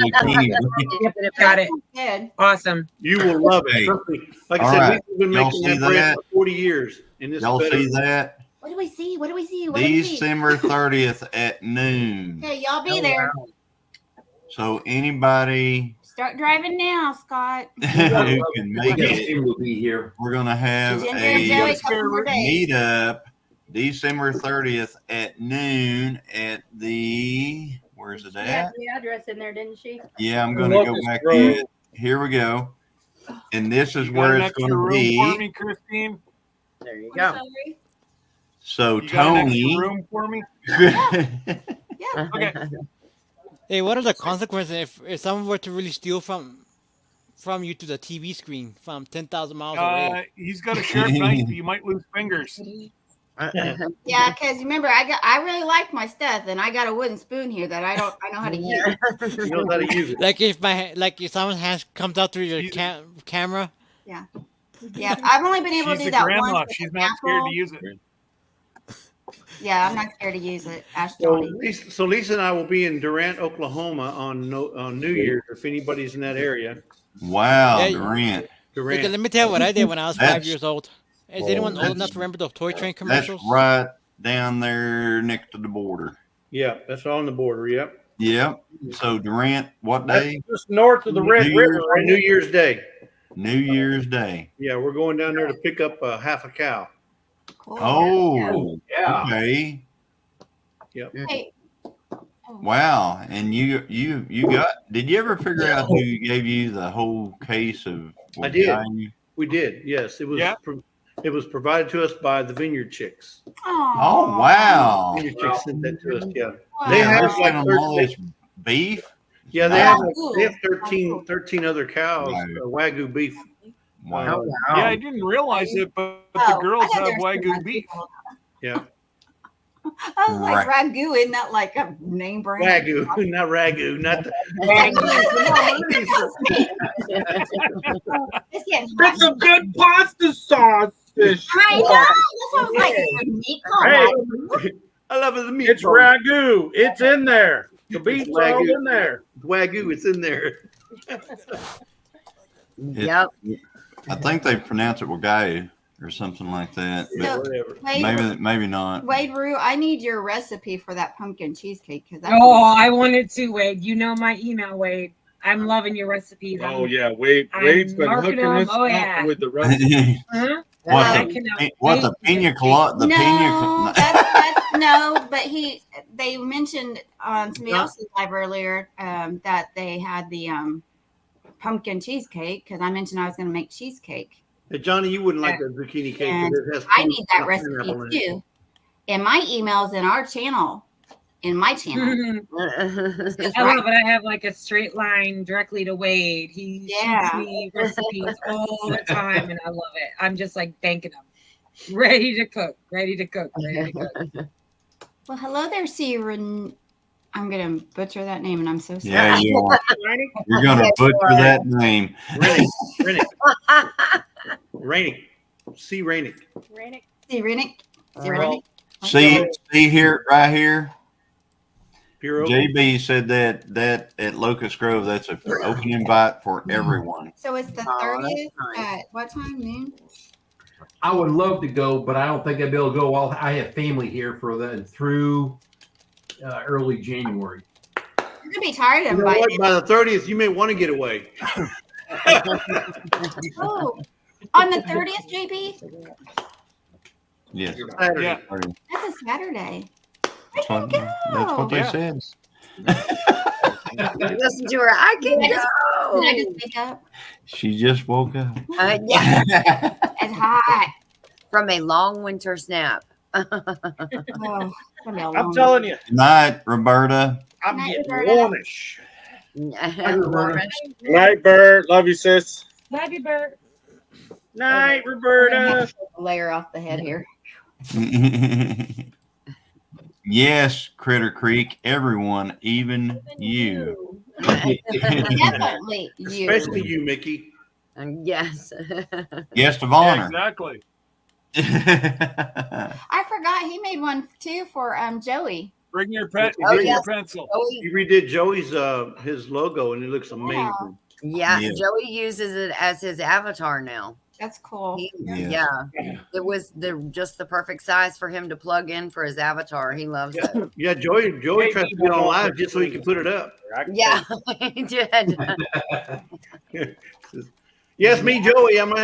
Yep, got it. Good. Awesome. You will love it. Hey. Trust me. Like I All said, right. we've been Y'all making see that bread that? for 40 years. And it's Y'all better. see that? What do we see? What do we see? What do we see? December 30th at noon. Okay, y'all be there. So anybody Start driving now, Scott. who can make Yes, it, will be here. we're gonna have She's in there, Joey, a a couple more days. meetup December 30th at noon at the where's it She had at? the address in there, didn't she? Yeah, I'm gonna go Locust back Grove. in. Here we go. And this is You got where an it's extra gonna room be. for me, Christine? There you I'm go. sorry. So You got an extra Tony. room for me? Okay. Hey, what are the consequences if someone were to really steal from you to the TV screen from 10,000 miles away? He's got a sharp knife. You might lose fingers. Yeah, because remember, I really like my stuff, and I got a wooden spoon here that I know how to use. You know how to use it. Like if someone's hand comes out through your camera. Yeah. Yeah, I've only been able She's to do a that grandma. once. With She's the not scared natural. to use it. Yeah, I'm not scared to use it. Ash So Dottie. Lisa and I will be in Durant, Oklahoma on New Year's. If anybody's in that area. Wow, Yeah, Durant. Okay, let me tell you what I did when I was 5 That's- years old. Is anyone old enough to remember the toy train That's commercials? right down there next to the border. Yeah, that's on the border. Yep. Yep. So Durant, what day? Just north of the Red New River. Year's- Right? New Year's Day. New Year's Day. Yeah, we're going down there to pick up half a cow. Oh, yeah. okay. Yep. Hey. Wow. And you got? Did you ever figure out who gave you the whole case of? I did. Value? We did. Yes, it was. It was provided to us by the Vineyard Chicks. Oh wow! Vineyard Chicks sent that to us. Yeah, Wow. they have They're like sending all this beef. Yeah, they Wow. have 13 other cows, Wagyu beef. Wow. Yeah, I didn't realize it, but the girls have Wagyu beef. Yeah. I was like ragu, isn't that like a name brand? Wagyu, not ragu, not the. It's a good pasta sauce fish. I know. This sounds like a meat Hey, I love it. The meat. It's ragu. It's in there. The beef's all in there. Wagyu, it's in there. Yep. I think they pronounce it Wagyu or something like that. So, But maybe not. Wade Rue, I need your recipe for that pumpkin cheesecake because I wanted to, Wade. You know my email, Wade. I'm loving your recipes. Oh yeah, Wade's been marking hooking us them. Oh, up yeah. with the recipe. Huh? What the pina colada? The no, pina. that's no, but they mentioned on somebody else's live earlier that they had the pumpkin cheesecake because I mentioned I was going to make cheesecake. Hey, Johnny, you wouldn't like that zucchini cake. And It has I need that pineapple recipe in it. too. And my email's in our channel, in my channel. I love it. I have like a straight line directly to Wade. He shoots me recipes all the time, and I love it. I'm just like banking them, ready to cook, ready to cook, ready to cook. Well, hello there, Siren. I'm gonna butcher that name, and I'm so sorry. Yeah, you are. You're gonna butcher that name. Rainick. C. Rainick. Sirenik. See here, right here. Bureau. JB said that at Locust Grove, that's an open invite for everyone. So it's the 30th at what time? Noon? I would love to go, but I don't think I'd be able to go while I have family here for the through early January. You're gonna be tired of You know what? inviting. By the 30th, you may want to get away. Oh, on the 30th, JB? Yes. Saturday. Yeah. That's a Saturday. That's what they said. Listen to her. I can Did go. I just wake up? She just woke up. Yeah. It's hot. From a long winter snap. Oh, it's gonna be a I'm long telling you, Good night, Roberta. I'm Night, getting Roberta. warmish. Night, Bert. Love you, sis. Love you, Bert. Night, We're gonna Roberta. have to layer off the head here. Yes, Critter Creek, everyone, even you. Definitely you. Especially you, Mickey. Yes. Guest of Yeah, honor. exactly. I forgot he made one too for Joey. Bring your Oh, bring yes. your pencil. He redid Joey's his logo, and it looks amazing. Yeah, Yeah. Joey uses it as his avatar now. That's cool. Yes. Yeah, it was just the perfect size for him to plug in for his avatar. He loves it. Yeah, Joey tries to get on live just so he can put it up. Yeah, he did. Yes, me, Joey. I'm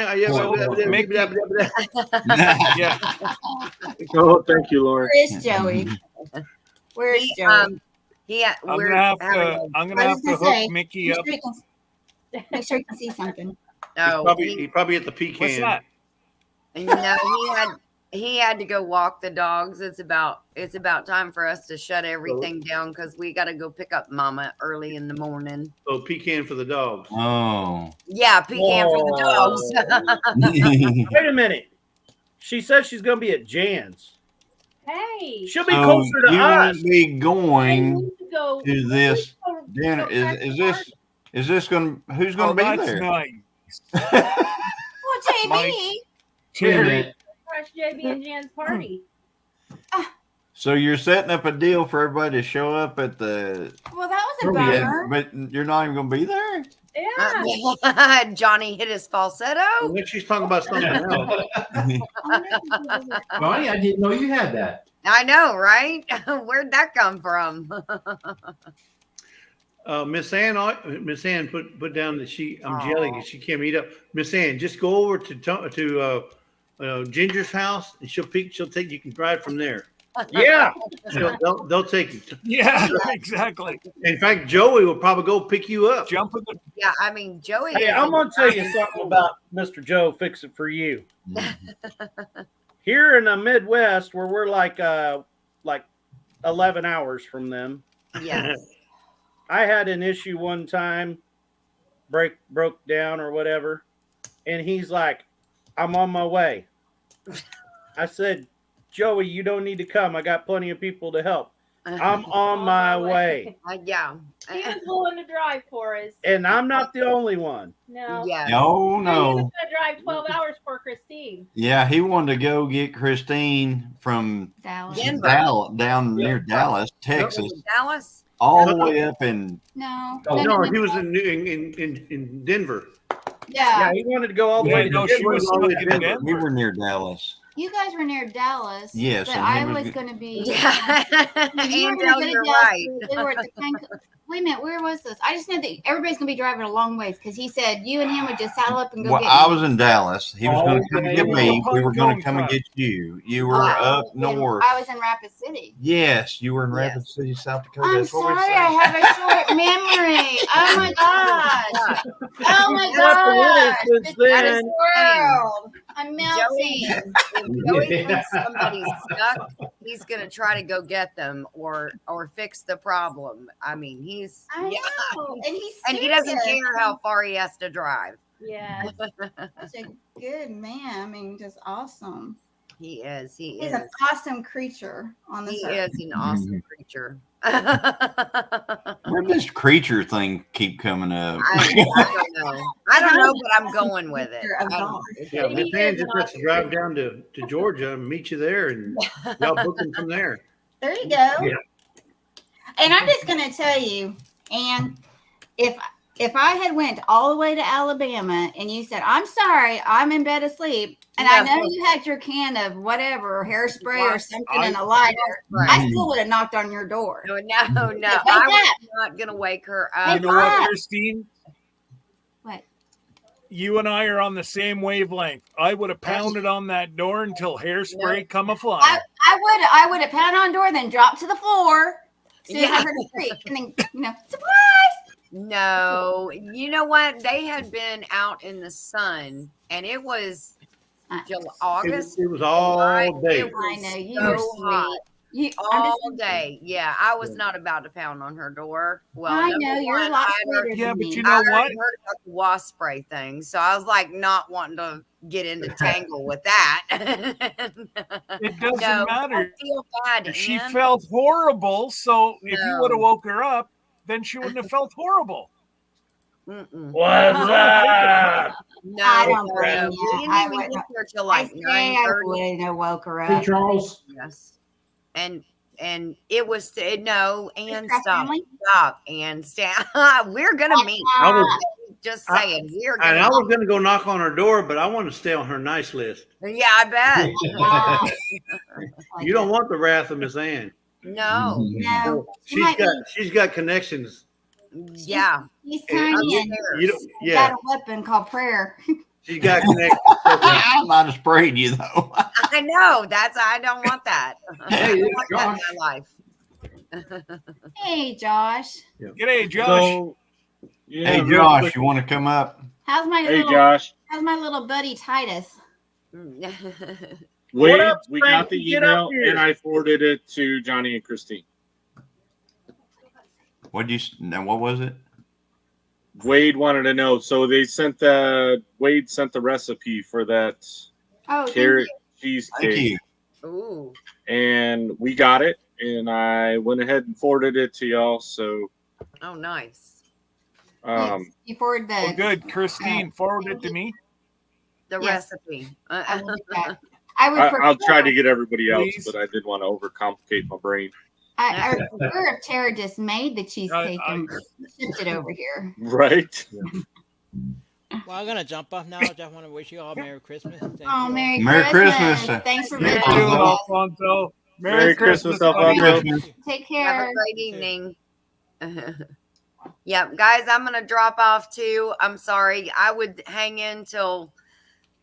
Yeah. Oh, thank you, Lord. Where is Joey? Where is Joey? I'm gonna have to hook Mickey up. Make sure you can see something. Oh, He's probably at the pecan. What's that? No, he had to go walk the dogs. It's about time for us to shut everything down because we got to go pick up Mama early in the morning. So pecan for the dogs. Oh. Yeah, pecan for the dogs. Wait a minute. She said she's going to be at Jan's. Hey. She'll be So closer to you us. won't be going Go. to this dinner. Is this going to, who's going to be that's there? nice. Well, Oh, Mike, JB. Terry. Crush JB and Jan's party. So you're setting up a deal for everybody to show up at the. Well, that was a bummer. But you're not even going to be there. Yeah. Johnny hit his falsetto. When she's talking about something else. Bonnie, I didn't know you had that. I know, right? Where'd that come from? Miss Ann put down that I'm jelly because she can't meet up. Miss Ann, just go over to Ginger's house and she'll take you can ride from there. Yeah, they'll take you. Yeah, exactly. In fact, Joey will probably go pick you up. Jump in the. Yeah, I mean, Joey. Hey, I'm gonna tell you something about Mr. Joe. Fix it for you. Here in the Midwest, where we're like 11 hours from them. Yes. I had an issue one time, broke down or whatever, and he's like, "I'm on my way." I said, "Joey, you don't need to come. I got plenty of people to help. I'm on my way." Yeah. He was willing to drive for us. And I'm not the only one. No. Yeah. No, He was no. going to drive 12 hours for Christine. Yeah, he wanted to go get Christine from Dallas. down near Dallas, Texas, Dallas. all the way up in. No. No, he was in Denver. Yeah. He wanted to go all the way to Denver. We were near Dallas. You guys were near Dallas. Yes, But and I he was was going to be. Yeah. You were And gonna go to you're Dallas, right. we were at the Wait a minute, where was this? I just know that everybody's gonna be driving a long ways because he said you and him would just saddle up and go Well, get I me. was in Dallas. He was going to come get me. We were going to come and get you. You were up north. I was in Rapid City. Yes, you were in Rapid City, South Dakota. I'm That's what we sorry, said. I have a short memory. Oh my gosh. Oh my gosh. That is world. I'm melting. If Joey thinks somebody's stuck, he's gonna try to go get them or fix the problem. I mean, he's I know. And he's and he doesn't serious. care how far he has to drive. Yes. Such a good man. I mean, just awesome. He is. He He's is. an awesome creature on this He earth. is an awesome creature. Where did this creature thing keep coming up? I don't know. I don't know, but I'm going with it. Yeah, Miss Ann just has to drive down to Georgia and meet you there, and y'all book them from there. There you go. Yeah. And I'm just going to tell you, and if I had went all the way to Alabama and you said, I'm sorry, I'm in bed asleep, and I know you had your can of whatever, hairspray or something in a lighter, I still would have knocked on your door. No. Wake I was not going to wake her up. You know what, Christine? What? You and I are on the same wavelength. I would have pounded on that door until hairspray come a flying. I would have pounded on the door, then dropped to the floor as soon as I heard a creak, and then, surprise! No, you know what? They had been out in the sun, and it was August. It was all day. It was I know, you so were hot. sweet. All day. Yeah, I was not about to pound on her door. Well, I number know, you're a one, lot I'd already- sweeter than me. you know I already what? heard about the wasp spray thing, so I was like not wanting to get into tangle with that. It doesn't No, matter. I feel bad. She Ann. felt horrible, so if you would have No. woke her up, then she wouldn't have felt horrible. What's up? No, I don't blame we you. didn't I even wouldn't- get there till like I say I 9:30. wouldn't have woke her Hey, up. Charles. Yes. And it was no, and Craft stop, family? and stop. We're gonna meet. I was- Just saying, we're And gonna. I was going to go knock on her door, but I want to stay on her nice list. Yeah, I bet. You don't want the wrath of Miss Ann. No. No. She's got connections. Yeah. He's And tiny and you don't, he's yeah, got a weapon called prayer. she's got connections. I might have sprayed you though. I know. I don't want that. I Hey, don't want that in my life. Hey, Josh. G'day, Josh. So, yeah, Hey, real Josh, quick. you want to come up? How's my Hey, little Josh. How's my little buddy Titus? Wade, up, we Frank? got the Get up email here. and I forwarded it to Johnny and Christine. What was it? Wade wanted to know. So Wade sent the recipe for that Oh, carrot Thank cheesecake. you. Ooh. And we got it, and I went ahead and forwarded it to y'all. So, Oh, nice. You forward the Well, good. Christine, forward it to me. the Yes. recipe. I will do that. I would I'll try to prefer- get everybody else, Please. but I didn't want to overcomplicate my brain. I would prefer if Tara just made the cheesecake and shipped it over here. Right. Well, I'm gonna jump off now. I just want to wish you all Merry Christmas. Thank you Oh, all. Merry Christmas. Thanks for You visiting too, us. Alfonso. Merry Christmas, buddy. Alfonso. Take Have care. a great evening. Yep, guys, I'm gonna drop off too. I'm sorry. I would hang in till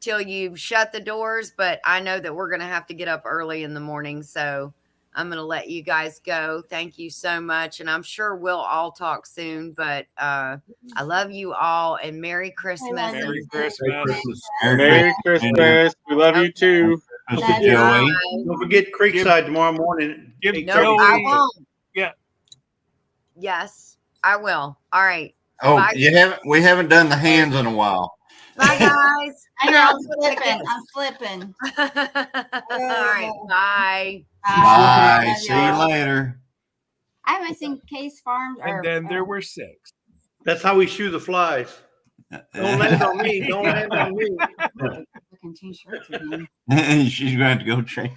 you shut the doors, but I know that we're gonna have to get up early in the morning, so I'm gonna let you guys go. Thank you so much, and I'm sure we'll all talk soon. But I love you all, and Merry Christmas. Merry Christmas. Merry Christmas. We love you too. Don't forget Creekside tomorrow morning. Give No, I Joey. won't. Yeah. Yes, I will. All right. Oh, Bye. we haven't done the hands in a while. Bye, guys. I know, I'm flipping. All right. Bye. Bye. See you later. I haven't seen Case Farms. And then there were 6. That's how we shoo the flies. Don't land on me. Don't land on me. Looking t-shirts again. She's going to have to go change.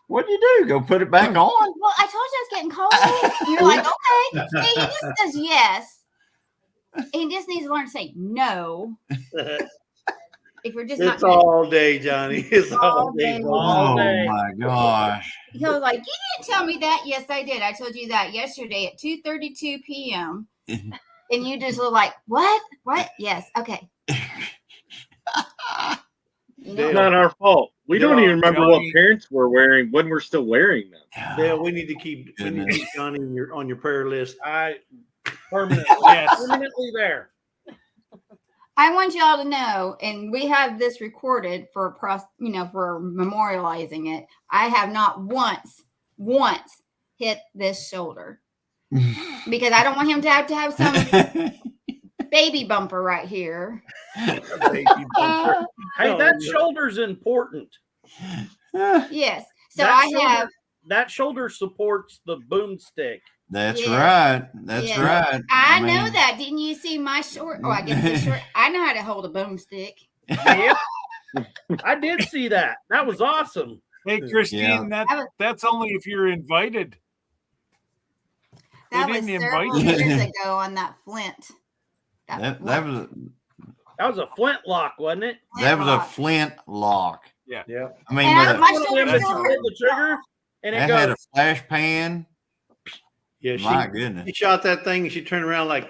What do you do? Go put it back on? Well, I told you I was getting cold. And you're like, okay. See, he just says yes. He just needs to learn to say no. If you're just It's not all day, Johnny. It's all day. Oh my gosh. He was like, you didn't tell me that. Yes, I did. I told you that yesterday at 2:32 p.m. And you just were like, what? What? Yes. Okay. It's not our fault. We don't even remember what parents were wearing when we're still wearing them. Dale, we need to keep Johnny on your prayer list. Permanently there. I want you all to know, and we have this recorded for for memorializing it. I have not once hit this shoulder because I don't want him to have some baby bumper right here. Hey, that shoulder's important. Yes. So that shoulder supports the boomstick. That's Yes. right. That's Yes. right. I know mean, that. Didn't you see my short? Oh, I guess this short. I know how to hold a boomstick. Yep. I did see that. That was awesome. Hey, Christine, that's only if you're invited. That They was didn't several invite you. years ago on that flint. that was a flint lock, wasn't it? a flint lock. Yeah. Yeah. I mean, And with my a, shoulder still Pull hurt. the trigger and it that had a goes. flash pan. Yeah, My goodness. She shot that thing and she turned around like,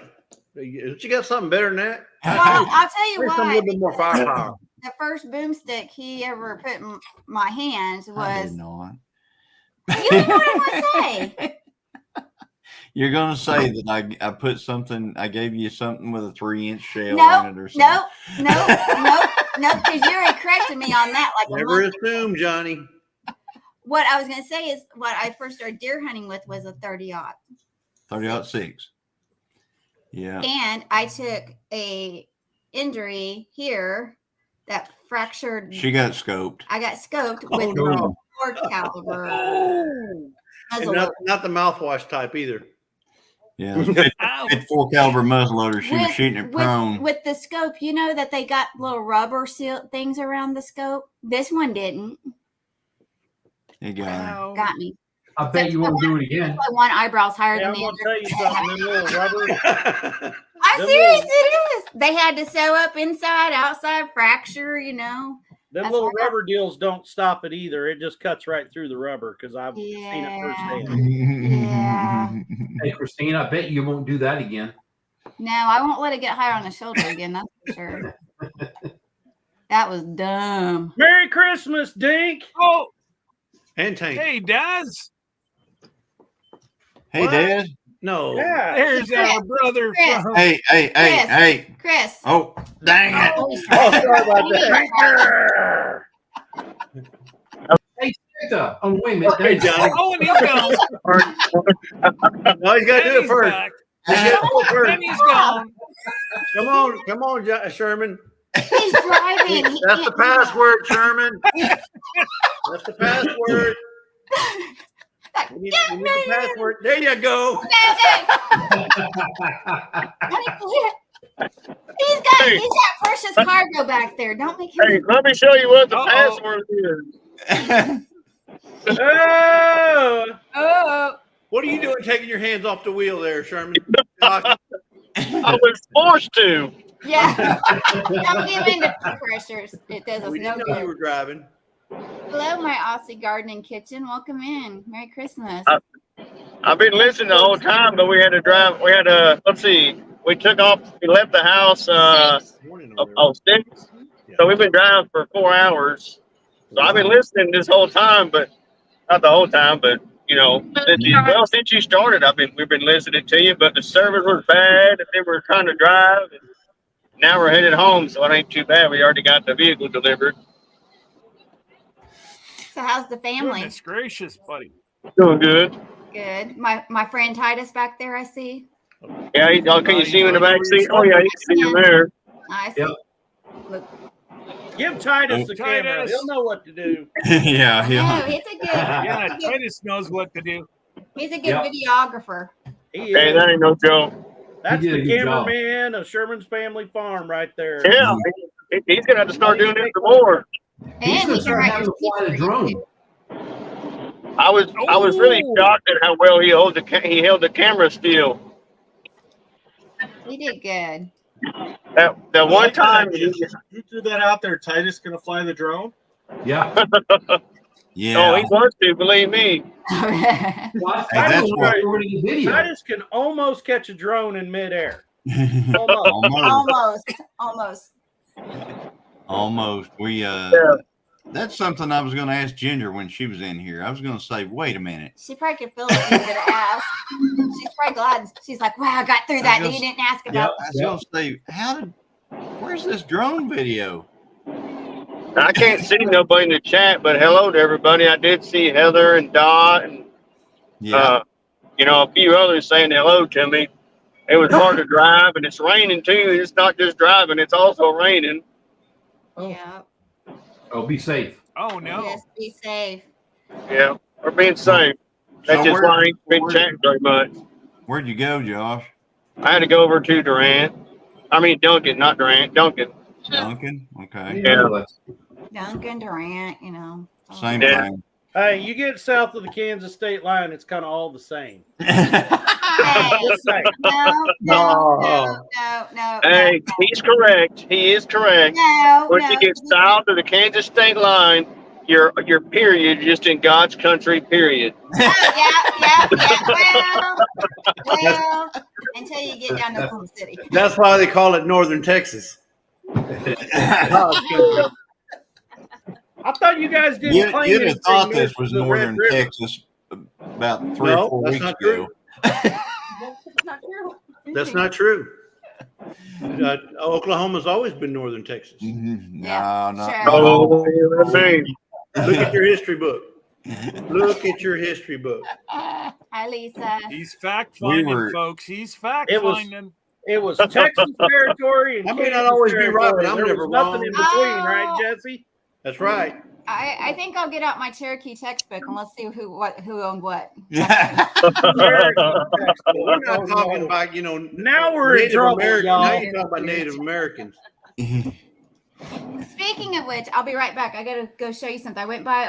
she got something better than that. Well, I'll tell you There's some why. little bit more firepower. The first boomstick he ever put in my hands I was. did not. You didn't know what I was going to say. You're gonna say that I put something. I gave you something with a 3-inch shell No, in it or something. no, because you already corrected me on that. Like a Never month ago. assume, Johnny. What I was going to say is what I first started deer hunting with was a 30-aught. 30-06. Yeah. And I took a injury here that fractured. She got scoped. I got scoped Oh, with no. 4 caliber. And not the mouthwash type either. Yeah. 4 caliber muzzleloader. She was shooting it prone. With the scope, you know that they got little rubber seal things around the scope. This one didn't. It got Got me. I bet you won't do it again. My one eyebrow's higher Yeah, than I'm the gonna other. tell you something. Them little rubber. I'm Them serious. little- It is. They had to sew up inside, outside, fracture. You know. Them That's little what I- rubber deals don't stop it either. It just cuts right through the rubber because I've seen it firsthand. Yeah. Hey, Christine, I bet you won't do that again. No, I won't let it get higher on the shoulder again. That's for sure. That was dumb. Merry Christmas, Dink. Oh, And Tank. hey, Daz. Hey, What? Dad. No. Yeah. There's our brother. Chris. From, Hey. Chris. Oh, dang it. Oh, sorry about that. Hey, Santa. Oh, wait a minute. Hey, Johnny. oh, and he's gone. No, he's got to do And it he's first. back. He's gotta do it first. And he's gone. Come on, Sherman. He's driving. He That's the can't- password, Sherman. That's the password. We need the password. There you go. Honey, He's got precious cargo back there. Don't make him. Hey, let me show you what the password is. Oh. What are you doing taking your hands off the wheel there, Sherman? I was forced to. Yeah. Don't give in to pressures. It does us We no didn't know good. you were driving. Hello, my Aussie gardening kitchen. Welcome in. Merry Christmas. I've been listening the whole time, but we had to drive. We had to, let's see, we took off, we left the house on 6. So we've been driving for 4 hours. So I've been listening this whole time, but not the whole time, but you know, since you started, we've been listening to you, but the service was bad, and then we were trying to drive. And now we're headed home, so it ain't too bad. We already got the vehicle delivered. So how's the family? Goodness gracious, buddy. Doing good. Good. My friend Titus back there, I see. Yeah, can you see him in the back seat? Oh, yeah, you can see him there. I see. Look. Give Titus the camera. He'll know what to do. Yeah. No, he's a good. Yeah, Titus knows what to do. He's a good videographer. Hey, that ain't no joke. That's the cameraman of Sherman's Family Farm right there. Yeah, he's gonna have to start doing it some more. He's gonna start having to fly the drone. I was really shocked at how well he held the camera still. He did good. That one time you threw that out there. Titus gonna fly the drone. Yeah. Yeah. Oh, he wants to. Believe me. Titus can almost catch a drone in midair. Almost. We that's something I was going to ask Ginger when she was in here. I was going to say, wait a minute. She probably could feel it. She's gonna ask. She's probably glad. She's like, "Wow, I got through that. You didn't ask about." I was going to say, where's this drone video? I can't see nobody in the chat, but hello to everybody. I did see Heather and Dot and a few others saying hello to me. It was hard to drive, and it's raining too. It's not just driving; it's also raining. Yeah. Oh, be safe. Oh no. Yes, be safe. Yeah, we're being safe. That's just why I ain't been chatting very much. Where'd you go, Josh? I had to go over to Duncan, not Durant. Duncan. Duncan? Okay. Yeah. Duncan, Durant, Same thing. Hey, you get south of the Kansas state line, it's kind of all the same. No. Hey, he's correct. He is correct. Once you get south of the Kansas state line, your period just in God's country, period. Yeah. Well, until you get down to Oklahoma City. That's why they call it Northern Texas. I thought you guys didn't claim You'd have anything thought this was north of the Northern Red River. Texas about 3 or 4 weeks ago. That's not true. That's not true. Oklahoma's always been Northern Texas. No. Look at your history book. Look at your history book. Hi, Lisa. He's fact finding, folks. He's fact finding. It was Texas territory. And I may not always be right, but I'm there never was nothing wrong. in between, right, Jesse? That's right. I think I'll get out my Cherokee textbook and let's see who owned what. We're not talking about, now we're in Native trouble, American. y'all. Now you're talking about Native Americans. Speaking of which, I'll be right back. I gotta go show you something. I went by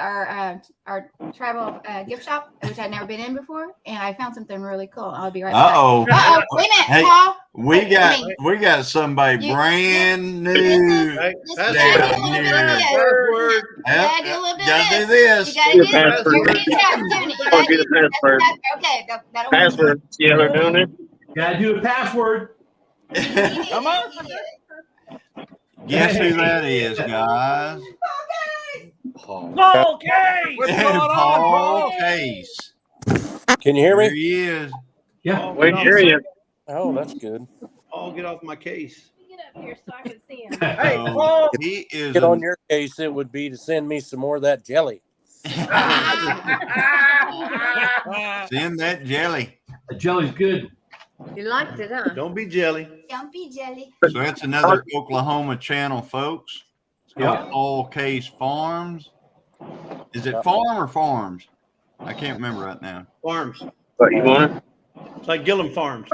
our tribal gift shop, which I'd never been in before, and I found something really cool. I'll be right back. Uh-oh. Wait a minute, Hey, Paul. we got somebody brand new. Gotta do a little bit Gotta do of this. this. You gotta do this. Password. You're in charge, Jimmy. You Oh, gotta get do a password. Okay, that'll Password. Yeah, they're doing it. Gotta do a password. Come on. Guess who that is, guys? Paul Case. What's going on, Paul Case. Can you hear There me? he is. Yeah. We hear you. Oh, that's good. Paul, get off my case. Get up here so I can see him. Hey, So, Paul. he is Get on your case. It would be to send me some more of that jelly. Send that jelly. The jelly's good. You liked it, huh? Don't be jelly. Don't be jelly. So that's another Oklahoma channel, folks. It's called Paul Case Farms. Is it farm or farms? I can't remember right now. Farms. What you want? It's like Gilliam Farms.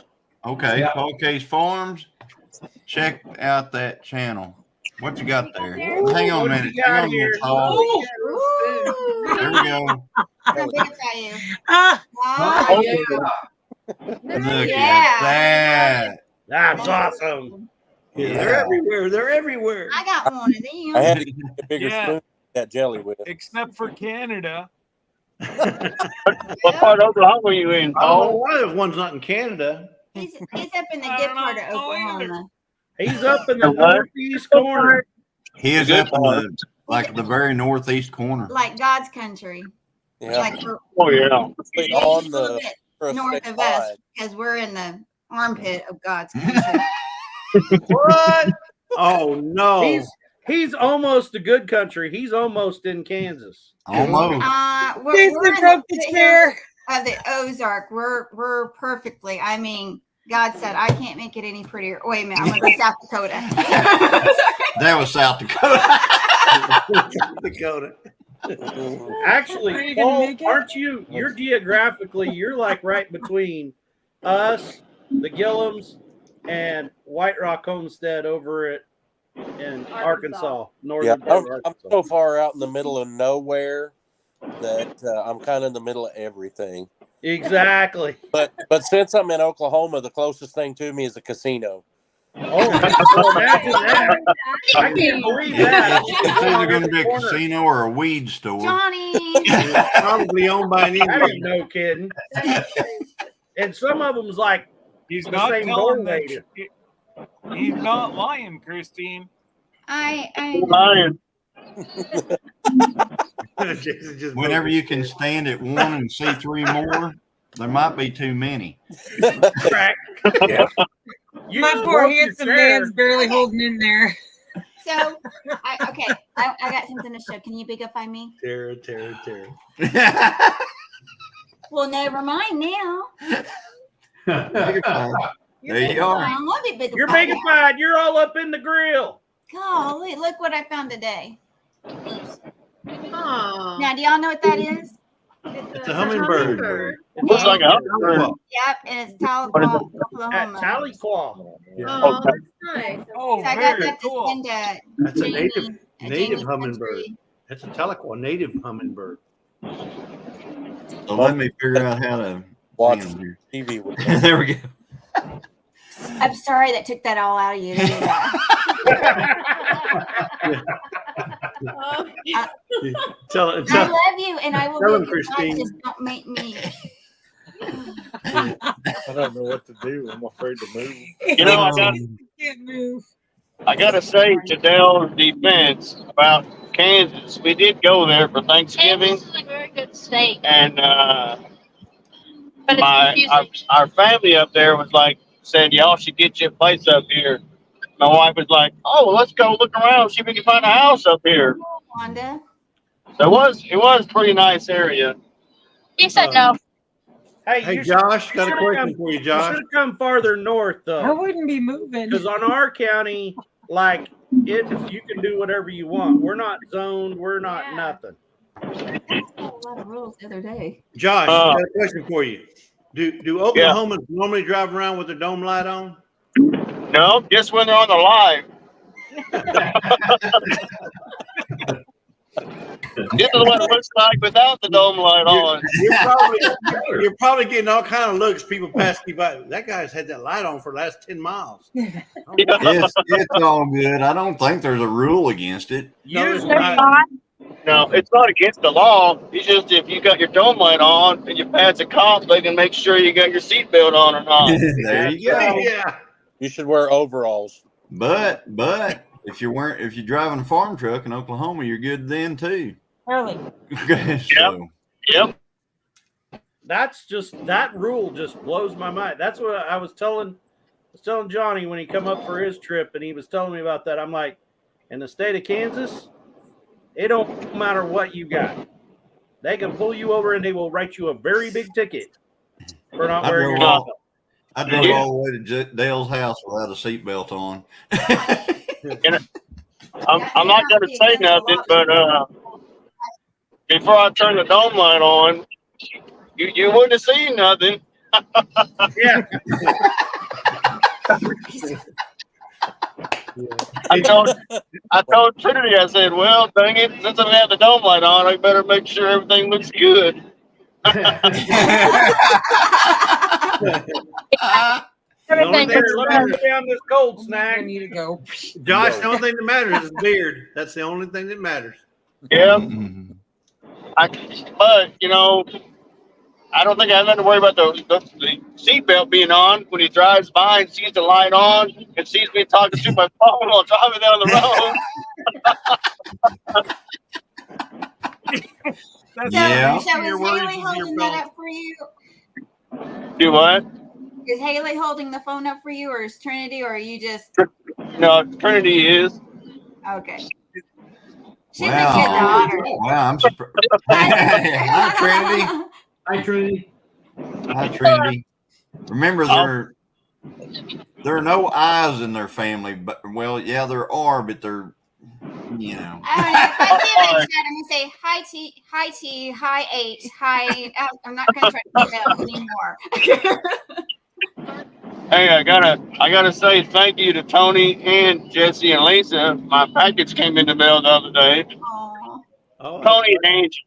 Okay, Yeah. Paul Case Farms. check out that channel. What you got there? Hang on a minute. What you got Hang on, here? Paul. There we go. How big are you? Oh, look at that. That's awesome. Yeah, they're everywhere. They're everywhere. I got one of them. I had to get a bigger Yeah. spoon to that jelly with. Except for Canada. What part of Oklahoma are you in, I don't know Paul? why there's one's not in Canada. He's up in the good part of Oklahoma. He's up in the northeast corner. He is up in the very northeast corner. Like God's country. Yeah. Like we're Oh yeah. On a little the bit north of us because we're in the armpit of God's country. What? Oh no. He's almost a good country. He's almost in Kansas. Almost. We're in broke the the chair. of the Ozark. We're perfectly. I mean, God said I can't make it any prettier. Wait a minute, I'm gonna go South Dakota. That was South Dakota. Actually, Paul, aren't you? You're geographically, you're like right between us, the Gilliams, and White Rock Homestead over in Arkansas, northern part of I'm Arkansas. so far out in the middle of nowhere that I'm kind of in the middle of everything. Exactly. But since I'm in Oklahoma, the closest thing to me is a casino. Oh, imagine that! I can't believe that. It's either going to be a casino or a weed store. Johnny. It's probably owned by an That ain't Indian. no kidding. And some of them's like He's the not same telling doorway. He's not lying, Christine. I Lying. Whenever you can stand at one and see three more, there might be too many. Correct. You My just poor broke your handsome chair. man's barely holding in there. So I got something to show. Can you bigify me? Tara. Well, never mind now. There you are. I love it biggified. You're bigified. You're all up in the grill. Golly, look what I found today. Aw. Now, do y'all know what that is? It's a hummingbird. It looks like a hummingbird. Yep, and it's What is Tahlequah, it? At Oklahoma. Tahlequah. Oh, Okay. that's nice. Oh, So I got very that to cool. send to That's a Jamie, native Jamie's hummingbird. country. That's a Tahlequah native hummingbird. So let me figure out how to Watch see 'em here. TV with There we go. I'm sorry that took that all out of you. Tell I love you, and I will Tell him, give you God, Christine. just don't make me. I don't know what to do. I'm afraid to move. You know, Can't move. I gotta say to Dale's defense about Kansas, we did go there for Thanksgiving, Kansas is a very good state. and But it's confusing. our family up there was like said y'all should get you a place up here. My wife was like, "Oh, well, let's go look around, see if we can find a house up here." Wanda. So it was a pretty nice area. He said no. Hey, you Josh, got a should've question come- for you, You Josh. should have come farther north, I though. wouldn't be moving. Because on our county, like, you can do whatever you want. We're not zoned. We're not nothing. A lot of rules the other day. Josh, got a question for you. Do Oklahomans normally drive around with their dome light on? No, just when they're on the live. This is what it looks like without the dome light on. You're probably getting all kind of looks. People pass you by. That guy's had that light on for the last 10 miles. It's all good. I don't think there's a rule against it. No, it's not. No, it's not against the law. It's just if you got your dome light on and you pass a cop, they can make sure you got your seatbelt on or not. There you go. Yeah. You should wear overalls. But if you're driving a farm truck in Oklahoma, you're good then too. Really? So, Yep. That rule just blows my mind. That's what I was telling Johnny when he come up for his trip, and he was telling me about that. I'm like, in the state of Kansas, it don't matter what you got. They can pull you over and they will write you a very big ticket for not wearing your seatbelt. I drove all the way to Dale's house without a seatbelt on. I'm not going to say nothing, but before I turn the dome light on, you wouldn't have seen nothing. Yeah. I told Trinity, I said, well, dang it, since I have the dome light on, I better make sure everything looks good. The only thing that matters down this cold snack. I need to go. Josh, the only thing that matters is beard. That's the only thing that matters. Yeah. But, you know, I don't think I have nothing to worry about the seatbelt being on when he drives by and sees the light on and sees me talking to my phone while driving down the road. Yeah. So is Haley holding that up for you? Do what? Is Haley holding the phone up for you, or is Trinity, or are you just? No, Trinity is. Okay. She's a good daughter. Wow, I'm surprised. Hi, Trinity. Hi, Trinity. Hi, Trinity. Remember, there are no I's in their family, but well, yeah, there are, but they're, you know. If I see him in the chat, I'm gonna say hi T, hi H, hi. I'm not gonna try to spell anymore. Hey, I gotta say thank you to Tony and Jesse and Lisa. My package came in the mail the other day. Oh, Tony and Angie.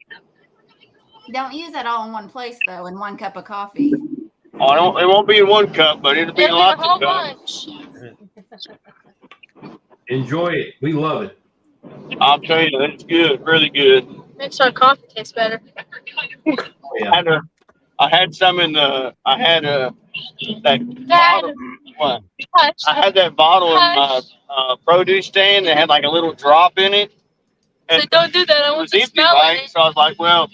don't use that all in one place though. In one cup of coffee. Oh, it won't be in one cup, but it'll be in lots of cups. Enjoy it. We love it. I'll tell you, it's good, really good. Makes our coffee taste better. I had some in the. I had that bottle. What? I had that bottle in my produce stand that had like a little drop in it. And so don't do that. I want to smell it. So I was like, well,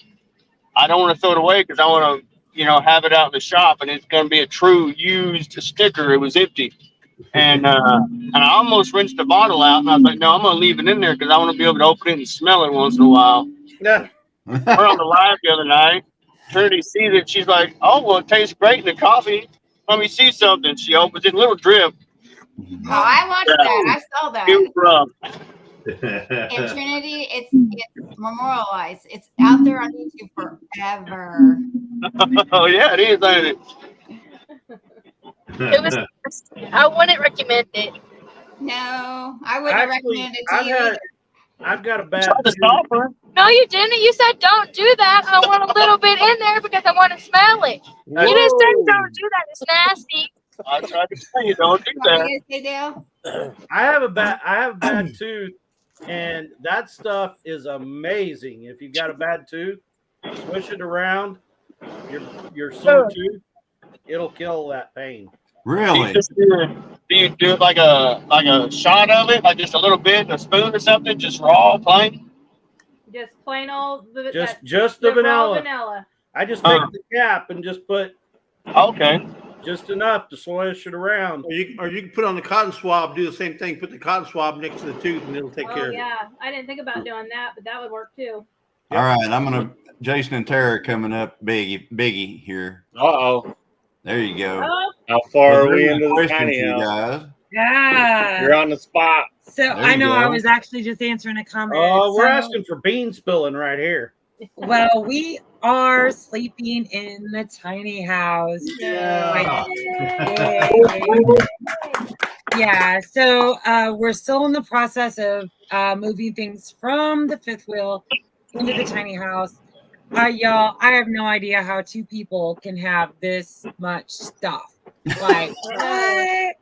I don't want to throw it away because I want to, you know, have it out in the shop, and it's going to be a true used sticker. It was empty, and I almost rinsed the bottle out, and I was like, no, I'm going to leave it in there because I want to be able to open it and smell it once in a while. Yeah. We're on the live the other night. Trinity sees it. She's like, oh, well, it tastes great in the coffee. Let me see something. She opens it, little drip. Oh, I watched that. I saw that. It was rough. And Trinity, it's memorialized. It's out there on YouTube forever. Oh yeah, it is, ain't it? It was. I wouldn't recommend it. No, I wouldn't recommend it to you either. I've got a bad. No, you didn't. You said don't do that. I want a little bit in there because I want to smell it. Whoa. You didn't say don't do that. It's nasty. I tried to tell you, don't do that. I have a bad tooth, and that stuff is amazing. If you've got a bad tooth, swish it around your sore tooth. It'll kill that pain. Really? Do you do it like a shot of it, like just a little bit, a spoon or something, just raw, plain? Just plain old. Just the raw vanilla. vanilla. I just take the cap and just put. Okay. Just enough to swish it around. Or you can put on the cotton swab, do the same thing, put the cotton swab next to the tooth, and it'll take care of it. Yeah, I didn't think about doing that, but that would work too. All right, I'm gonna Jason and Tara coming up, Biggie here. Uh-oh. There you go. How far are we There's into a the question tiny for you house? guys. Yeah. You're on the spot. So There I you know go. I was actually just answering a comment. Oh, we're So- asking for bean spilling right here. Well, we are sleeping in the tiny house. Yeah, so we're still in the process of moving things from the fifth wheel into the tiny house. Y'all, I have no idea how two people can have this much stuff. Like, what?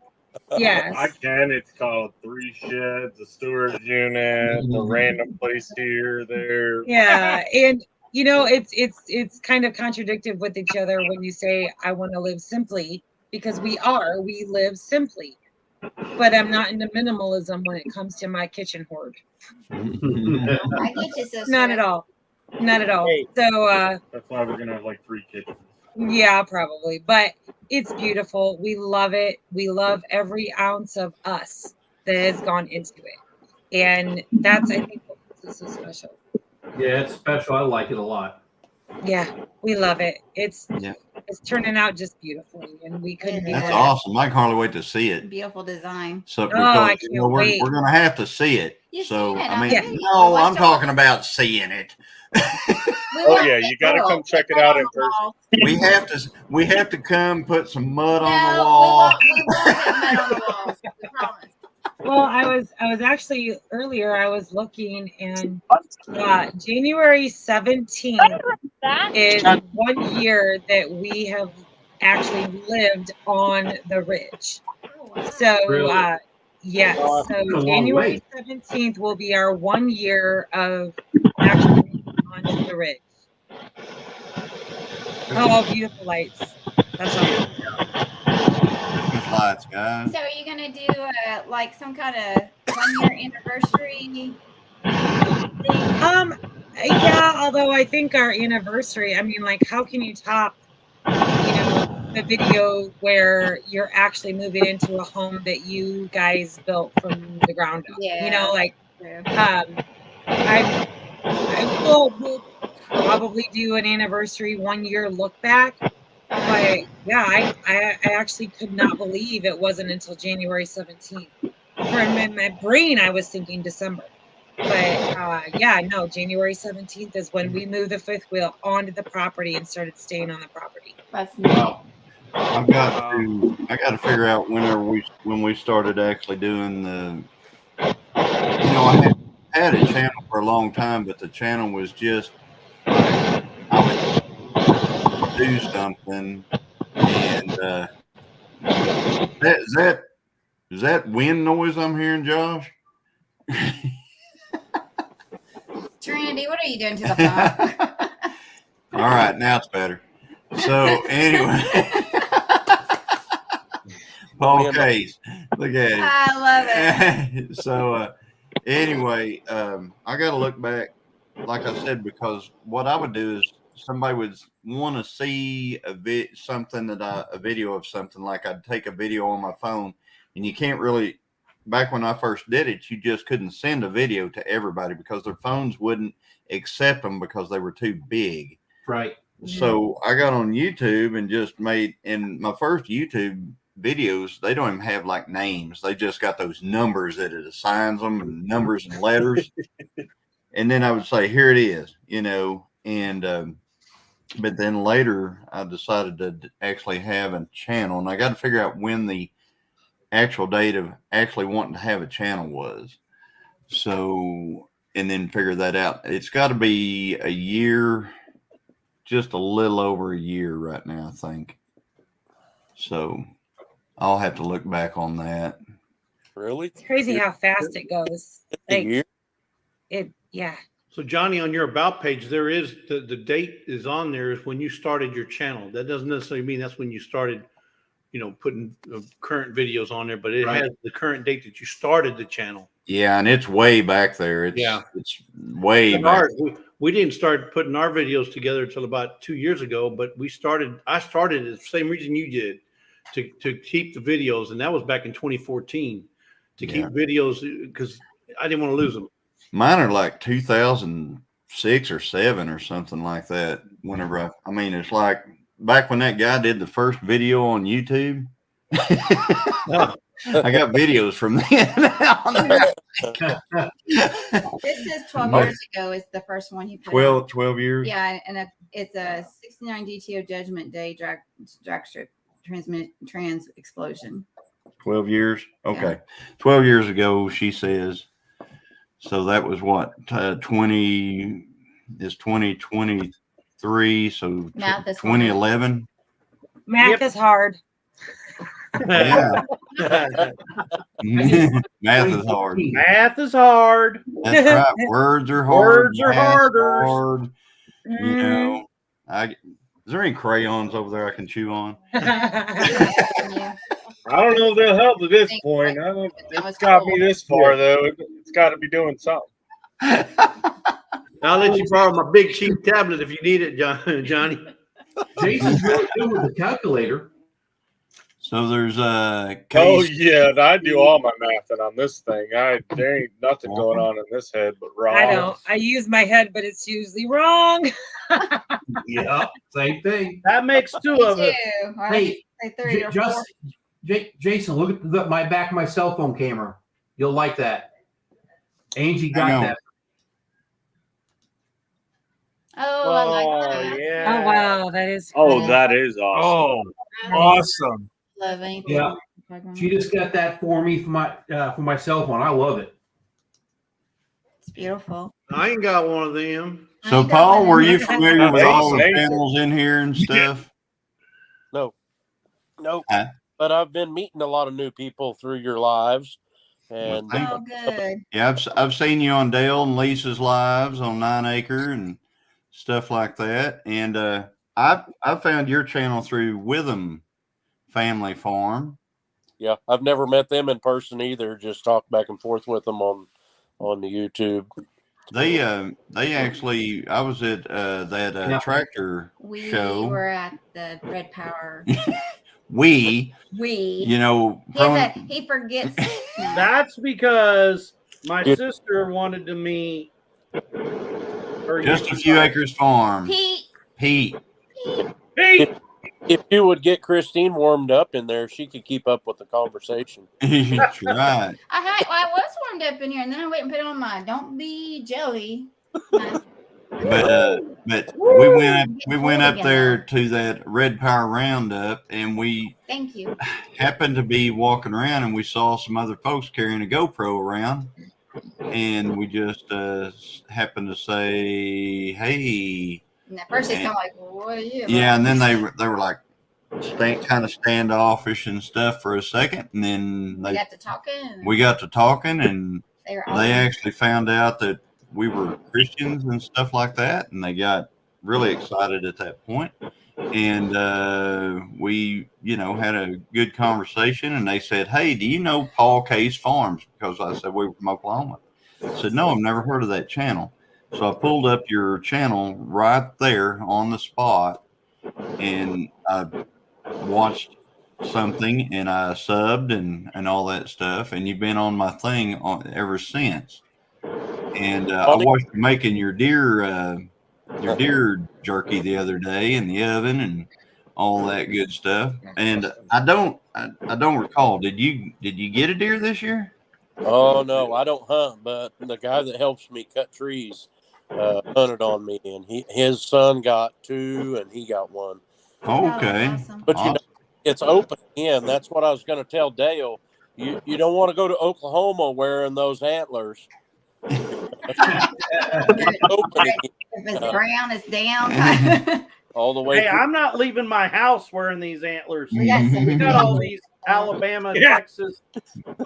Yes. I can. It's called 3 sheds, a storage unit, a random place here, there. Yeah, and you know, it's kind of contradictive with each other when you say I want to live simply, because we live simply, but I'm not into minimalism when it comes to my kitchen hoard. I get you, sister. Not at all. Not at all. So That's why we're gonna have like 3 kitchens. yeah, probably, but it's beautiful. We love it. We love every ounce of us that has gone into it, and that's, I think, what makes it so special. Yeah, it's special. I like it a lot. Yeah, we love it. It's turning out just beautifully, and we couldn't be That's more awesome. I can hardly wait to see it. Beautiful design. So I because can't wait. we're gonna have to see it. You've So seen it, I mean, haven't you? no, I'm talking about seeing it. Oh yeah, you gotta come check it out in person. We have to come put some mud on the wall. We won't put mud on the walls. We promise. Well, I was actually earlier. I was looking, and January 17th is 1 year that we have actually lived on the ridge. So, Really? yes. Oh, So that's a long January way. 17th will be our 1 year of actually being onto the ridge. Oh, beautiful lights! That's all. Christmas lights, guys. So are you gonna do like some kind of 1 year anniversary? Yeah, although I think our anniversary, I mean, like, how can you top, the video where you're actually moving into a home that you guys built from the ground up? Yeah. Like, True. we'll probably do an anniversary 1 year look back. But yeah, I actually could not believe it wasn't until January 17th. For my brain, I was thinking December. But yeah, no, January 17th is when we moved the fifth wheel onto the property and started staying on the property. That's neat. I got to figure out when we started actually doing the. I had a channel for a long time, but the channel was just I would do something, and is that wind noise I'm hearing, Josh? Trinity, what are you doing to the phone? All right, now it's better. So anyway, Paul Case, look at it. I love it. So anyway, I got to look back, like I said, because what I would do is somebody would want to see a video of something. Like I'd take a video on my phone, and you can't really. Back when I first did it, you just couldn't send a video to everybody because their phones wouldn't accept them because they were too big. Right. So I got on YouTube and just made, in my first YouTube videos, they don't even have like names. They just got those numbers that it assigns them, and numbers and letters. And then I would say, here it is, and but then later I decided to actually have a channel, and I got to figure out when the actual date of actually wanting to have a channel was. So, and then figure that out. It's got to be a year, just a little over a year right now, I think. So I'll have to look back on that. Really? It's crazy how fast it goes. Like, yeah. So Johnny, on your about page, there is the date is on there is when you started your channel. That doesn't necessarily mean that's when you started, putting current videos on there, but it has the current date that you started the channel. Yeah, and it's way back there. It's way back. We didn't start putting our videos together until about 2 years ago, but I started the same reason you did, to keep the videos, and that was back in 2014, to keep videos because I didn't want to lose them. Mine are like 2006 or 7 or something like that. Whenever I mean, it's like back when that guy did the first video on YouTube. I got videos from then. This is 12 years ago. Is the first one he put 12 years. Yeah, and it's a 69 DTO Judgment Day drag strip trans explosion. 12 years. Okay, yeah. 12 years ago, she says. So that was what 20 is 2023. So math is 2011. Math is hard. Yeah. Math is hard. Math is hard. That's right. Words are hard. Words are harder. Hard. Is there any crayons over there I can chew on? I don't know if they'll help at this point. It's got me this far, though. It's got to be doing something. I'll let you borrow my big cheap tablet if you need it, Johnny. Jason's really good with the calculator. So there's Oh yeah, I do all my math on this thing. There ain't nothing going on in this head but wrong. I don't. I use my head, but it's usually wrong. Yeah, same thing. That makes two of us. Hey, Jason, look at my back of my cell phone camera. You'll like that. Angie got that. Oh, I like that. Yeah. Oh wow, that is. Oh, that is awesome. Oh, awesome. love anything. Yeah, she just got that for me for my cell phone. I love it. It's beautiful. I ain't got one of them. So, Paul, were you familiar with all the channels in here and stuff? No. But I've been meeting a lot of new people through your lives. And good. Yeah, I've seen you on Dale and Lisa's lives on 9 Acre and stuff like that. And I found your channel through Witham Family Farm. Yeah, I've never met them in person either. Just talked back and forth with them on the YouTube. They actually, I was at that tractor show. We were at the Red Power. You know, he forgets. That's because my sister wanted to meet Just a Few Acres Farm. Pete. If you would get Christine warmed up in there, she could keep up with the conversation. Right. I was warmed up in here, and then I went and put on my "Don't Be Jelly." But we went up there to that Red Power Roundup, and we Thank you. happened to be walking around, and we saw some other folks carrying a GoPro around, and we just happened to say, "Hey." And at first, it's kind of like, well, "What are you?" Yeah, and then they were like kind of standoffish and stuff for a second, and then we got to talking. We got to talking, and they actually found out that we were Christians and stuff like that, and they got really excited at that point. And we, had a good conversation, and they said, "Hey, do you know Paul K's Farms?" Because I said we were from Oklahoma. I said, "No, I've never heard of that channel." So I pulled up your channel right there on the spot, and I watched something, and I subbed and all that stuff, and you've been on my thing ever since. And I watched you making your deer jerky the other day in the oven and all that good stuff. And I don't recall. Did you get a deer this year? Oh no, I don't hunt, but the guy that helps me cut trees hunted on me, and his son got 2 and he got 1. Okay. Awesome. But it's open again. That's what I was going to tell Dale. You don't want to go to Oklahoma wearing those antlers. If it's brown, it's down. All the way. Hey, I'm not leaving my house wearing these antlers. Yes. We got all these Alabama, Texas,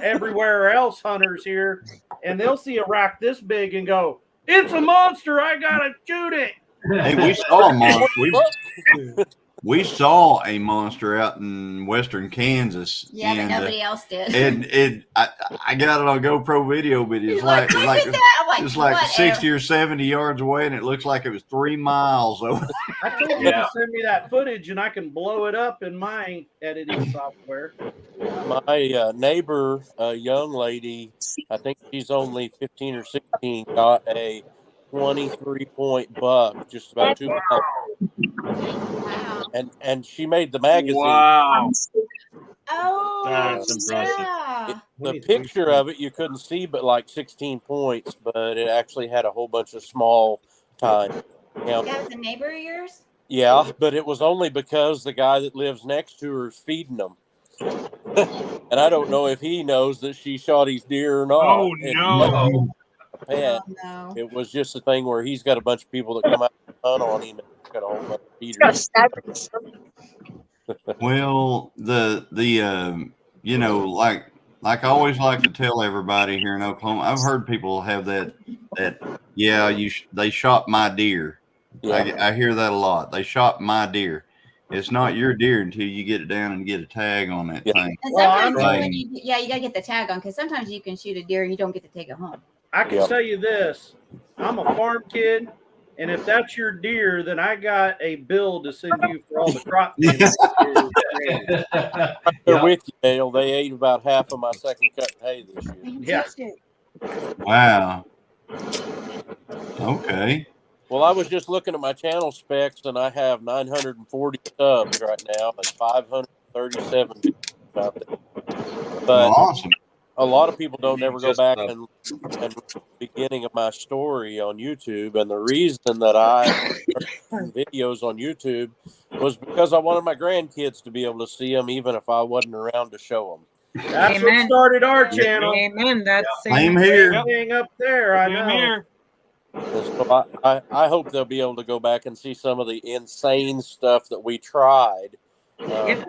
everywhere else hunters here, and they'll see a rack this big and go, "It's a monster! I gotta shoot it." Hey, we saw a monster. We saw a monster out in western Kansas. Yeah, but nobody else did. And I got it on GoPro video, but it's like 60 or 70 yards away, and it looks like it was 3 miles over. I told you to send me that footage, and I can blow it up in my editing software. My neighbor, a young lady, I think she's only 15 or 16, got a 23-point buck, just about 2 miles. And she made the magazine. Wow. Oh, that's impressive. Yeah. The picture of it you couldn't see but like 16 points, but it actually had a whole bunch of small time. That was a neighbor of yours? Yeah, but it was only because the guy that lives next to her is feeding them. And I don't know if he knows that she shot his deer or not. Oh, no. Pet. Oh, no. It was just a thing where he's got a bunch of people that come out and hunt on him, and he's got a whole bunch of feeders. Well, like I always like to tell everybody here in Oklahoma, I've heard people have that they shot my deer. Yeah. I hear that a lot. They shot my deer. It's not your deer until you get it down and get a tag on that thing. And sometimes you gotta get the tag on, because sometimes you can shoot a deer and you don't get to take it home. I can tell you this: I'm a farm kid, and if that's your deer, then I got a bill to send you for all the crop damage. They're with you, Dale. They ate about half of my second cut hay this year. Yeah. Wow. Okay. Well, I was just looking at my channel specs, and I have 940 subs right now and 537 videos out there. But awesome. A lot of people don't ever go back and read the beginning of my story on YouTube. And the reason that I started videos on YouTube was because I wanted my grandkids to be able to see them, even if I wasn't around to show them. That's what started our channel. Amen. That's Same here. Thing up there, I know. Here. So I hope they'll be able to go back and see some of the insane stuff that we tried. I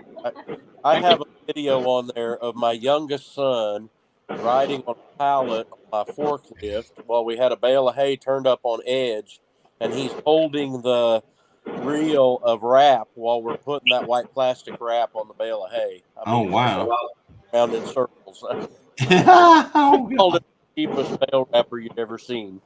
have a video on there of my youngest son riding on a pallet on my forklift while we had a bale of hay turned up on edge, and he's holding the reel of wrap while we're putting that white plastic wrap on the bale of hay. Oh, wow. Around in circles. Called it the cheapest bale wrapper you've ever seen.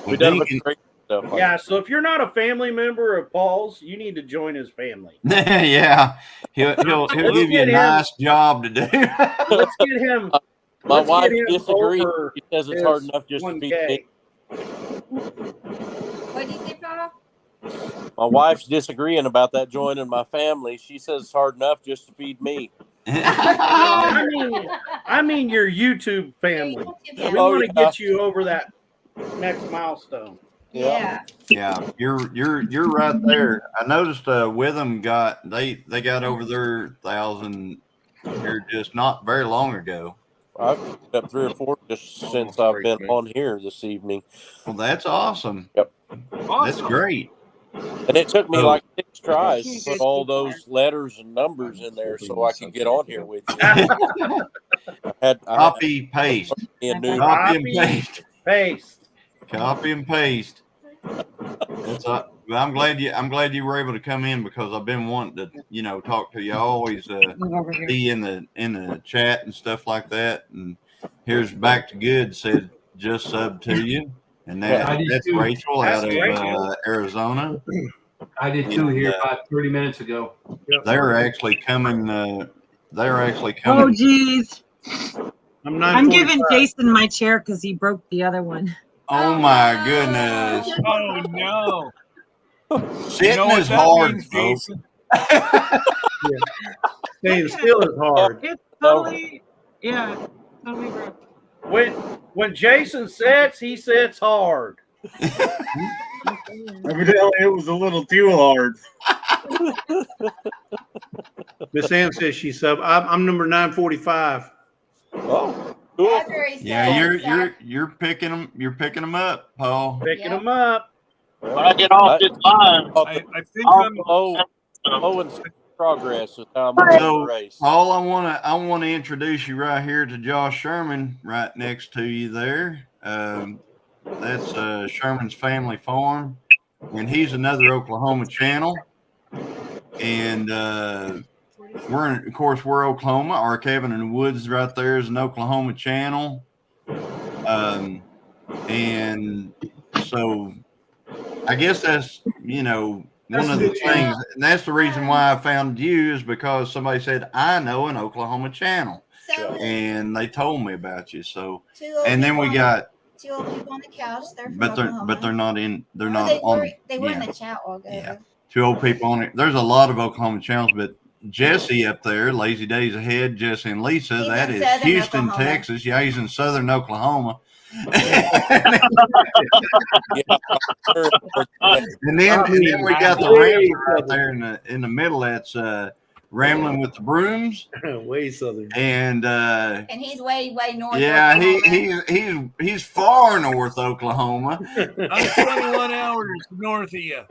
We've done a bunch of great stuff. Yeah, so if you're not a family member of Paul's, you need to join his family. Yeah, he'll give you a nice job to do. Let's get him. My wife disagrees. She says it's hard enough just to feed me. What do you say, Paul? My wife's disagreeing about that joining my family. She says it's hard enough just to feed me. I mean your YouTube family. We want to get you over that next milestone. Yeah, you're right there. I noticed Witham got they got over their 1,000 here just not very long ago. I've picked up 3 or 4 just since I've been on here this evening. Well, that's awesome. Yep, that's great. And it took me like 6 tries to put all those letters and numbers in there so I could get on here with you. Copy paste. Copy and paste. I'm glad you were able to come in because I've been wanting to talk to you. I always be in the chat and stuff like that. And here's Back to Good said just sub to you, and that's Rachel out of Arizona. I did too here about 30 minutes ago. They're actually coming. Oh, geez. I'm giving Jason my chair because he broke the other one. Oh my goodness! Oh no! Sitting is hard, Jason. Staying still is hard. It's totally, totally broke. When Jason sits, he sits hard. Evidently, it was a little too hard. Miss Ann says she's sub. I'm number 945. Oh. Cool. Yeah, you're picking them. You're picking them up, Paul. Picking them up. When I get off this line, I think I'm low in progress with how I'm so, the race. Paul, I want to introduce you right here to Josh Sherman, right next to you there. That's Sherman's Family Farm, and he's another Oklahoma channel. And we're Oklahoma. Our cabin in the woods right there is an Oklahoma channel. And so I guess that's, one of the things, and that's the reason why I found you is because somebody said, I know an Oklahoma channel. And they told me about you. So, and then we got 2 old people on the couch. They're from but they're not in, they're not they on. They were in the chat all good. Yeah. 2 old people on it. There's a lot of Oklahoma channels, but Jesse up there, Lazy Days Ahead, Jesse and Lisa, He's that in is Southern Houston, Oklahoma. Texas. Yeah, he's in Southern Oklahoma. And then we got the Rambler right there in the middle. That's Rambling with the Brooms. Way southern. And he's way north. yeah, he's far north Oklahoma. I'm 21 hours north of you.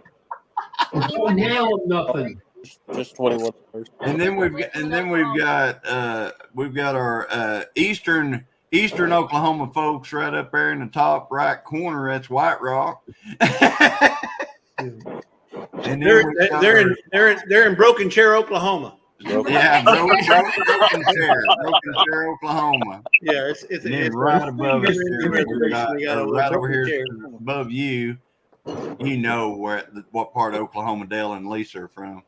Nothing. Just 21 hours. And then we've got our eastern Oklahoma folks right up there in the top right corner. That's White Rock. And they're in Broken Chair, Oklahoma. Yeah, Broken Chair, Oklahoma. Yeah, it's right above us. Right over here above you. You know what part of Oklahoma Dale and Lisa are from.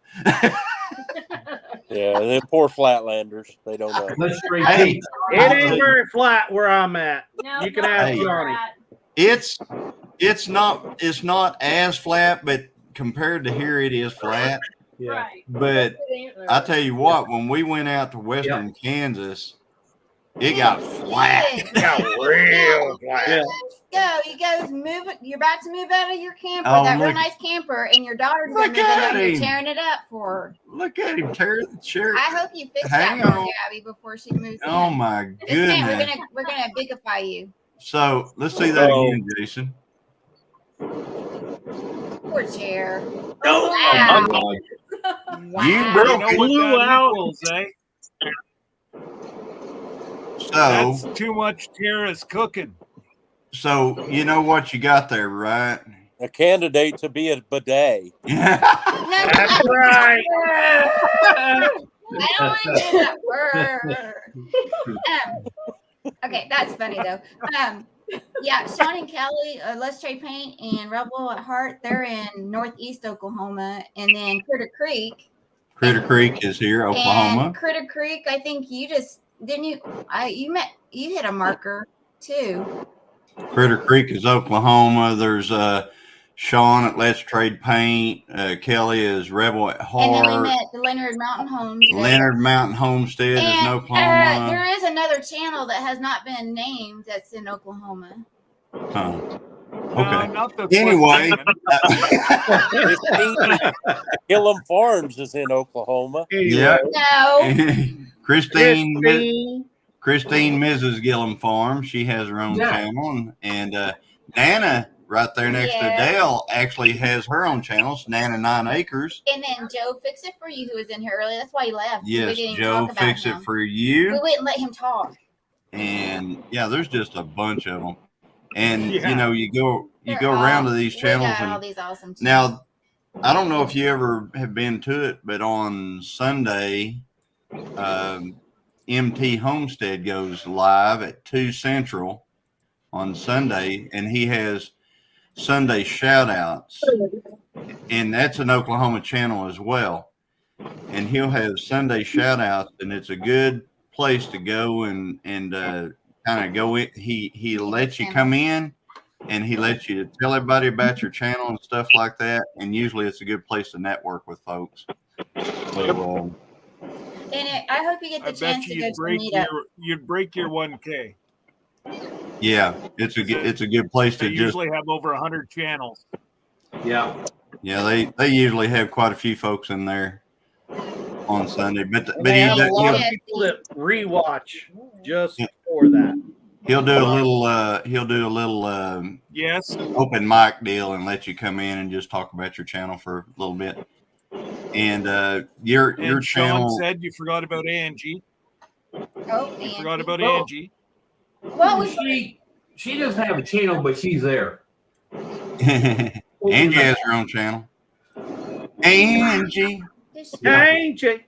Yeah, them poor Flatlanders. They don't know. Hey, it ain't very flat where I'm at. No, you can ask Johnny. It's not as flat, but compared to here, it is flat. Yeah. But I tell you what, when we went out to western Kansas, it got flat. It got real flat. Yeah. go. You guys move it. You're about to move out of your camper, Oh, that real look. nice camper, and your daughter's gonna Look move in at there and you're him. tearing it up for her. Look at him tearing the shirt. I hope you fix Hang that for on. Gabby before she moves Oh in. my Yes, ma'am, goodness. we're gonna bigify you. So let's see that again, Jason. Poor chair. Oh, Wow. You You broke know it. what Blew that out. equals, eh? So, That's too much Tara's cooking. so you know what you got there, right? A candidate to be a bidet. That's right. I don't want to do that word. Okay, that's funny though. Yeah, Sean and Kelly, Let's Trade Paint and Rebel at Heart, they're in Northeast Oklahoma, and then Critter Creek. Critter Creek is here, Oklahoma. And Critter Creek, I think you just didn't you? You hit a marker too. Critter Creek is Oklahoma. There's Sean at Let's Trade Paint. Kelly is Rebel at Heart. And then we met the Leonard Mountain Homestead. Leonard Mountain Homestead is in Oklahoma. There is another channel that has not been named that's in Oklahoma. Huh. No, Okay. not the Anyway, Gilliam Farms is in Oklahoma. yeah. No. Christine, Mrs. Gilliam Farm. She has her own channel, and Nana, right there next to Dale, actually has her own channel. It's Nana 9 Acres. And then Joe Fix It For You, who was in here earlier. That's why he left. Yes, We didn't even Joe talk about Fix him. It For You. We wouldn't let him talk. And yeah, there's just a bunch of them. And Yeah. you know, you go They're around to these we channels. got And all these awesome channels. now, I don't know if you ever have been to it, but on Sunday, MT Homestead goes live at 2 Central on Sunday, and he has Sunday shout outs. And that's an Oklahoma channel as well. And he'll have Sunday shout outs, and it's a good place to go and kind of go in. He lets you come in, and he lets you tell everybody about your channel and stuff like that. And usually it's a good place to network with folks. So, And I hope you get the I bet chance to you go to the meetup. you'd break your 1K. yeah, it's a good place They to just usually have over 100 channels. Yeah. yeah. They usually have quite a few folks in there on Sunday, but They have a lot of he'll, people that rewatch just for that. he'll do a little Yes. open mic deal and let you come in and just talk about your channel for a little bit. And your And channel. Sean said you forgot about Angie. Oh, You forgot about Oh. Angie. Well, she doesn't have a channel, but she's there. Angie has her own channel. Angie. Angie.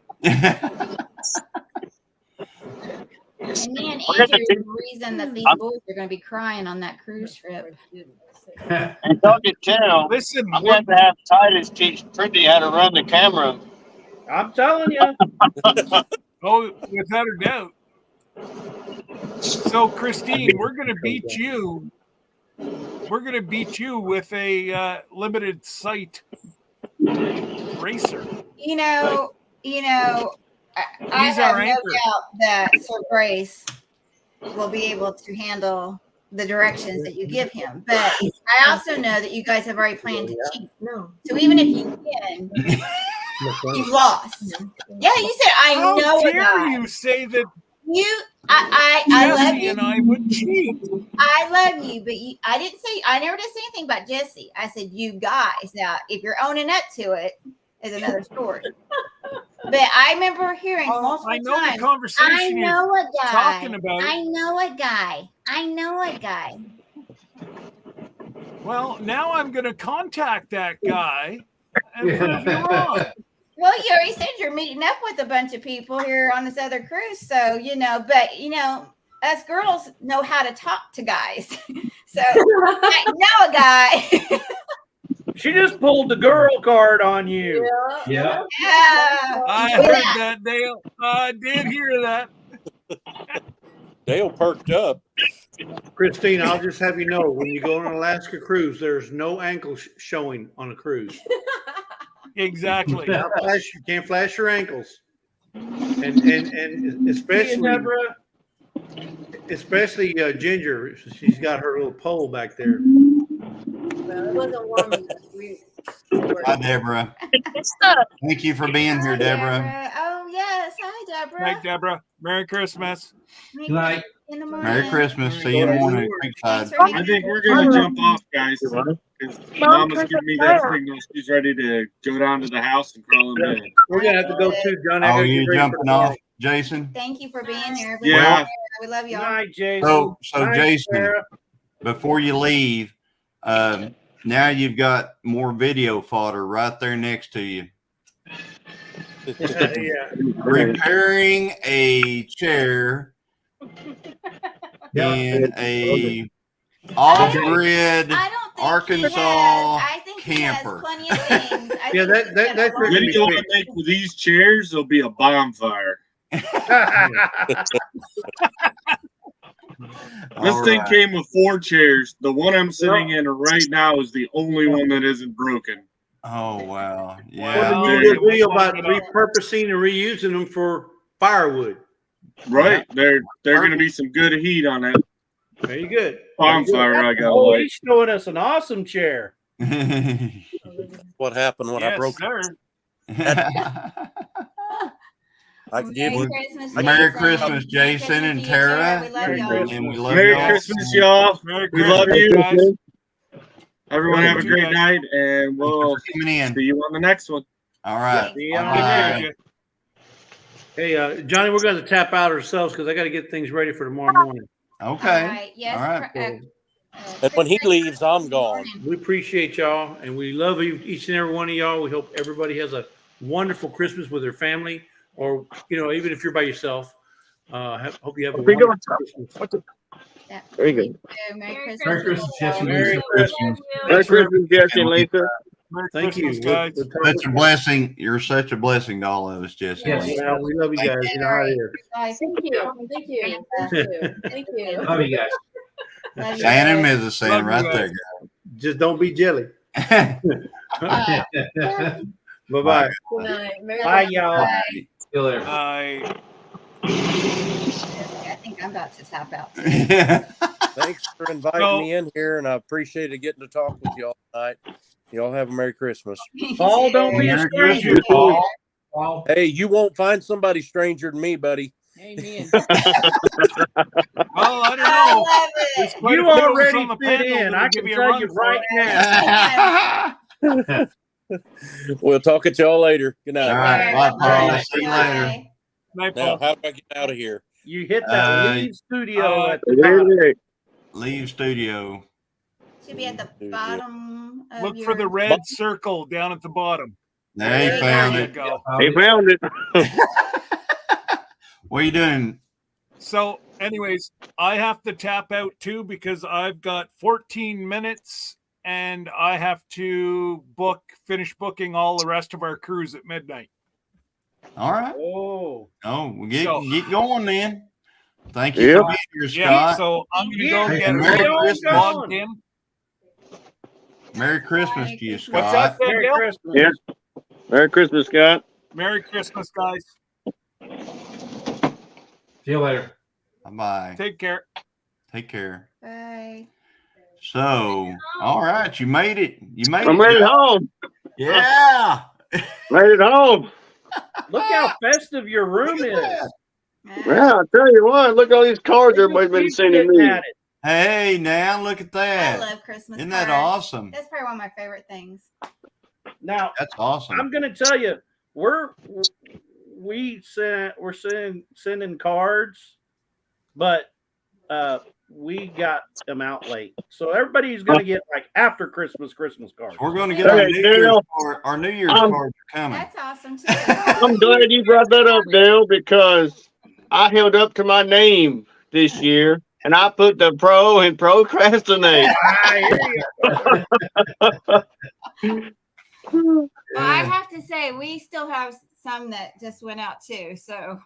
And me and Andrew are the reason that these boys are going to be crying on that cruise trip. And talking channel, listen, I'm going to have Titus teach Pretty how to run the camera. I'm telling you. Oh, without a doubt. So, Christine, we're going to beat you. We're going to beat you with a limited sight racer. You know, I He's have our no anchor. doubt that Sir Grace will be able to handle the directions that you give him. But I also know that you guys have already planned to cheat. No. So even if you win, you've lost. Yeah, you said I How know a dare guy. you say that I love Jesse you. and I would cheat? I love you, but I never did say anything about Jesse. I said you guys. Now, if you're owning up to it, is another story. But I remember hearing multiple I know the times. conversation I you're know a guy. talking about. I know a guy. I know a guy. Well, now I'm going to contact that guy and prove you wrong. Well, you already said you're meeting up with a bunch of people here on this other cruise, so but us girls know how to talk to guys. So I know a guy. She just pulled the girl card on you. Yeah. I heard that, Dale. I did hear that. Dale perked up. Christine, I'll just have you know, when you go on an Alaska cruise, there's no ankle showing on a cruise. Exactly. You can't flash your ankles. And especially especially Ginger. She's got her little pole back there. Well, it wasn't warm enough. Hi, Deborah. Thank you for being here, Deborah. Oh yes, hi Deborah. Night, Deborah. Merry Christmas. Good night. In the morning. Merry Christmas. See you in the morning. Creekside. I think we're gonna jump off, guys. Because Mama's giving me that signal. She's ready to go down to the house and crawl in bed. We're gonna have to go too, John. Oh, you jumping off, Jason? Thank you for being here. Yeah. We love y'all. Night, Jason. So Night, Jason, Sarah. before you leave, now you've got more video fodder right there next to you. Yeah. Repairing a chair in a off-grid Arkansas camper. Yeah, that's The video I make with these chairs will be a bonfire. This thing came with 4 chairs. The one I'm sitting in right now is the only one that isn't broken. Oh wow! Yeah, you did a video about repurposing and reusing them for firewood. Right, they're going to be some good heat on it. Very good. Bonfire, I got. Oh, he's showing us an awesome chair. What happened when I broke I give you Merry Christmas, Jason and Tara. Merry Christmas, y'all. We love you. Everyone have a great night, and we'll see you on the next one. All right. See you on the next one. Hey, Johnny, we're going to tap out ourselves because I got to get things ready for tomorrow morning. Okay. All right. Yes. All right. And when he leaves, I'm gone. We appreciate y'all, and we love each and every one of y'all. We hope everybody has a wonderful Christmas with their family, or even if you're by yourself. Hope you have a wonderful Christmas. Very good. Merry Merry Christmas, Jesse. Merry Christmas. Merry Christmas, Jesse and Lisa. Thank you. guys. Such a blessing. You're such a blessing to all of us, Jesse. Yes, well, we love you guys. You know how it is. Thank you. Thank you. Thank you. Thank you. Love you guys. Santa and Mrs. Santa right there, guys. Just don't be jelly. Bye-bye. Good night. Bye, y'all. See you later. Bye. I think I'm about to tap out. Thanks for inviting me in here, and I appreciated getting to talk with y'all tonight. Y'all have a Merry Christmas. Paul, don't be a stranger. Paul. Hey, you won't find somebody stranger than me, buddy. Amen. Well, I don't know. There's quite You a few of us already on the fit panel in. that'll I give can you a tell run you for right it. now. We'll talk at y'all later. Good night. All right. Bye, Paul. See you later. Night, Now, Paul. how do I get out of here? You hit that leave studio at the top. Leave studio. Should be at the bottom of Look your... for the red circle down at the bottom. There you found There it. you go. He found it. What are you doing? So, anyways, I have to tap out too because I've got 14 minutes and I have to finish booking all the rest of our crews at midnight. All right. Oh, well, get going then. Thank you for being here, Scott. Yeah, so I'm going to go Hey, get Merry everybody Christmas. logged in. Merry Christmas to you, What's Scott. that, Merry Bill? Christmas. Yeah. Merry Christmas, Scott. Merry Christmas, guys. See you later. Bye-bye. Take care. Take care. Bye. So, all right, you made it. You made I made it Joe. home. Yeah. Made it home. Look how festive your room is. Yeah, I'll tell you what. Look at all these cards everybody's been sending me. Hey, now look at I that. love Christmas Isn't that cards. awesome? That's probably one of my favorite things. Now, That's awesome. I'm going to tell you, we're sending cards, but we got them out late. So everybody's going to get like after Christmas cards. We're going to get our New Year's card. Our New Year's cards are coming. That's awesome too. I'm glad you brought that up, Dale, because I held up to my name this year, and I put the pro and procrastinate. Well, I have to say, we still have some that just went out too. So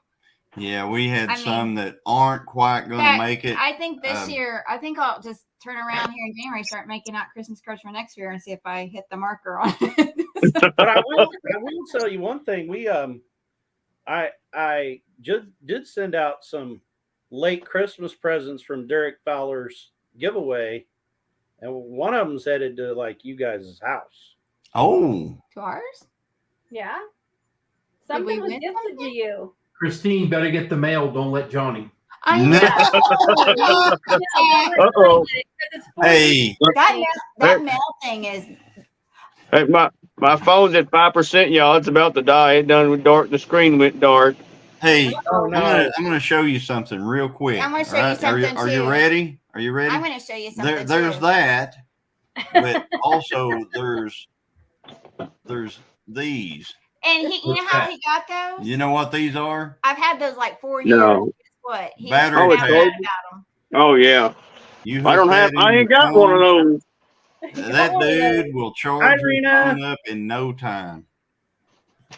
Yeah, we had I mean, some that aren't quite going to make it. I think this year, I think I'll just turn around here in January, start making out Christmas cards for next year, and see if I hit the marker on it. But I will tell you one thing. We I just did send out some late Christmas presents from Derek Fowler's giveaway, and one of them's headed to like you guys' house. Oh, To ours? Yeah. Did we Something was win gifted to you. Christine, better get the mail. Don't let Johnny. I know. Uh-oh. Hey. That mail thing is. Hey, my phone's at 5%, y'all. It's about to die. It done went dark. The screen went dark. Hey, Oh, no. I'm gonna show you something real quick. I'm gonna show all you right? something Are you too. ready? Are you ready? I'm going to show you something. There's too. that, but also there's these. And you know how he got those? You know what these are? I've had those like 4 No. years. Guess what? He Battery found pack. out about them. Oh, yeah. You I don't hook have, that in I your ain't got one of phone, those. that dude will charge your Irina. phone up in no time.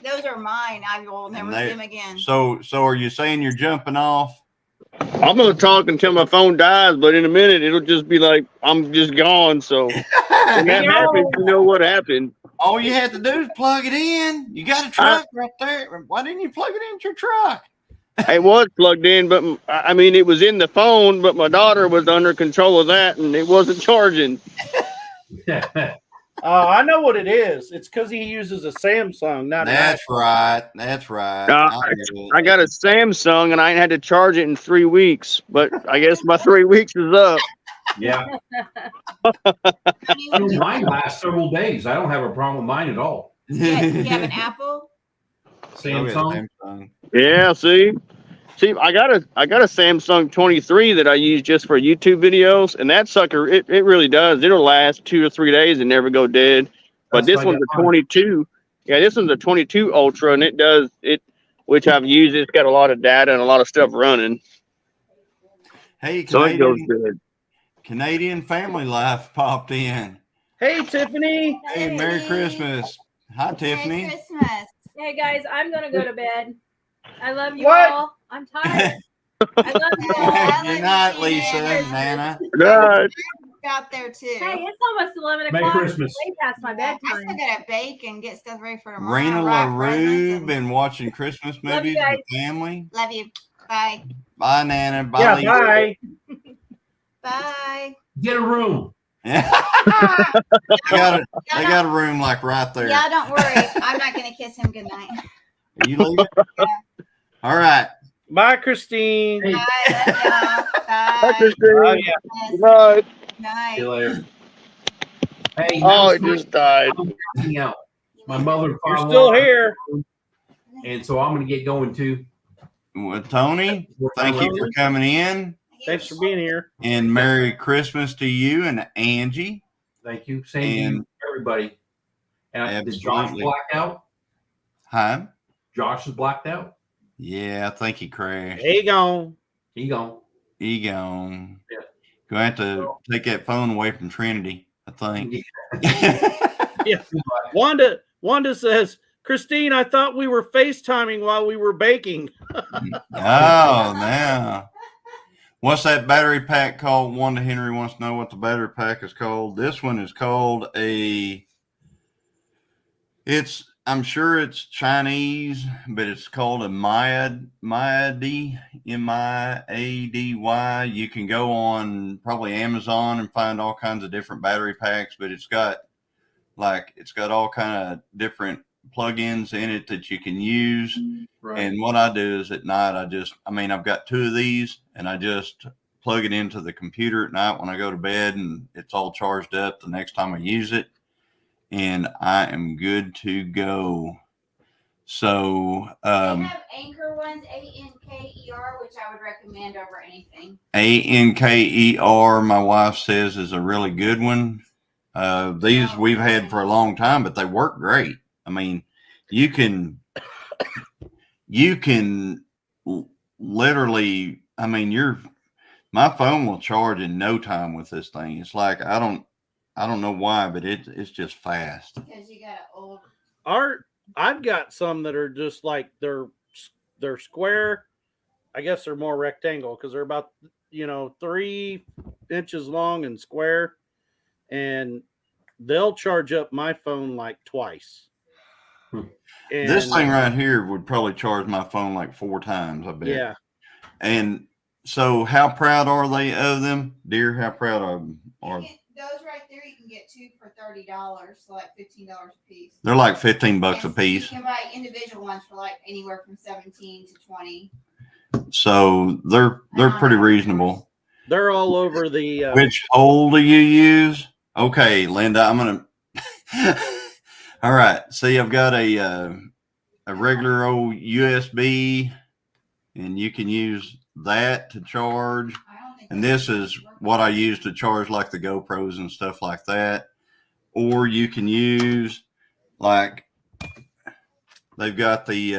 Those are mine. I will never see them again. So are you saying you're jumping off? I'm going to talk until my phone dies, but in a minute, it'll just be like, I'm just gone. So when that happens, you know what happened. All you have to do is plug it in. You got a truck right there. Why didn't you plug it into your truck? It was plugged in, but I mean, it was in the phone, but my daughter was under control of that and it wasn't charging. I know what it is. It's because he uses a Samsung, not That's an iPhone. right. That's right. I got a Samsung and I ain't had to charge it in 3 weeks, but I guess my 3 weeks is up. Yeah. Mine lasts several days. I don't have a problem with mine at all. Yeah, you have an Apple? Samsung. Yeah, see, I got a Samsung 23 that I use just for YouTube videos, and that sucker, it really does. It'll last 2 or 3 days and never go dead. But this one's a 22. Yeah, this one's a 22 Ultra, and it does it, which I've used. It's got a lot of data and a lot of stuff running. Hey, So it goes good. Canadian Family Life popped in. Hey, Tiffany. Hey, Merry Christmas. Hi, Tiffany. Merry Christmas. Hey guys, I'm gonna go to bed. I love you What? all. I'm tired. I love you all. Good night, Lisa and Nana. Good. Out there too. Hey, it's almost 11 Merry o'clock. Christmas. It's way past my I bedtime. still gotta bake and get stuff ready for tomorrow. Raina wrap presents LaRue and- been watching Christmas Love movies you guys. with family. Love you. Bye. Bye, Nana. Bye, Yeah, Lisa. bye. Bye. Get a room. they got a room like right there. Yeah, don't worry. I'm not gonna kiss him goodnight. Are you leaving? All right. Bye, Christine. Hey, Bye. Love y'all. Bye, Bye. Christine. Oh, yeah. Good night. Night. see you later. Hey, Oh, it just died. I'm hanging out. My mother and You're father still here. and so I'm going to get going too. Well, Tony, thank you for coming in. Thanks for being here. And Merry Christmas to you and Angie. Thank you. Same to you, everybody. And did Josh Absolutely. black out? Huh? Josh is blacked out. Yeah, I think he crashed. He gone. He gone. He gone. Yeah. Gonna have to take that phone away from Trinity, I think. Yeah. Wanda says, Christine, I thought we were FaceTiming while we were baking. Oh, now. What's that battery pack called? Wanda Henry wants to know what the battery pack is called. This one is called I'm sure it's Chinese, but it's called a Mayady, M-I-A-D-Y. You can go on probably Amazon and find all kinds of different battery packs, but it's got all kind of different plugins in it that you can use. Right. And what I do is at night, I've got 2 of these and I just plug it into the computer at night when I go to bed and it's all charged up the next time I use it. And I am good to go. So, They have Anchor ones, ANKER, which I would recommend over anything. ANKER, my wife says, is a really good one. These we've had for a long time, but they work great. I mean, you can literally, my phone will charge in no time with this thing. It's like, I don't know why, but it's just fast. Because you got an old. I've got some that are just like they're square. I guess they're more rectangle because they're about 3 inches long and square, and they'll charge up my phone like twice. This thing right here would probably charge my phone like 4 times, I bet. Yeah. And So how proud are they of them, dear? How proud of them are? Those right there, you can get 2 for $30, so like $15 a piece. They're like $15 a piece. You can buy individual ones for like anywhere from 17 to 20. So they're pretty reasonable. They're all over the. Which hole do you use? Okay, Linda, I'm gonna. All right. See, I've got a regular old USB, and you can use that to charge. And this is what I use to charge like the GoPros and stuff like that. Or you can use like they've got the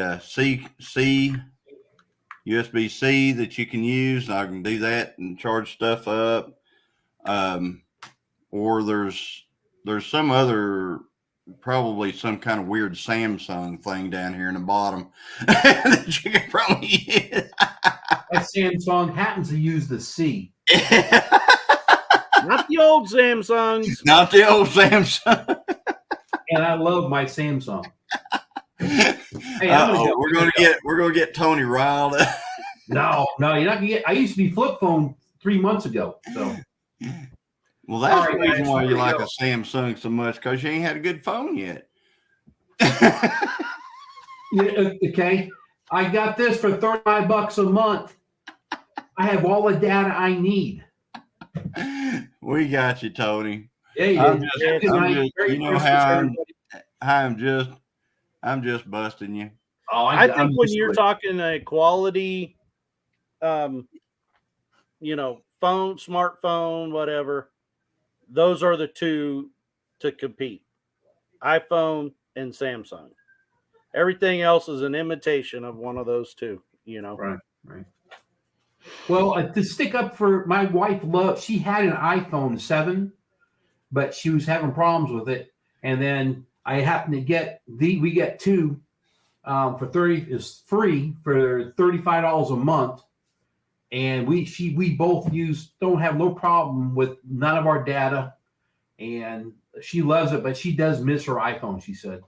USB-C that you can use. And I can do that and charge stuff up. Or there's some other, probably some kind of weird Samsung thing down here in the bottom that you can probably use. That Samsung happens to use the C. Not the old Samsungs. Not the old Samsung. And I love my Samsung. Hey, we're gonna get Tony riled up. No, you're not gonna get. I used to be flip phone 3 months ago. So. Well, that's the reason why you like a Samsung so much, because you ain't had a good phone yet. Okay. I got this for $35 a month. I have all the data I need. We got you, Tony. Yeah, I'm just busting you. Oh, I think when you're talking a quality, phone, smartphone, whatever, those are the two to compete: iPhone and Samsung. Everything else is an imitation of one of those two. Right. Well, to stick up for my wife, she had an iPhone 7, but she was having problems with it, and then I happened to get we get two for 30 is free for $35 a month, and we both don't have no problem with none of our data, and she loves it, but she does miss her iPhone, she said.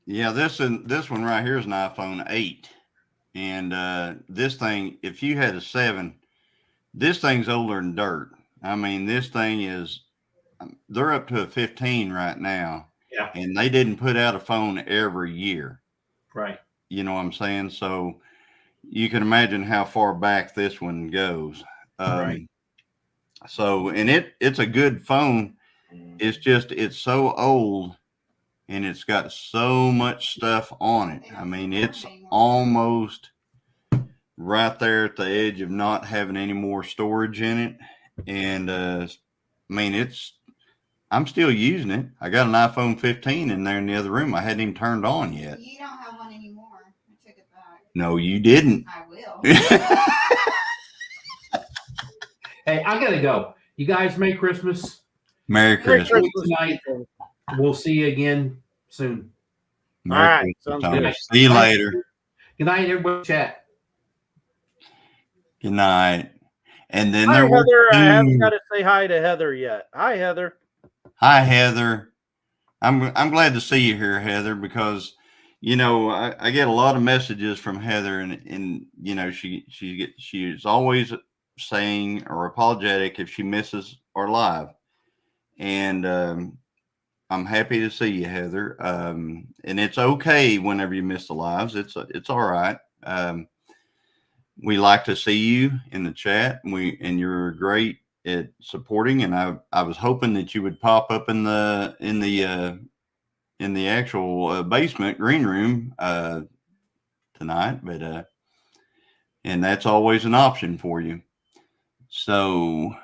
Yeah, this one right here is an iPhone 8. And this thing, if you had a 7, this thing's older than dirt. I mean, this thing they're up to a 15 right now. Yeah. And they didn't put out a phone every year. Right. You know what I'm saying? So you can imagine how far back this one goes. Right. So, and it's a good phone. It's just, it's so old. And it's got so much stuff on it. I mean, it's almost right there at the edge of not having any more storage in it. And I'm still using it. I got an iPhone 15 in there in the other room. I hadn't even turned on yet. You don't have one anymore. I took it back. No, you didn't. I will. Hey, I gotta go. You guys, Merry Christmas. Merry Christmas. Tonight. We'll see you again soon. All right. Sounds good. See you later. Good night, everybody. Chat. Good night. And then Hi, Heather. I haven't got to say hi to Heather yet. Hi, Heather. Hi, Heather. I'm glad to see you here, Heather, because I get a lot of messages from Heather, and she's always saying or apologetic if she misses our live. And I'm happy to see you, Heather. And it's okay whenever you miss the lives. It's all right. We like to see you in the chat, and you're great at supporting. And I was hoping that you would pop up in the actual basement green room tonight, but and that's always an option for you. So.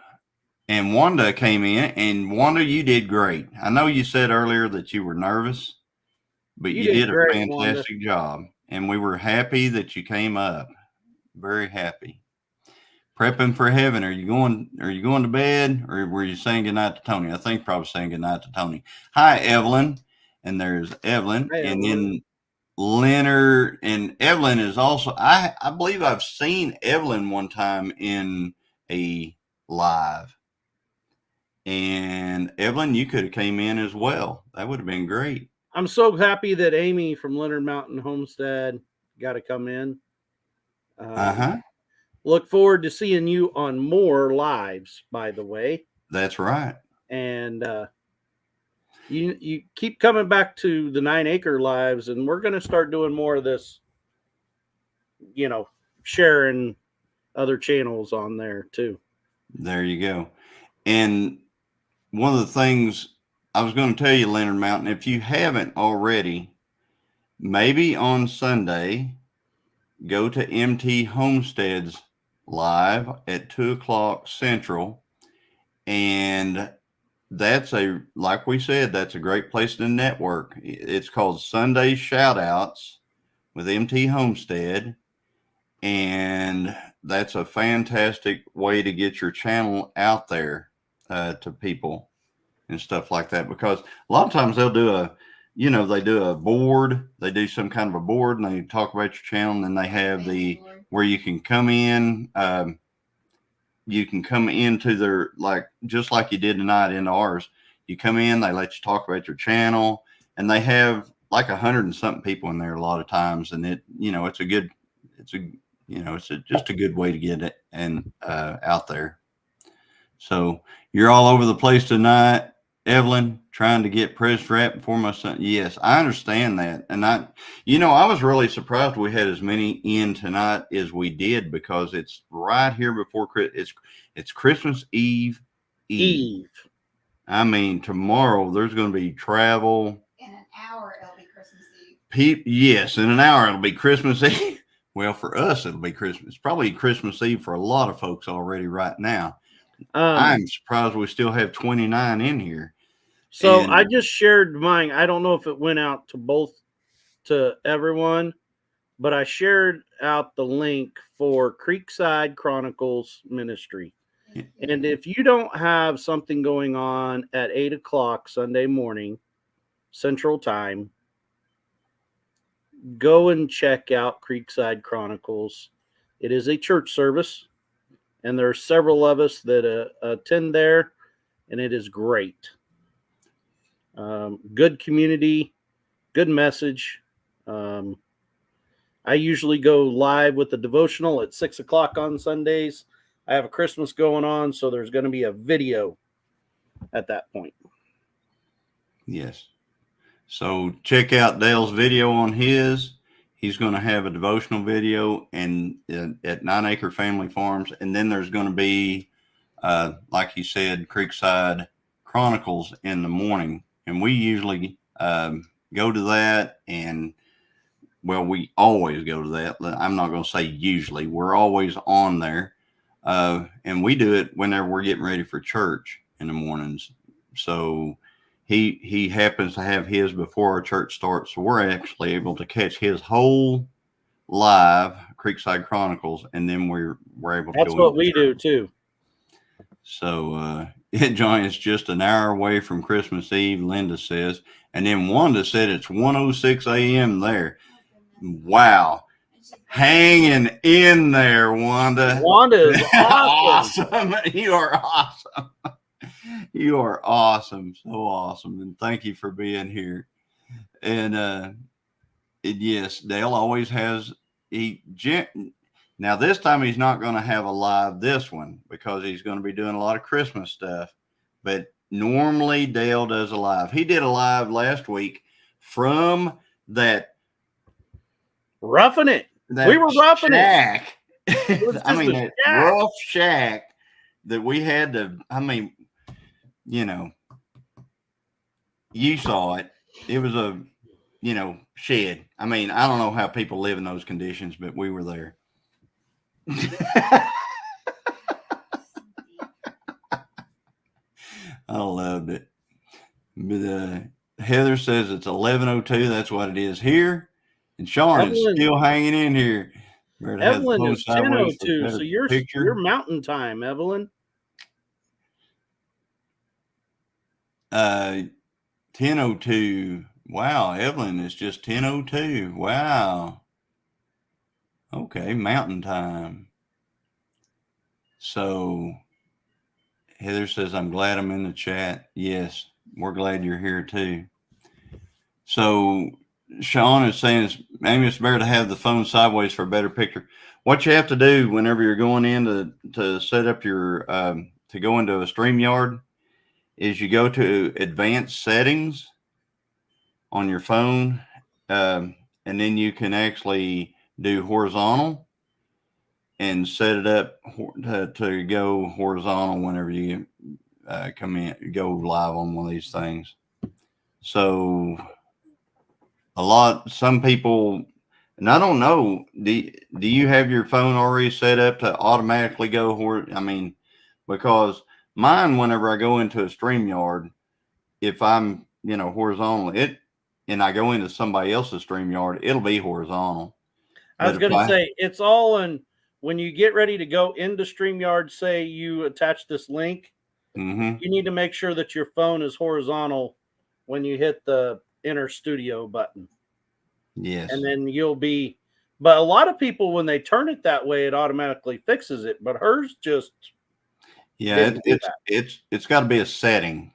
And Wanda came in, and Wanda, you did great. I know you said earlier that you were nervous, but you did a fantastic job. And we were happy that you came up. Very happy. Prepping for heaven. Are you going to bed, or were you saying goodnight to Tony? I think probably saying goodnight to Tony. Hi, Evelyn. And there's Evelyn. Hey, and then Leonard, and Evelyn is also, I believe I've seen Evelyn one time in a live. And Evelyn, you could have came in as well. That would have been great. I'm so happy that Amy from Leonard Mountain Homestead got to come in. look forward to seeing you on more lives, by the way. That's right. And you keep coming back to the 9 Acre lives, and we're going to start doing more of this, sharing other channels on there too. There you go. And one of the things I was going to tell you, Leonard Mountain, if you haven't already, maybe on Sunday, go to MT Homestead's live at 2:00 Central. And that's like we said, that's a great place to network. It's called Sunday Shoutouts with MT Homestead. And that's a fantastic way to get your channel out there to people and stuff like that. Because a lot of times they'll do they do a board, they do some kind of a board, and they talk about your channel, and then they have where you can come in. You can come into their, just like you did tonight into ours. You come in, they let you talk about your channel, and they have like 100 and something people in there a lot of times. And it's just a good way to get it and out there. So you're all over the place tonight, Evelyn, trying to get pressed wrap before my son. Yes, I understand that. And I was really surprised we had as many in tonight as we did, because it's right here before it's Christmas Eve. I mean, tomorrow there's going to be travel. In an hour, it'll be Christmas Eve. Yes, in an hour it'll be Christmas Eve. Well, for us, it'll be Christmas. It's probably Christmas Eve for a lot of folks already right now. I'm surprised we still have 29 in here. So I just shared mine. I don't know if it went out to everyone, but I shared out the link for Creekside Chronicles Ministry. And if you don't have something going on at 8:00 Sunday morning, Central Time, go and check out Creekside Chronicles. It is a church service, and there are several of us that attend there, and it is great. Good community, good message. I usually go live with the devotional at 6:00 on Sundays. I have a Christmas going on, so there's going to be a video at that point. Yes. So check out Dale's video on his. He's going to have a devotional video at 9 Acre Family Farms. And then there's going to be, like he said, Creekside Chronicles in the morning. And we usually go to that. And, well, we always go to that. I'm not going to say usually. We're always on there. And we do it whenever we're getting ready for church in the mornings. So he happens to have his before our church starts. So we're actually able to catch his whole live Creekside Chronicles. And then we're able to That's what we do too. So, Johnny, it's just an hour away from Christmas Eve, Linda says. And then Wanda said it's 1:06 a.m. there. Wow. Hanging in there, Wanda. Wanda is awesome. Awesome. You are awesome. You are awesome. So awesome. And thank you for being here. And yes, Dale always has now this time he's not going to have a live this one because he's going to be doing a lot of Christmas stuff. But normally Dale does a live. He did a live last week from that Roughing It. We were roughing shack. It. I mean, that rough shack that we had to, you saw it. It was a, shed. I mean, I don't know how people live in those conditions, but we were there. I loved it. But Heather says it's 11:02. That's what it is here. And Sean is still hanging in here. Evelyn is 10:02. So you're mountain time, Evelyn. 10:02. Wow, Evelyn is just 10:02. Wow. Okay, mountain time. So Heather says, I'm glad I'm in the chat. Yes, we're glad you're here too. So Sean is saying maybe it's better to have the phone sideways for a better picture. What you have to do whenever you're going in to set up your to go into a StreamYard is you go to advanced settings on your phone, and then you can actually do horizontal and set it up to go horizontal whenever you go live on one of these things. So some people, and I don't know, do you have your phone already set up to automatically go because mine, whenever I go into a StreamYard, if I'm, horizontal, and I go into somebody else's StreamYard, it'll be horizontal. I was going to say, it's all in, when you get ready to go into StreamYard, say you attach this link, you need to make sure that your phone is horizontal when you hit the enter studio button. Yes. And then but a lot of people, when they turn it that way, it automatically fixes it. But hers just. Yeah, it's got to be a setting.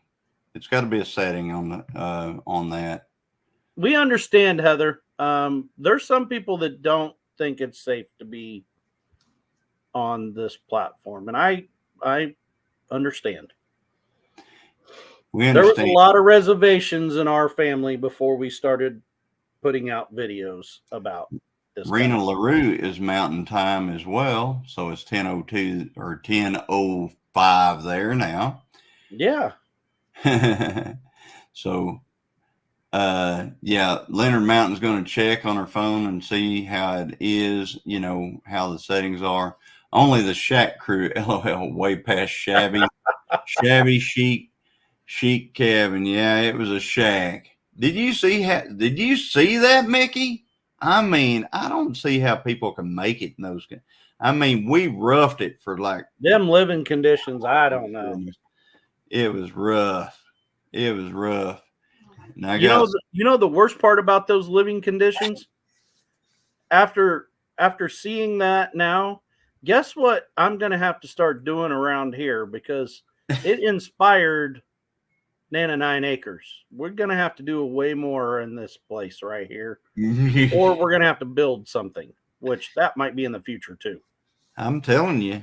It's got to be a setting on that. We understand, Heather. There's some people that don't think it's safe to be on this platform, and I understand. We understand. There was a lot of reservations in our family before we started putting out videos about this. Rena LaRue is Mountain Time as well, so it's 10:02 or 10:05 there now. Yeah. So, Leonard Mountain's going to check on her phone and see how it is, how the settings are. Only the Shack Crew, LOL, way past shabby, chic cabin. Yeah, it was a shack. Did you see that, Mickey? I mean, I don't see how people can make it in those. I mean, we roughed it for like them living conditions. I don't know. It was rough. It was rough. Now, you know the worst part about those living conditions? After seeing that now, guess what I'm going to have to start doing around here, because it inspired Nana 9 Acres. We're going to have to do way more in this place right here, or we're going to have to build something, which that might be in the future too. I'm telling you,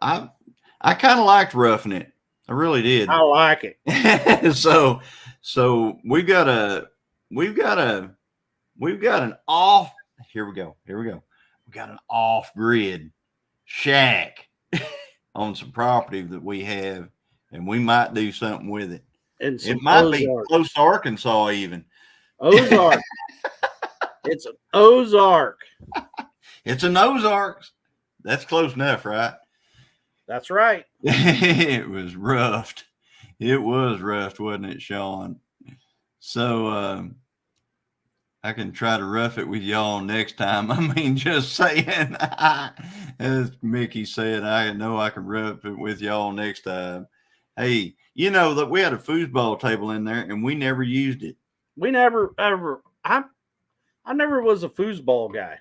I kind of liked roughing it. I really did. I like it. So we've got an off. Here we go. We got an off-grid shack on some property that we have, and we might do something with it. And it might be close to Arkansas, even. Ozark. It's an Ozark. It's an Ozarks. That's close enough, right? That's right. It was roughed. It was roughed, wasn't it, Sean? So I can try to rough it with y'all next time. I mean, just saying. As Mickey said, I know I can rough it with y'all next time. Hey, that we had a foosball table in there and we never used it. We never ever. I never was a foosball guy.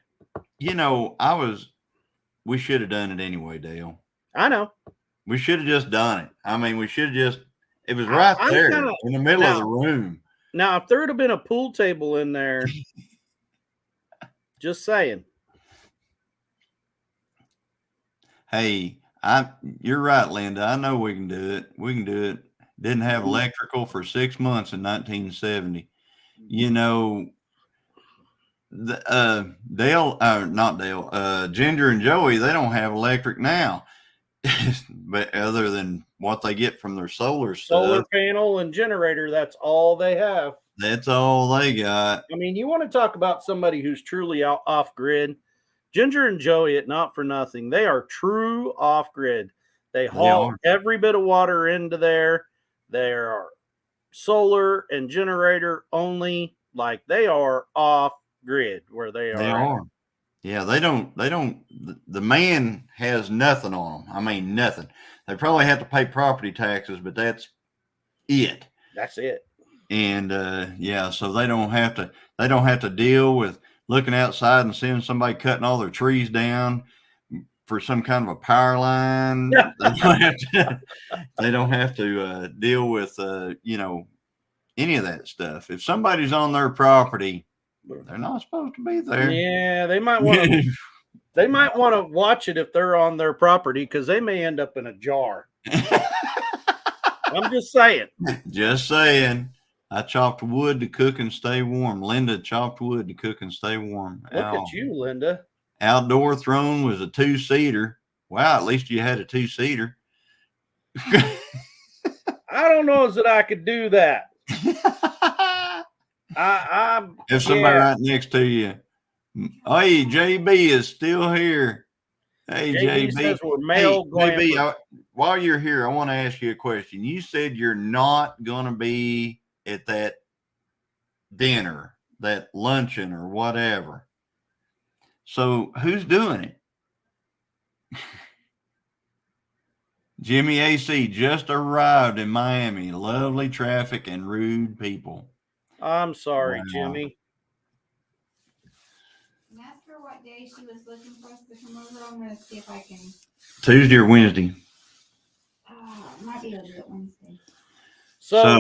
We should have done it anyway, Dale. I know. We should have just done it. I mean, it was right there in the middle of the room. Now, if there would have been a pool table in there, just saying. Hey, you're right, Linda. I know we can do it. We can do it. Didn't have electrical for 6 months in 1970. Ginger and Joey, they don't have electric now. But other than what they get from their solar panel and generator, that's all they have. That's all they got. I mean, you want to talk about somebody who's truly off grid? Ginger and Joey, at Not For Nothing, they are true off grid. They haul every bit of water into there. They are solar and generator only. Like, they are off grid where they are. They are. Yeah, they don't, the man has nothing on them. I mean, nothing. They probably have to pay property taxes, but that's it. That's it. And, so they don't have to deal with looking outside and seeing somebody cutting all their trees down for some kind of a power line. They don't have to deal with, any of that stuff. If somebody's on their property, they're not supposed to be there. Yeah, they might want to. They might want to watch it if they're on their property because they may end up in a jar. I'm just saying. Just saying. I chopped wood to cook and stay warm. Linda chopped wood to cook and stay warm. Look at you, Linda. Outdoor throne was a 2-seater. Wow, at least you had a 2-seater. I don't know that I could do that. If somebody right next to you. Hey, JB is still here. Hey, JB. Says we're male JB, while you're here, I want to ask you a question. You said you're not going to be at that dinner, that luncheon or whatever. So who's doing it? Jimmy AC just arrived in Miami. Lovely traffic and rude people. I'm sorry, Wow. Jimmy. And ask her what day she was looking for us to come over. I'm going to see if I can. Tuesday or Wednesday? Might be able to do it Wednesday. So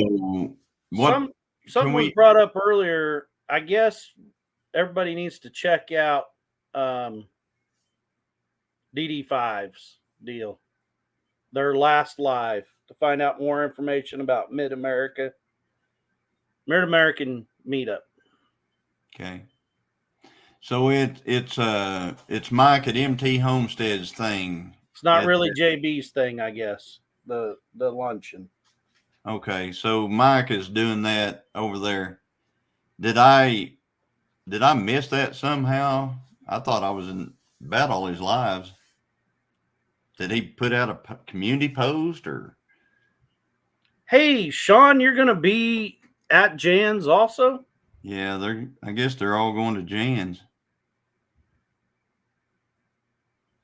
what? Something was brought up earlier. I guess everybody needs to check out DD5's deal. Their last live to find out more information about Mid-American meetup. Okay. So it's Mike at MT Homestead's thing. It's not really JB's thing, I guess. The luncheon. Okay, so Mike is doing that over there. Did I miss that somehow? I thought I was in about all his lives. Did he put out a community post or? Hey, Sean, you're going to be at Jan's also? Yeah, I guess they're all going to Jan's.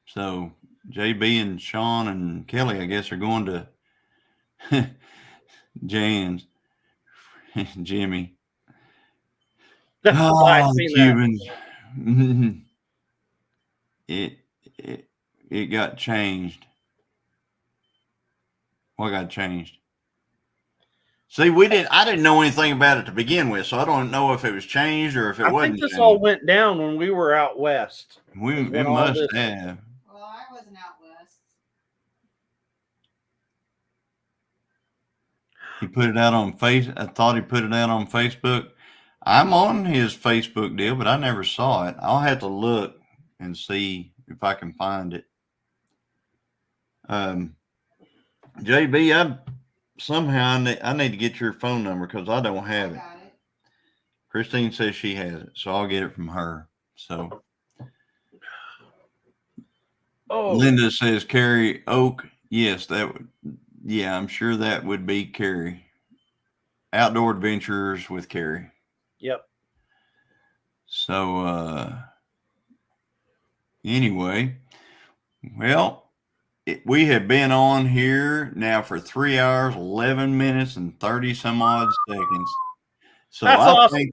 So JB and Sean and Kelly, I guess, are going to Jan's. Jimmy. Cubans. It got changed. What got changed? See, I didn't know anything about it to begin with, so I don't know if it was changed or if it wasn't. I think this all went down when we were out west. It must have. Well, I wasn't out west. He put it out on I thought he put it out on Facebook. I'm on his Facebook deal, but I never saw it. I'll have to look and see if I can find it. JB, I need to get your phone number because I don't have it. Christine says she has it, so I'll get it from her. So, Linda says Carrie Oak. Yes, that would. Yeah, I'm sure that would be Carrie. Outdoor Adventures with Carrie. Yep. So, anyway, well. We have been on here now for 3 hours, 11 minutes, and 30 some odd seconds. So that's awesome.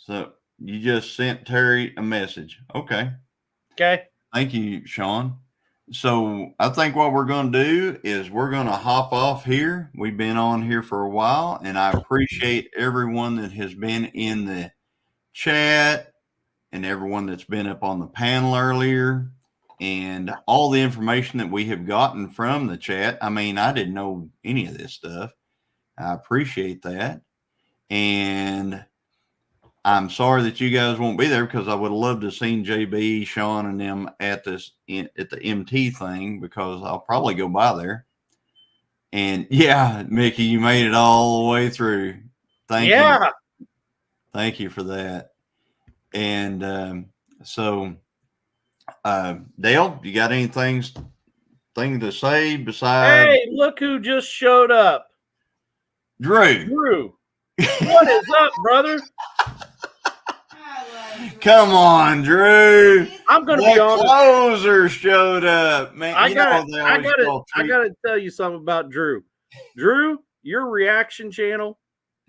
So you just sent Terry a message. Okay. Okay. Thank you, Sean. So I think what we're going to do is we're going to hop off here. We've been on here for a while, and I appreciate everyone that has been in the chat and everyone that's been up on the panel earlier. And all the information that we have gotten from the chat. I mean, I didn't know any of this stuff. I appreciate that. And I'm sorry that you guys won't be there because I would have loved to have seen JB, Sean, and them at the MT thing because I'll probably go by there. And yeah, Mickey, you made it all the way through. Thank you. Thank you for that. And so... Dale, you got anything to say besides? Hey, look who just showed up. Drew. What is up, brother? Come on, Drew. I'm gonna be honest. Closer showed up, man. I gotta tell you something about Drew. Drew, your reaction channel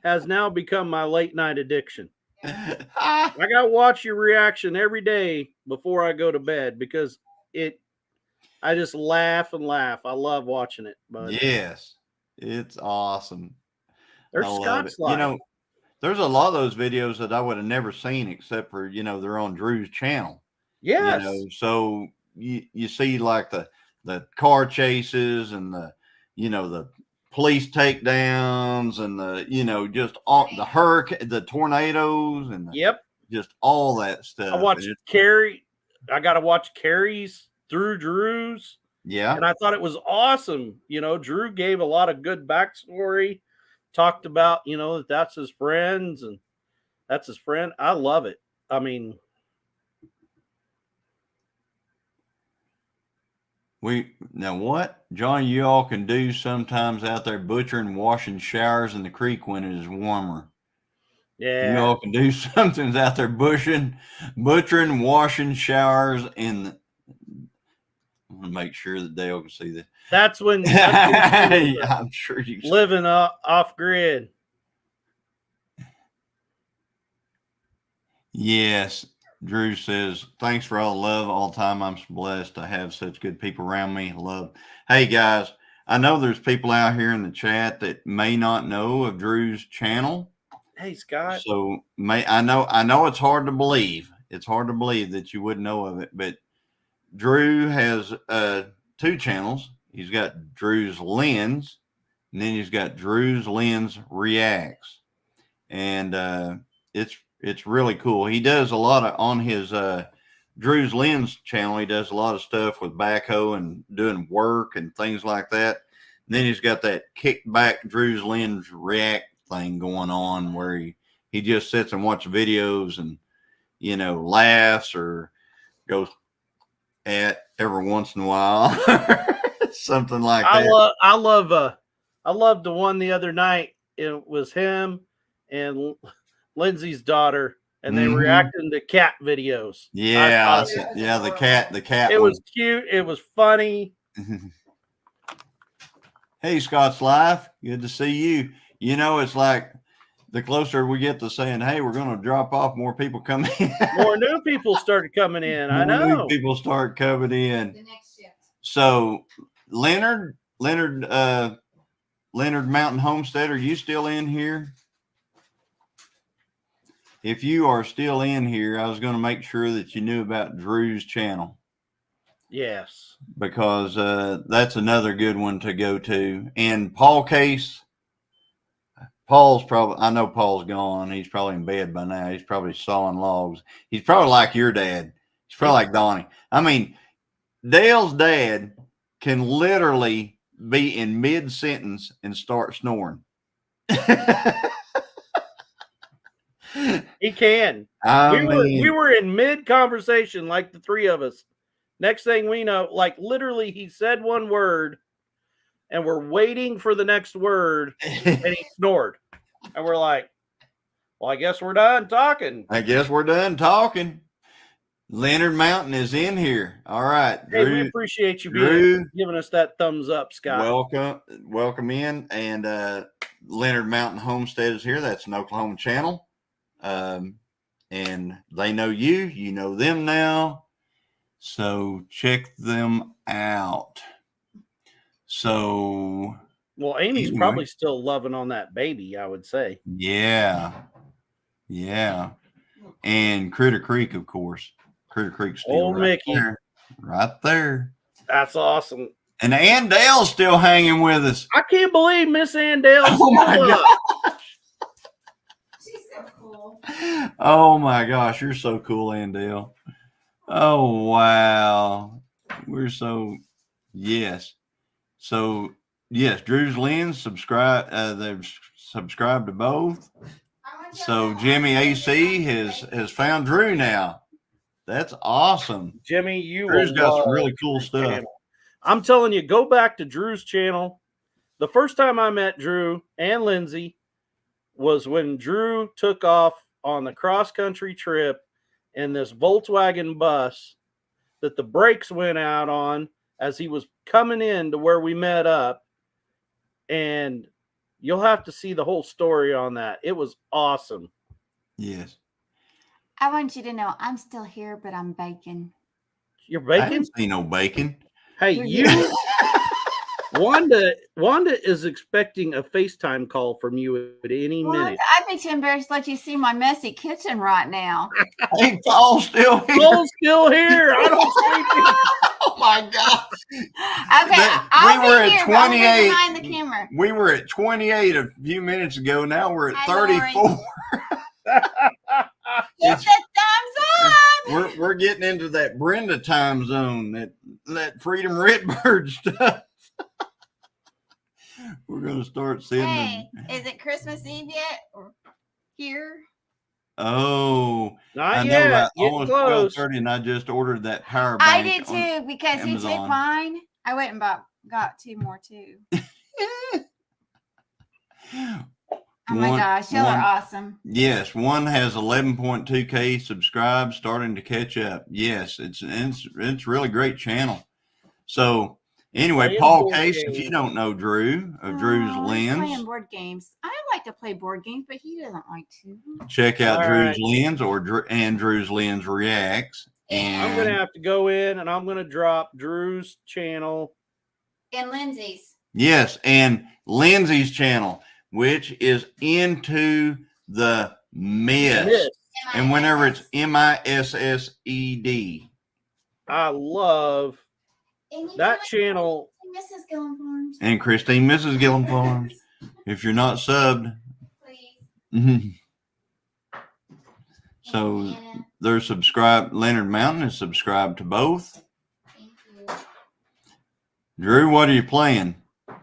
has now become my late night addiction. I gotta watch your reaction every day before I go to bed because I just laugh and laugh. I love watching it. Bud. Yes, it's awesome. They're I love Scott's it. life. You know, there's a lot of those videos that I would have never seen except for, they're on Drew's channel. Yes. So you see like the car chases and the police takedowns and just all the hurricane, the tornadoes and just all that stuff. I watched Carrie. I got to watch Carrie's through Drew's. Yeah. And I thought it was awesome. Drew gave a lot of good backstory, talked about, that's his friends and that's his friend. I love it. I mean, now what, John, you all can do sometimes out there butchering, washing showers in the creek when it is warmer. Yeah. You all can do something out there butchering, washing showers in I want to make sure that Dale can see this. That's when I'm sure you living off grid. Yes. Drew says, thanks for all the love all the time. I'm blessed to have such good people around me. Love. Hey guys, I know there's people out here in the chat that may not know of Drew's channel. Hey Scott. So I know it's hard to believe. It's hard to believe that you wouldn't know of it, but Drew has 2 channels. He's got Drew's Lens, and then he's got Drew's Lens Reacts. And it's really cool. He does a lot of on his Drew's Lens channel. He does a lot of stuff with backhoe and doing work and things like that. And then he's got that kickback Drew's Lens React thing going on where he just sits and watches videos and laughs or goes at every once in a while. Something like that. I love the one the other night. It was him and Lindsay's daughter, and they reacting to cat videos. Yeah, the cat. It was cute. It was funny. Hey, Scott's Life. Good to see you. It's like the closer we get to saying, hey, we're going to drop off, more people come in. More new people started coming in. I know. New people start coming in. The next shift. So, Leonard Mountain Homestead, are you still in here? If you are still in here, I was going to make sure that you knew about Drew's channel. Yes. Because that's another good one to go to. And Paul Case, I know Paul's gone. He's probably in bed by now. He's probably sawing logs. He's probably like your dad. He's probably like Donnie. I mean, Dale's dad can literally be in mid-sentence and start snoring. He can. We were in mid-conversation, like the 3 of us. Next thing we know, like literally he said one word and we're waiting for the next word and he snored. And we're like, well, I guess we're done talking. Leonard Mountain is in here. All right. Hey, we appreciate you giving us that thumbs up, Scott. Welcome in. And Leonard Mountain Homestead is here. That's an Oklahoma channel. And they know you know them now. So check them out. So, well, Amy's probably still loving on that baby, I would say. Yeah. And Critter Creek, of course. Critter Creek's still Mickey. Right there. That's awesome. And Andale's still hanging with us. I can't believe Miss Andale. Oh my gosh. She's so cool. Oh my gosh, you're so cool, Andale. Oh wow. Yes. So yes, Drew's Lens, subscribe. They've subscribed to both. So Jimmy AC has found Drew now. That's awesome. Jimmy, Drew's got some really cool stuff. Channel. I'm telling you, go back to Drew's channel. The first time I met Drew and Lindsay was when Drew took off on the cross-country trip in this Volkswagen bus that the brakes went out on as he was coming in to where we met up. And you'll have to see the whole story on that. It was awesome. Yes. I want you to know I'm still here, but I'm baking. You're baking? I didn't see no bacon. Hey, you. Wanda is expecting a FaceTime call from you at any minute. I'd be too embarrassed to let you see my messy kitchen right now. Hey, Paul's still here. Paul's still here. I don't sleep. Oh my God. Okay, I'll we were be at here, but I'll be 28. behind the camera. We were at 28 a few minutes ago. Now we're at 34. Hit the thumbs up. We're getting into that Brenda time zone, that Freedom Redbird stuff. We're gonna start seeing Hey, is it Christmas Eve yet? Or here? Oh, not I yet. know about Getting almost close. 12:30, and I just ordered that power bank. I did too because he took Amazon. mine. I went and got 2 more too. Oh my gosh, y'all are awesome. Yes, one has 11.2K subscribed, starting to catch up. Yes, it's really great channel. So anyway, Playing Paul board Case, if games. you don't know Drew of Drew's He's Lens, playing board games. I like to play board games, but he doesn't like to. check out All Drew's right. Lens or Drew's Lens Reacts. I'm gonna have to go in and I'm gonna drop Drew's channel And Lindsay's. Yes, and Lindsay's channel, which is Into the Mist. Mist. And whenever it's MISSED. I love that channel. Mrs. Gilliam Farms. And Christine, Mrs. Gilliam Farms. If you're not subbed. Please. So they're subscribed. Leonard Mountain is subscribed to both. Drew, what are you playing? I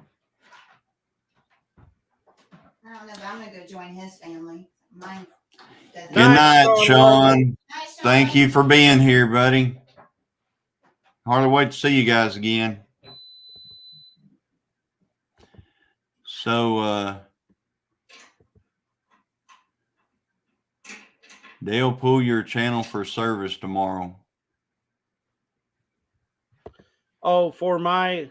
don't know, but I'm going to go join his family. Mine doesn't. Good night, Sean. Thank you for being here, buddy. Hardly wait to see you guys again. So, they'll pull your channel for service tomorrow. Oh, for my,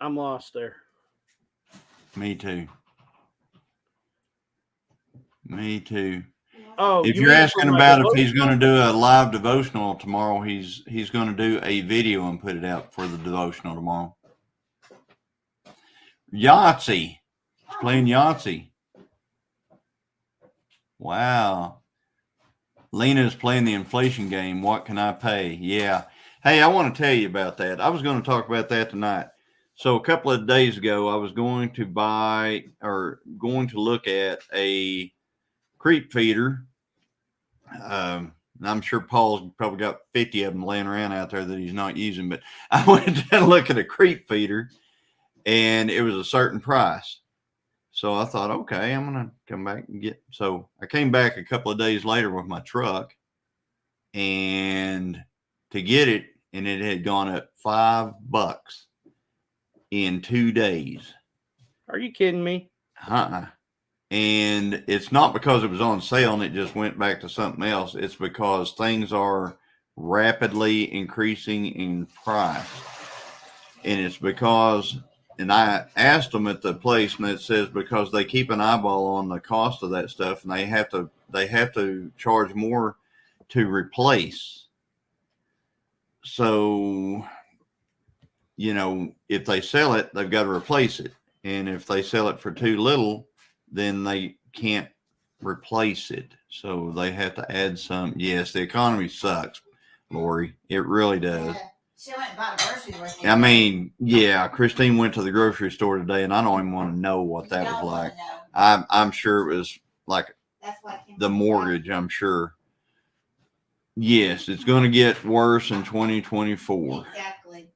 I'm lost there. Me too. Me too. Oh, if you're asking about if he's going to do a live devotional tomorrow, he's going to do a video and put it out for the devotional tomorrow. Yahtzee. He's playing Yahtzee. Wow. Lena's playing the inflation game. What can I pay? Yeah. Hey, I want to tell you about that. I was going to talk about that tonight. So a couple of days ago, I was going to look at a creep feeder. And I'm sure Paul's probably got 50 of them laying around out there that he's not using, but I went to look at a creep feeder and it was a certain price. So I thought, okay, I'm going to come back and get, so I came back a couple of days later with my truck and to get it, and it had gone up $5 in 2 days. Are you kidding me? And it's not because it was on sale and it just went back to something else. It's because things are rapidly increasing in price. And it's because, and I asked them at the place, and it says because they keep an eyeball on the cost of that stuff, and they have to charge more to replace. So, you know, if they sell it, they've got to replace it. And if they sell it for too little, then they can't replace it. So they have to add some. Yes, the economy sucks, Lori. It really does. She went and bought groceries with me. I mean, yeah, Christine went to the grocery store today, and I don't even want to know what that was like. I'm sure it was like the mortgage, I'm sure. Yes, it's going to get worse in 2024. Exactly.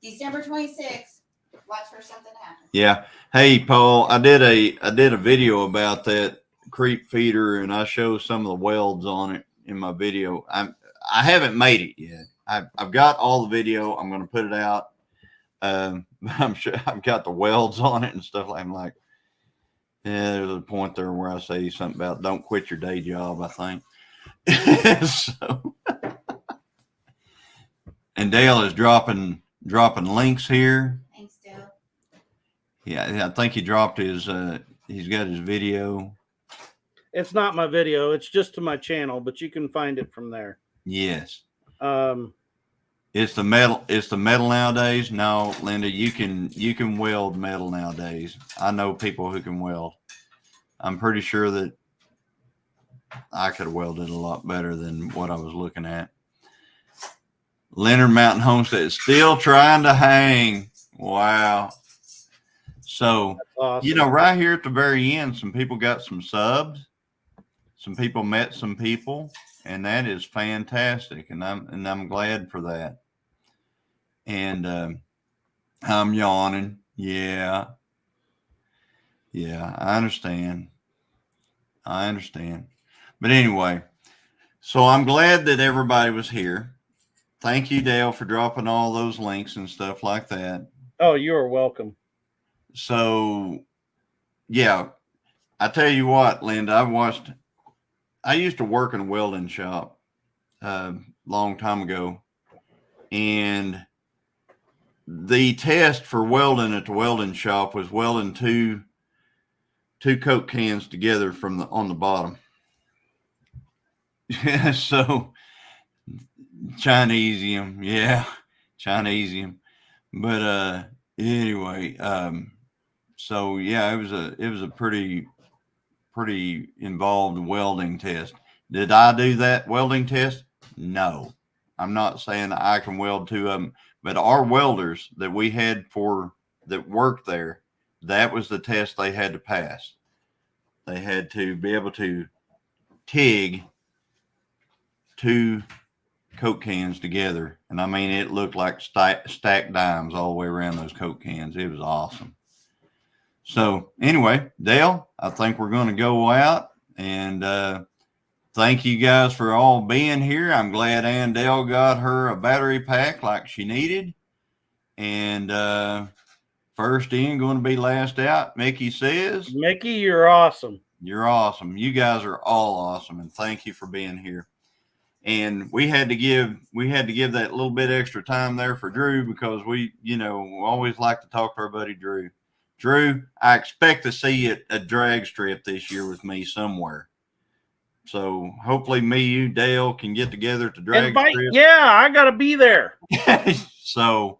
December 26th. Watch for something to happen. Yeah. Hey, Paul, I did a video about that creep feeder, and I show some of the welds on it in my video. I haven't made it yet. I've got all the video. I'm going to put it out. I'm sure I've got the welds on it and stuff. I'm like, yeah, there's a point there where I say something about don't quit your day job, I think. So, and Dale is dropping links here. Thanks, Dale. Yeah, I think he dropped his. He's got his video. It's not my video. It's just to my channel, but you can find it from there. Yes. It's the metal. It's the metal nowadays. No, Linda, you can weld metal nowadays. I know people who can weld. I'm pretty sure that I could have welded a lot better than what I was looking at. Leonard Mountain Homestead is still trying to hang. Wow. So, awesome. right here at the very end, some people got some subs. Some people met some people, and that is fantastic. And I'm glad for that. And I'm yawning. Yeah, I understand. But anyway, so I'm glad that everybody was here. Thank you, Dale, for dropping all those links and stuff like that. Oh, you are welcome. So, yeah, I tell you what, Linda, I used to work in a welding shop long time ago, and the test for welding at the welding shop was welding two Coke cans together on the bottom. So Chinesium, Chinesium. But anyway, so yeah, it was a pretty involved welding test. Did I do that welding test? No. I'm not saying that I can weld two of them, but our welders that we had that worked there, that was the test they had to pass. They had to be able to TIG two Coke cans together. And I mean, it looked like stacked dimes all the way around those Coke cans. It was awesome. So anyway, Dale, I think we're going to go out, and thank you guys for all being here. I'm glad Ann Dale got her a battery pack like she needed. And first in, going to be last out. Mickey says, Mickey, you're awesome. You're awesome. You guys are all awesome, and thank you for being here. And we had to give that little bit extra time there for Drew, because we always like to talk to our buddy Drew. Drew, I expect to see you at a drag strip this year with me somewhere. So hopefully you, Dale, can get together to drag strip. Yeah, I got to be there. So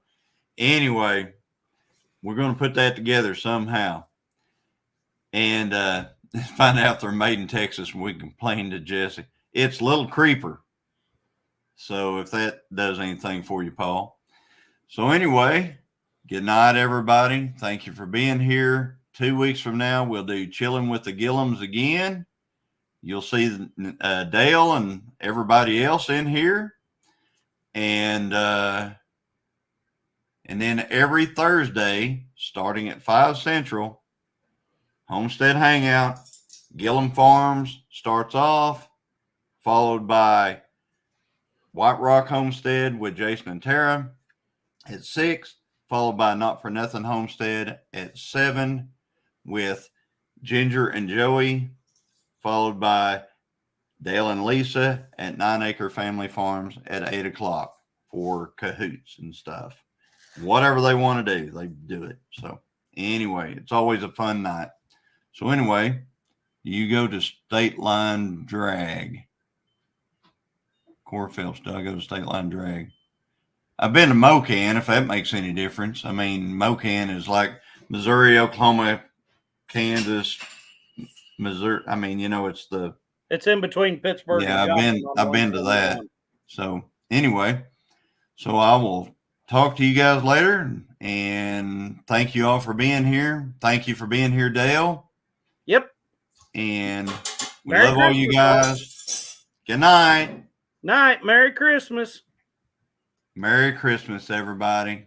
anyway, we're going to put that together somehow. And find out if they're made in Texas, and we can complain to Jesse. It's Little Creeper. So if that does anything for you, Paul. So anyway, good night, everybody. Thank you for being here. 2 weeks from now, we'll do Chillin' with the Gilliams again. You'll see Dale and everybody else in here. And then every Thursday, starting at 5 Central, Homestead Hangout, Gilliam Farms starts off, followed by White Rock Homestead with Jason and Tara at 6, followed by Not For Nothing Homestead at 7 with Ginger and Joey, followed by Dale and Lisa at 9 Acre Family Farms at 8 o'clock for cahoots and stuff. Whatever they want to do, they do it. So anyway, it's always a fun night. So anyway, you go to State Line Drag. Cora Phelps, do I go to State Line Drag? I've been to Mocan, if that makes any difference. I mean, Mocan is like Missouri, Oklahoma, Kansas, Missouri. I mean, it's in between Pittsburgh. Yeah, I've been to that. So anyway, so I will talk to you guys later, and thank you all for being here. Thank you for being here, Dale. Yep. And we love all you guys. Good night. Night. Merry Christmas. Merry Christmas, everybody.